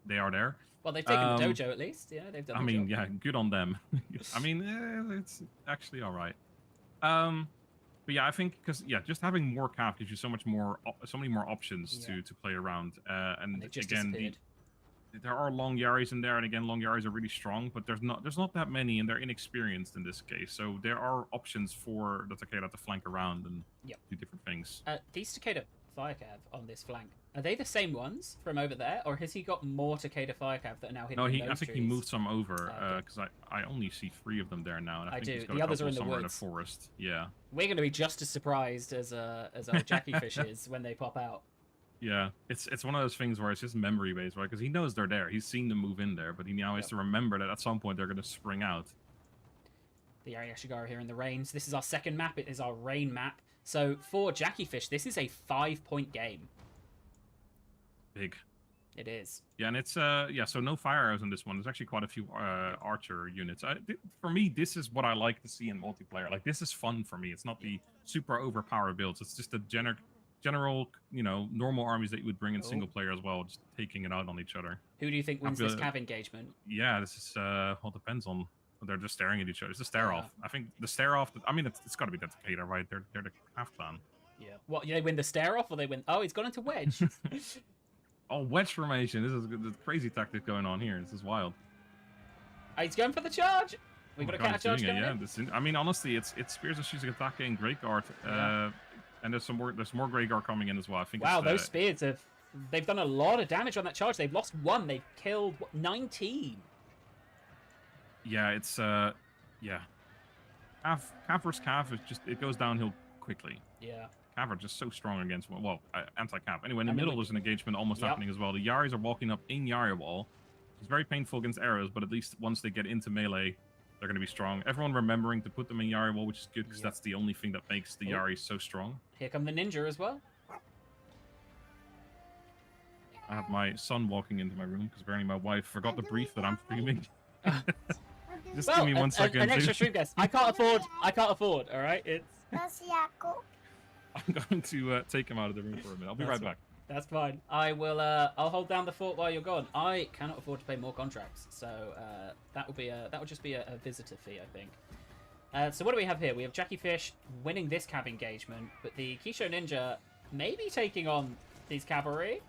they are there. Well, they've taken the dojo at least. Yeah, they've done. I mean, yeah, good on them. I mean, it's actually all right. But yeah, I think because just having more cav gives you so many more options to play around. And again, there are long Yaris in there, and again, long Yaris are really strong, but there's not that many, and they're inexperienced in this case. So there are options for the Takeda to flank around and do different things. These Takeda Fire Cav on this flank, are they the same ones from over there, or has he got more Takeda Fire Cav that are now hidden? No, I think he moved some over because I only see 3 of them there now, and I think do. He's got the others are in somewhere the in the forest. Yeah, we're going to be just as surprised as our Jackie Fish is when they pop out. Yeah, it's one of those things where it's just memory based, right? Because he knows they're there. He's seen them move in there, but he now has to remember that at some point they're going to spring out. The Ariashigara here in the rains. This is our second map. It is our rain map. So for Jackie Fish, this is a 5-point game. Big. It is. Yeah, and it's so no fire arrows on this one. There's actually quite a few archer units. For me, this is what I like to see in multiplayer. Like, this is fun for me. It's not the super overpowered builds. It's just the general, normal armies that you would bring in single player as well, just taking it out on each other. Who do you think wins this cav engagement? Yeah, this is depends on. They're just staring at each other. It's a stare off. I think the stare off. I mean, it's got to be the Takeda, right? They're the cav clan. Yeah. What? They win the stare off, or they win? Oh, he's gone into wedge. Oh, wedge formation. This is a crazy tactic going on here. This is wild. Oh, he's going for the charge. We got a counter charge coming in. I mean, honestly, it's Spears of Shizukatake and Great Guard. And there's more Grey Guard coming in as well. I think. Wow, those spears they've done a lot of damage on that charge. They've lost 1. They've killed 19. Yeah, it's Cav versus Cav is just, it goes downhill quickly. Yeah. Cav are just so strong against anti-Cav. Anyway, in the middle there's an engagement almost happening as well. The Yaris are walking up in Yari wall. It's very painful against arrows, but at least once they get into melee, they're going to be strong. Everyone remembering to put them in Yari wall, which is good because that's the only thing that makes the Yari so strong. Here come the ninja as well. I have my son walking into my room because apparently my wife forgot the brief that I'm streaming. Just give me 1 second. An extra stream guest. I can't afford. All right, it's. I'm going to take him out of the room for a minute. I'll be right back. That's fine. I will. I'll hold down the fort while you're gone. I cannot afford to pay more contracts, so that would just be a visitor fee, I think. So what do we have here? We have Jackie Fish winning this cav engagement, but the Kisho Ninja maybe taking on these cavalry,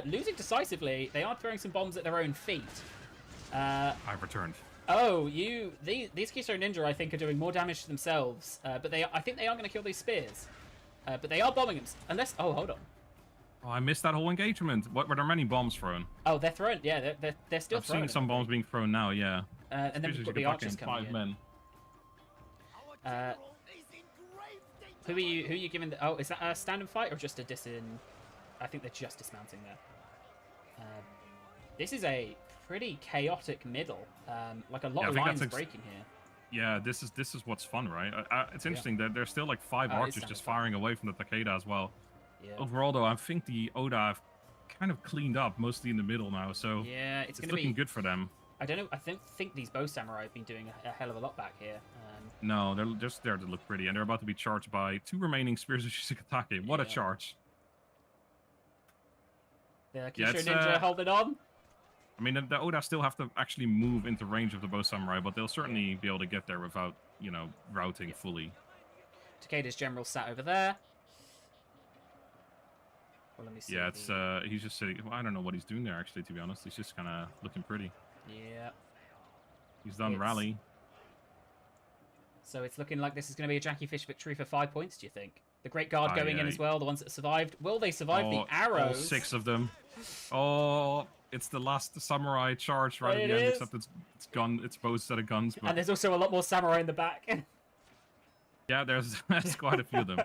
losing decisively. They are throwing some bombs at their own feet. I've returned. Oh, these Kisho Ninja, I think, are doing more damage to themselves, but I think they are going to kill these spears. But they are bombing them. Unless, hold on. Oh, I missed that whole engagement. Were there many bombs thrown? Oh, they're thrown. Yeah, they're still thrown. I've seen some bombs being thrown now. Yeah. And then we've got the archers coming 5 men. Who are you giving? Is that a stand and fight or just a I think they're just dismounting there. This is a pretty chaotic middle. Like a lot of lines breaking here. Yeah, this is what's fun, right? It's interesting that there's still like 5 archers just firing away from the Takeda as well. Yeah. Overall, though, I think the Oda have kind of cleaned up, mostly in the middle now. So yeah, it's looking good for them. I don't know. I think these bow samurai have been doing a hell of a lot back here. No, they're just there to look pretty, and they're about to be charged by 2 remaining Spears of Shizukatake. What a charge! The Kisho Ninja holding on. I mean, the Oda still have to actually move into range of the bow samurai, but they'll certainly be able to get there without, routing fully. Takeda's general sat over there. Well, let me see. Yeah, it's he's just sitting. Well, I don't know what he's doing there, actually, to be honest. He's just kind of looking pretty. Yeah. He's done rally. So it's looking like this is going to be a Jackie Fish victory for 5 points, do you think? The Great Guard going in as well, the ones that survived. Will they survive the arrows? All 6 of them. Oh, it's the last samurai charge right at the end, except it's both set of guns. But... And there's also a lot more samurai in the back. Yeah, there's quite a few of them.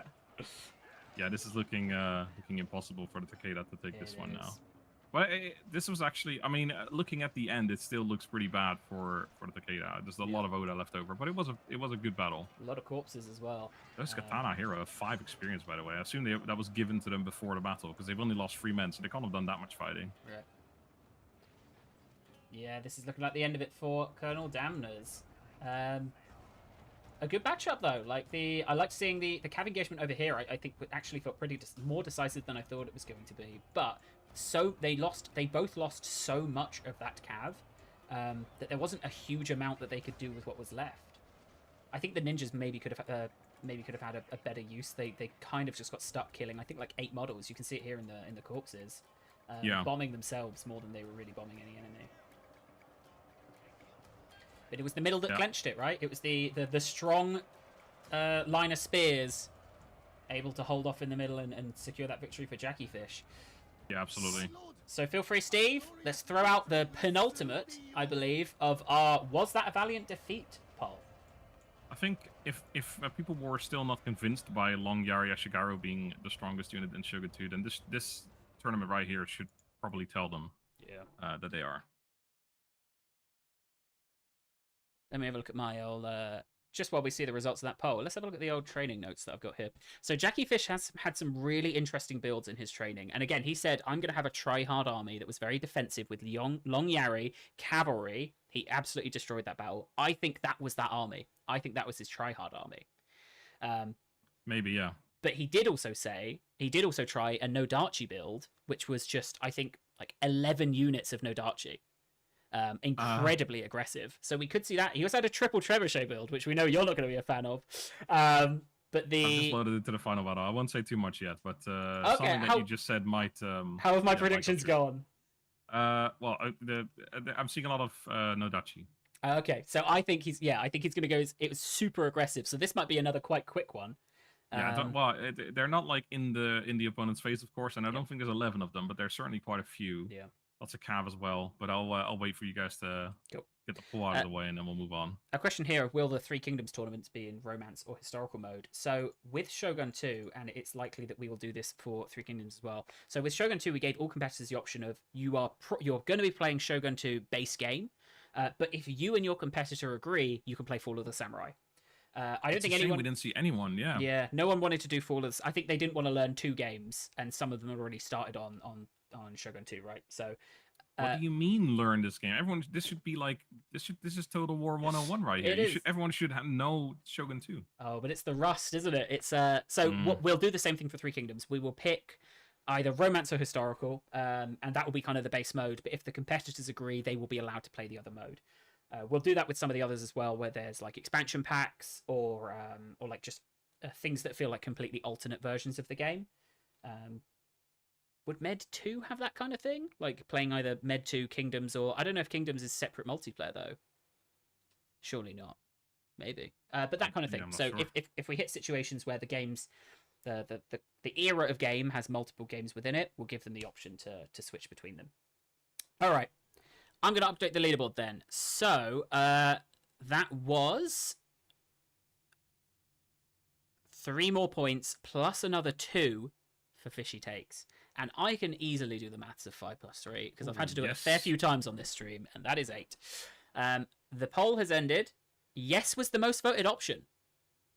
Yeah, this is looking impossible for the Takeda to take this one now. But this was actually, I mean, looking at the end, it still looks pretty bad for the Takeda. There's a lot of Oda left over, but it was a good battle. A lot of corpses as well. Those Katana Hero have 5 experience, by the way. I assume that was given to them before the battle, because they've only lost 3 men, so they can't have done that much fighting. Right. Yeah, this is looking like the end of it for Colonel Damners. A good matchup though. I liked seeing the cav engagement over here. I think actually felt pretty more decisive than I thought it was going to be. But they both lost so much of that cav that there wasn't a huge amount that they could do with what was left. I think the ninjas maybe could have had a better use. They kind of just got stuck killing. I think like 8 models. You can see it here in the corpses, bombing themselves more than they were really bombing any enemy. But it was the middle that clenched it, right? It was the strong line of spears able to hold off in the middle and secure that victory for Jackie Fish. Yeah, absolutely. So feel free, Steve. Let's throw out the penultimate, I believe, of our Was That a Valiant Defeat poll. I think if people were still not convinced by Long Yari Ashigaru being the strongest unit in Shogun 2, then this tournament right here should probably tell them that they are. Let me have a look at my old... just while we see the results of that poll, let's have a look at the old training notes that I've got here. So Jackie Fish has had some really interesting builds in his training. And again, he said, I'm going to have a try-hard army that was very defensive with Long Yari, cavalry. He absolutely destroyed that battle. I think that was that army. I think that was his try-hard army. Maybe, yeah. But he did also try a Nodachi build, which was just, I think, like 11 units of Nodachi. Incredibly aggressive. So we could see that. He also had a triple trebuchet build, which we know you're not going to be a fan of. But I've just loaded it to the final battle. I won't say too much yet, but something that you just said might... how have my predictions gone? Well, I'm seeing a lot of Nodachi. Okay, so I think he's going to go... It was super aggressive, so this might be another quite quick one. Yeah, they're not like in the opponent's face, of course, and I don't think there's 11 of them, but there's certainly quite a few. Yeah. Lots of cav as well, but I'll wait for you guys to get the pull out of the way, and then we'll move on. A question here: will the Three Kingdoms tournaments be in Romance or Historical mode? So with Shogun 2, and it's likely that we will do this for Three Kingdoms as well. So with Shogun 2, we gave all competitors the option of you're going to be playing Shogun 2 base game, but if you and your competitor agree, you can play Fall of the Samurai. I don't think anyone. We didn't see anyone. Yeah. Yeah, no one wanted to do Fall of. I think they didn't want to learn 2 games, and some of them already started on Shogun 2, right? So what do you mean learn this game? Everyone, this should be like this is Total War 101 right here. Everyone should know Shogun 2. Oh, but it's the rust, isn't it? It's what we'll do the same thing for Three Kingdoms. We will pick either Romance or Historical, and that will be kind of the base mode. But if the competitors agree, they will be allowed to play the other mode. We'll do that with some of the others as well, where there's like expansion packs or like just things that feel like completely alternate versions of the game. Would Med 2 have that kind of thing? Like playing either Med 2, Kingdoms, or... I don't know if Kingdoms is separate multiplayer, though. Surely not. Maybe. But that kind of thing. So sure. if we hit situations where the games... The era of game has multiple games within it, we'll give them the option to switch between them. All right. I'm going to update the leaderboard then. So, that was 3 more points plus another 2 for Fishy Takes. And I can easily do the maths of 5 plus 3 because I've had to do it a fair few times on this stream, and that is 8. The poll has ended. Yes was the most voted option.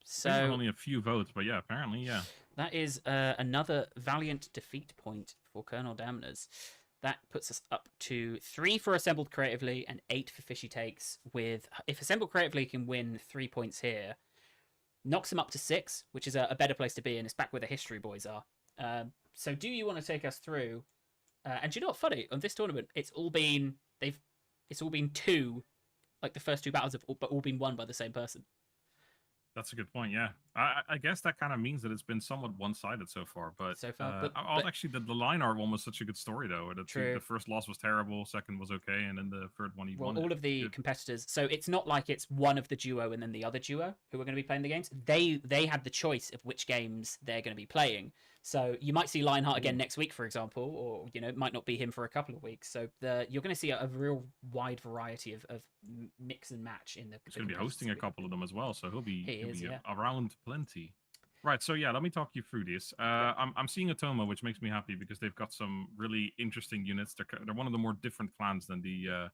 So only a few votes, but yeah, apparently, yeah. That is another valiant defeat point for Colonel Damners. That puts us up to 3 for Assembled Creatively and 8 for Fishy Takes. With if Assembled Creatively can win 3 points here, knocks them up to 6, which is a better place to be, and it's back where the History Boys are. So do you want to take us through? And do you know what? Funny on this tournament, it's all been 2, like the first 2 battles have all been won by the same person. That's a good point. Yeah, I guess that kind of means that it's been somewhat one-sided so far. But So far, but actually, the Lionheart one was such a good story though. True. The first loss was terrible, second was okay, and then the third one he won. All of the competitors. So it's not like it's one of the duo and then the other duo who are going to be playing the games. They had the choice of which games they're going to be playing. So you might see Lionheart again next week, for example, or it might not be him for a couple of weeks. So you're going to see a real wide variety of mix and match in the. He's going to be hosting a couple of them as well, so he'll be around plenty. Right, so yeah, let me talk you through this. I'm seeing Atoma, which makes me happy because they've got some really interesting units. They're one of the more different clans than the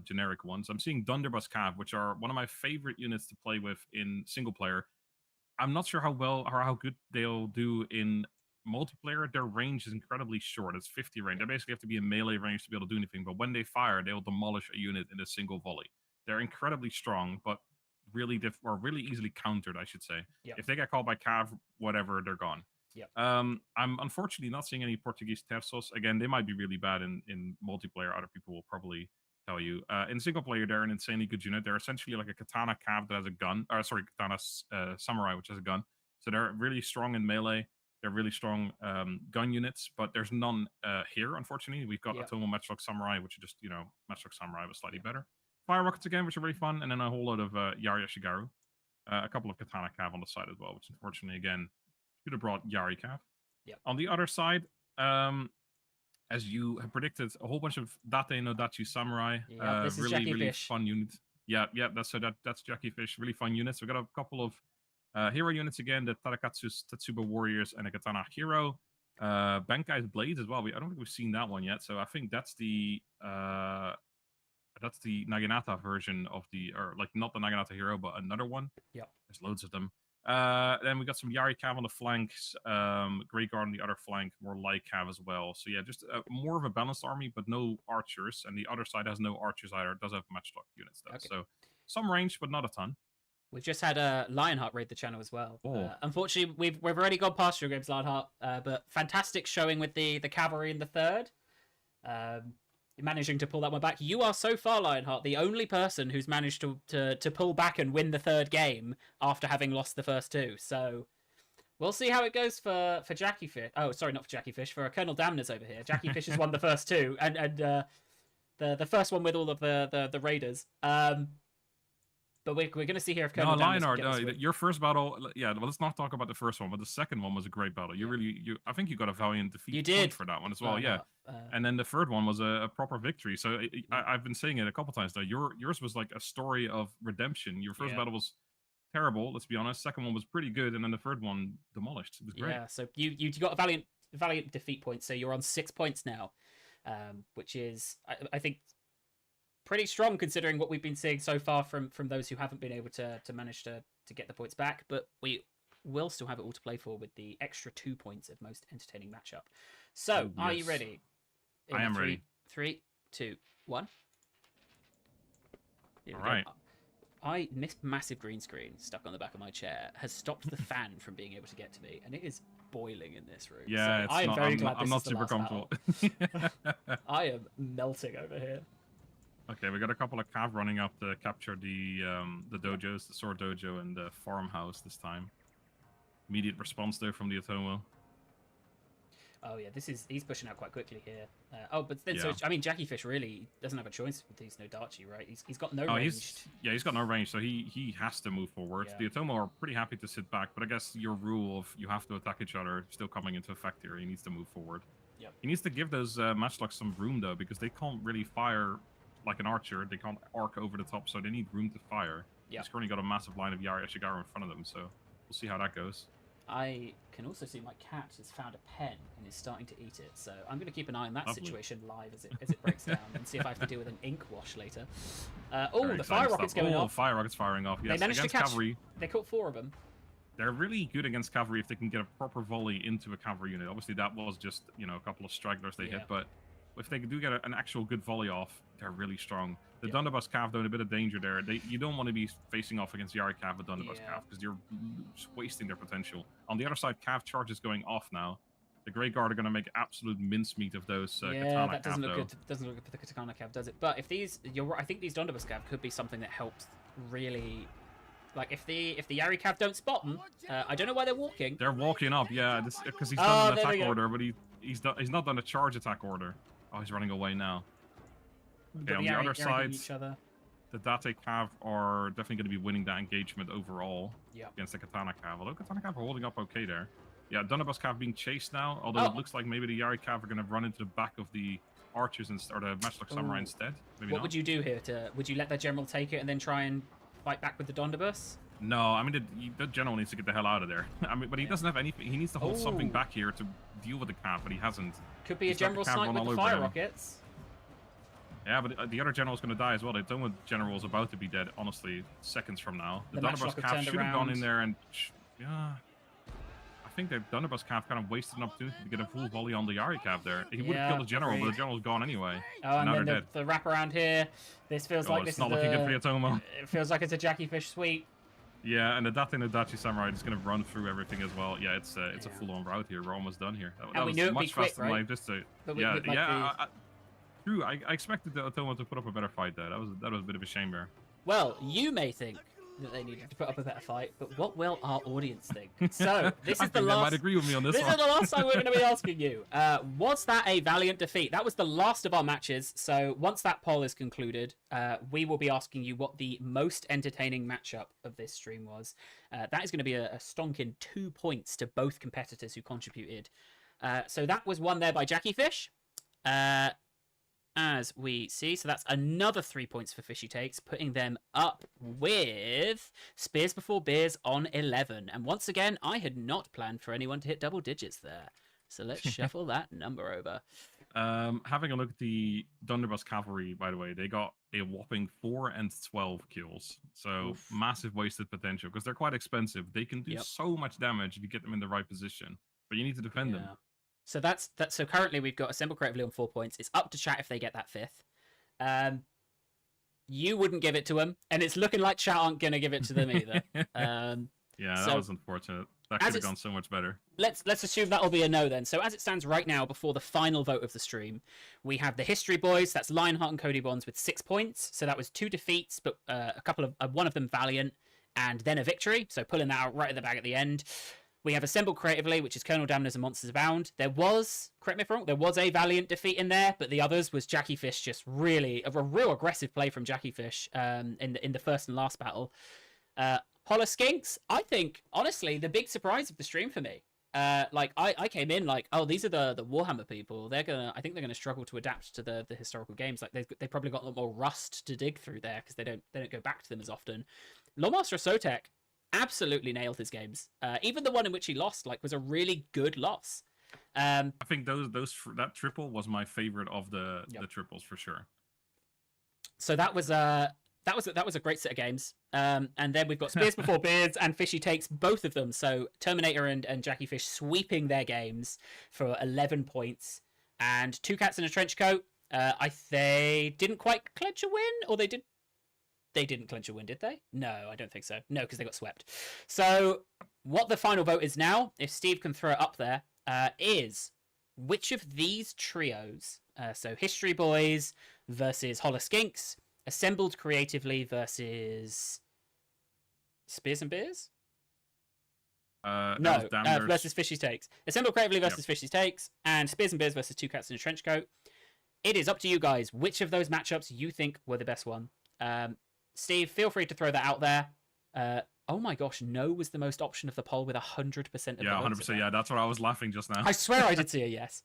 generic ones. I'm seeing Dunderbuss Cav, which are one of my favorite units to play with in single player. I'm not sure how good they'll do in multiplayer. Their range is incredibly short. It's 50 range. They basically have to be in melee range to be able to do anything. But when they fire, they will demolish a unit in a single volley. They're incredibly strong, but really easily countered, I should say. Yep. If they get called by Cav, whatever, they're gone. Yep. I'm unfortunately not seeing any Portuguese Tefsos. Again, they might be really bad in multiplayer. Other people will probably tell you. In single player, they're an insanely good unit. They're essentially like a Katana Cav that has a gun. Katana Samurai, which has a gun. So they're really strong in melee. They're really strong gun units, but there's none here, unfortunately. We've got Atomo Matchlock Samurai, which is just, Matchlock Samurai was slightly better. Fire Rockets again, which are really fun, and then a whole load of Yari Ashigaru. A couple of Katana Cav on the side as well, which unfortunately, again, should have brought Yari Cav. Yep. On the other side, as you have predicted, a whole bunch of Date no Dachi Samurai. This is Jackie really Fish. Fun unit. Yeah, that's Jackie Fish. Really fun units. We've got a couple of hero units again, the Tarakatsu Tetsuba Warriors and a Katana Hero. Bankai's Blades as well. I don't think we've seen that one yet, so I think that's the Naginata version of not the Naginata Hero, but another one. Yep. There's loads of them. Then we got some Yari Cav on the flanks, Grey Guard on the other flank, more light Cav as well. So yeah, just more of a balanced army, but no archers. And the other side has no archers either. It does have matchlock units though. Okay. So some range, but not a ton. We've just had Lionheart raid the channel as well. Unfortunately, we've already gone past your games, Lionheart. But fantastic showing with the cavalry in the third. Managing to pull that one back. You are so far, Lionheart, the only person who's managed to pull back and win the third game after having lost the first two. So we'll see how it goes for Jackie Fish. Oh, sorry, not for Jackie Fish, for Colonel Damners over here. Jackie Fish has won the first two, and the first one with all of the raiders. But we're going to see here if Colonel Lionheart, your first battle, let's not talk about the first one, but the second one was a great battle. I think you got a valiant defeat point for that one as well, and then the third one was a proper victory. So I've been saying it a couple times now. Yours was like a story of redemption. Your first battle was terrible, let's be honest. Second one was pretty good, and then the third one demolished. It was great. Yeah, so you got a valiant defeat point, so you're on 6 points now, which is, I think, pretty strong considering what we've been seeing so far from those who haven't been able to manage to get the points back. But we will still have it all to play for with the extra 2 points of most entertaining matchup. So, Are you ready? I am ready. 3, 2, 1. All right. This massive green screen stuck on the back of my chair has stopped the fan from being able to get to me, and it is boiling in this room. Yeah, so I am very glad I'm not super comfortable. I am melting over here. Okay, we got a couple of Cav running up to capture the dojos, the Sword Dojo and the Farmhouse this time. Immediate response there from the Atomo. Oh yeah, he's pushing out quite quickly here. But then so Jackie Fish really doesn't have a choice with these Nodachi, right? He's got no range. He's got no range, so he has to move forward. The Atomo are pretty happy to sit back, but I guess your rule of you have to attack each other still coming into effect here. He needs to move forward. Yep. He needs to give those matchlocks some room though, because they can't really fire like an archer. They can't arc over the top, so they need room to fire. He's currently got a massive line of Yari Ashigaru in front of them, so we'll see how that goes. I can also see my cat has found a pen and is starting to eat it, so I'm going to keep an eye on that situation live as it breaks down and see if I have to deal with an ink wash later. The fire rocket's going off. Fire rocket's firing off. Yes, they managed to catch cavalry. They caught 4 of them. They're really good against cavalry if they can get a proper volley into a cavalry unit. Obviously, that was just a couple of stragglers they hit, but if they do get an actual good volley off, they're really strong. The Dunderbuss Cav, though, in a bit of danger there. You don't want to be facing off against Yari Cav with Dunderbuss Cav because you're just wasting their potential. On the other side, Cav charge is going off now. The Grey Guard are going to make absolute mincemeat of those Katana that doesn't Cav, look good. Doesn't look good for the Katana Cav, does it? But if these, I think these Dunderbuss Cav could be something that helps really Like if the Yari Cav don't spot them, I don't know why they're walking. They're walking up, yeah, because he's done an attack go. order, but he's not done a charge attack order. Oh, he's running away now. Okay, on the other side, the Date Cav are definitely going to be winning that engagement overall against the Katana Cav. Although Katana Cav are holding up okay there. Yeah, Donabas Cav being chased now, although it looks like maybe the Yari Cav are going to run into the back of the archers or the Matchlock Samurai instead. Maybe what would you do here? Would you let the general take it and then try and fight back with the Donabas? No, I mean, the general needs to get the hell out of there. I mean, but he doesn't have anything. He needs to hold something back here to deal with the Cav, but he hasn't. Could be a general snipe with the fire rockets. Yeah, but the other general's going to die as well. The Doma general is about to be dead, honestly, seconds from now. The Donabas Cav should have gone in there and... Yeah... I think the Donabas Cav kind of wasted an opportunity to get a full volley on the Yari Cav there. He would have killed the general, but the general's gone anyway. Oh, and then the wraparound here. This feels like this is not looking good for Yatomo. It feels like it's a Jackie Fish sweep. Yeah, and the Date no Dachi Samurai is going to run through everything as well. Yeah, it's a full-on route here. We're almost done here. That was much faster than life. Just to, true. I expected the Yatomo to put up a better fight there. That was a bit of a shame there. Well, you may think that they needed to put up a better fight, but what will our audience think? So this is the last. They might agree with me on this. This is the last time we're going to be asking you. Was that a valiant defeat? That was the last of our matches. So once that poll is concluded, we will be asking you what the most entertaining matchup of this stream was. That is going to be a stonking 2 points to both competitors who contributed. So that was won there by Jackie Fish. As we see, so that's another 3 points for Fishy Takes, putting them up with Spears Before Beers on 11. And once again, I had not planned for anyone to hit double digits there. So let's shuffle that number over. Having a look at the Donderbus Cavalry, by the way, they got a whopping 4 and 12 kills. So massive wasted potential, because they're quite expensive. They can do so much damage if you get them in the right position, but you need to defend them. So that's so currently we've got Assemble Creatively on 4 points. It's up to chat if they get that 5th. You wouldn't give it to them, and it's looking like chat aren't gonna give it to them either. That was unfortunate. That could have gone so much better. Let's assume that'll be a no then. So as it stands right now, before the final vote of the stream, we have the History Boys. That's Lionheart and Cody Bonds with 6 points. So that was 2 defeats, but one of them valiant, and then a victory. So pulling that out right at the back at the end. We have Assembled Creatively, which is Colonel Damners and Monsters Abound. There was, correct me if I'm wrong, there was a valiant defeat in there, but the others was Jackie Fish, just really a real aggressive play from Jackie Fish in the first and last battle. Holler Skinks, I think, honestly, the big surprise of the stream for me. I came in like, oh, these are the Warhammer people. I think they're gonna struggle to adapt to the historical games. Like they probably got a lot more rust to dig through there because they don't go back to them as often. Lawmaster Soltek absolutely nailed his games. Even the one in which he lost, was a really good loss. I think that triple was my favorite of the triples for sure. So that was a great set of games. And then we've got Spears Before Beards and Fishy Takes, both of them. So Terminator and Jackie Fish sweeping their games for 11 points. And Two Cats in a Trench Coat. They didn't quite clinch a win, or they did. They didn't clinch a win, did they? No, I don't think so. No, because they got swept. So what the final vote is now, if Steve can throw it up there, is which of these trios, so History Boys versus Holler Skinks, Assembled Creatively versus Spears and Beers? No, versus Fishy Takes. Assembled Creatively versus Fishy Takes, and Spears and Beers versus Two Cats in a Trench Coat. It is up to you guys which of those matchups you think were the best one. Steve, feel free to throw that out there. Oh my gosh, no was the most option of the poll with 100% of the votes. Yeah, 100%. Yeah, that's what I was laughing just now. I swear I did see a yes.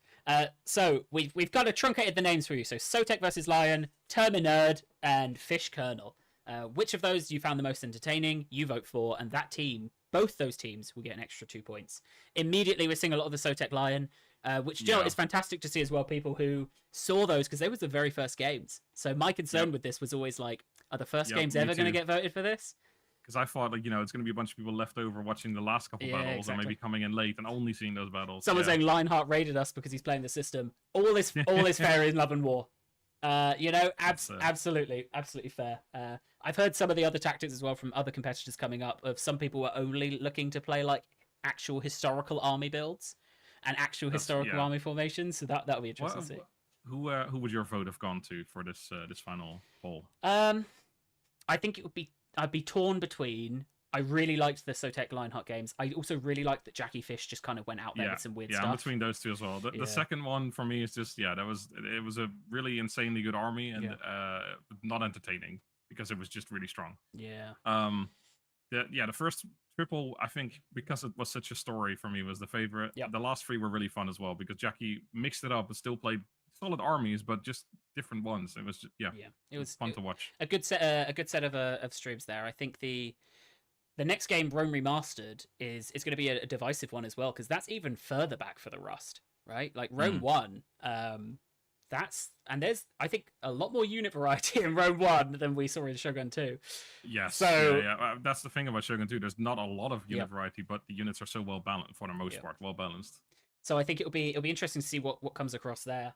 So we've kind of truncated the names for you. So Soltek versus Lion, Terminerd, and Fish Colonel. Which of those you found the most entertaining, you vote for, and that team, both those teams, will get an extra 2 points. Immediately, we're seeing a lot of the Soltek Lion, which is fantastic to see as well, people who saw those, because they was the very first games. So my concern with this was always like, are the first games ever going to get voted for this? Because I thought, it's going to be a bunch of people left over watching the last couple battles and maybe coming in late and only seeing those battles. Someone saying Lionheart raided us because he's playing the system. All is fair in love and war. Absolutely fair. I've heard some of the other tactics as well from other competitors coming up of some people were only looking to play actual historical army builds and actual historical army formations. So that'll be interesting to see. Who would your vote have gone to for this final poll? I think I'd be torn between I really liked the Soltek Lionheart games. I also really liked that Jackie Fish just kind of went out there with some weird stuff. Yeah, between those two as well. The second one for me is just it was a really insanely good army and not entertaining because it was just really strong. Yeah. The first triple, I think, because it was such a story for me, was the favorite. Yep. The last three were really fun as well because Jackie mixed it up and still played solid armies, but just different ones. It was just, it was fun to watch. A good set of streams there. I think the next game, Rome Remastered, is going to be a divisive one as well because that's even further back for the Rust, right? Like Rome 1, there's I think a lot more unit variety in Rome 1 than we saw in Shogun 2. Yes. So that's the thing about Shogun 2. There's not a lot of unit variety, but the units are so well balanced for the most part, well balanced. So I think it'll be interesting to see what comes across there.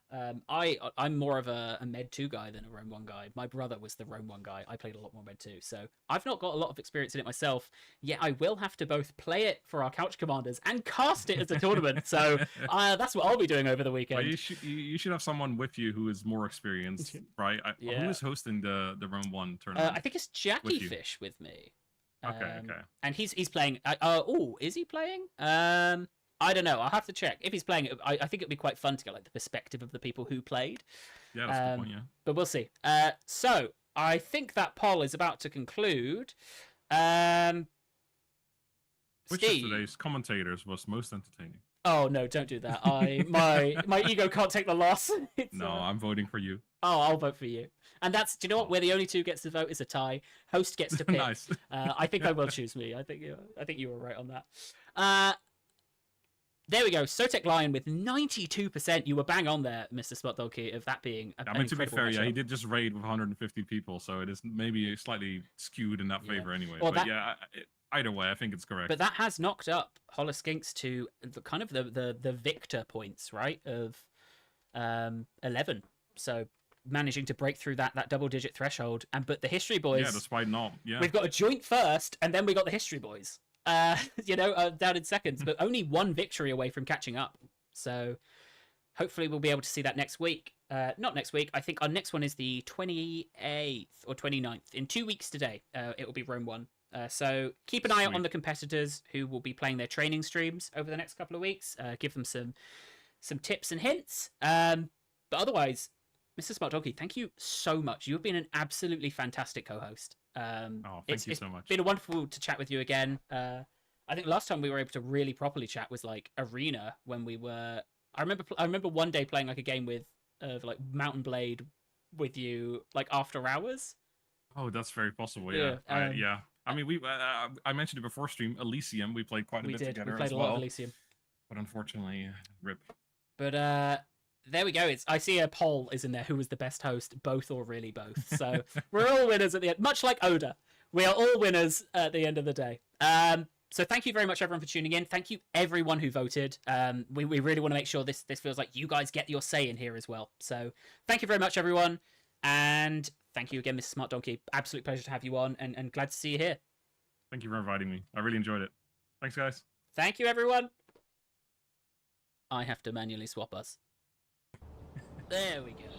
I'm more of a Med 2 guy than a Rome 1 guy. My brother was the Rome 1 guy. I played a lot more Med 2, so I've not got a lot of experience in it myself. Yet I will have to both play it for our couch commanders and cast it as a tournament. So that's what I'll be doing over the weekend. Well, you should have someone with you who is more experienced, right? Who is hosting the Rome 1 tournament? I think it's Jackie Fish with me. Okay. And he's playing. Is he playing? I don't know. I'll have to check. If he's playing it, I think it'd be quite fun to get like the perspective of the people who played. Yeah, that's a good point, yeah. But we'll see. So I think that poll is about to conclude. Which Steve, of today's commentators was most entertaining? Oh no, don't do that. My ego can't take the loss. I'm voting for you. Oh, I'll vote for you. And do you know what? We're the only two gets to vote. It's a tie. Host gets to pick. Nice. I think I will choose me. I think you were right on that. There we go. Sotek Lion with 92%. You were bang on there, MrSmartDonkey, of that being to be fair, he did just raid with 150 people, so it is maybe slightly skewed in that favor anyway. Well, but either way, I think it's correct. But that has knocked up Holoskinks to the victor points, right, of 11. So managing to break through that double-digit threshold. But the History Boys... Yeah, despite not. Yeah. We've got a joint first, and then we got the History Boys. Down in seconds, but only one victory away from catching up. So hopefully we'll be able to see that next week. Not next week. I think our next one is the 28th or 29th. In 2 weeks today, it will be Rome 1. So keep an eye out on the competitors who will be playing their training streams over the next couple of weeks. Give them some tips and hints. But otherwise, MrSmartDonkey, thank you so much. You've been an absolutely fantastic co-host. Thank you so much. It's been wonderful to chat with you again. I think last time we were able to really properly chat was like Arena when we were. I remember one day playing like a game of like Mountain Blade with you like after hours. Oh, that's very possible. Yeah. I mean, I mentioned it before stream. Elysium, we played quite a bit together. We played a lot of Elysium. But unfortunately, rip. But there we go. I see a poll is in there. Who was the best host? Both or really both. So we're all winners at the end. Much like Oda. We are all winners at the end of the day. So thank you very much, everyone, for tuning in. Thank you, everyone who voted. We really want to make sure this feels like you guys get your say in here as well. So thank you very much, everyone. And thank you again, MrSmartDonkey. Absolute pleasure to have you on and glad to see you here. Thank you for inviting me. I really enjoyed it. Thanks, guys. Thank you, everyone. I have to manually swap us. There we go.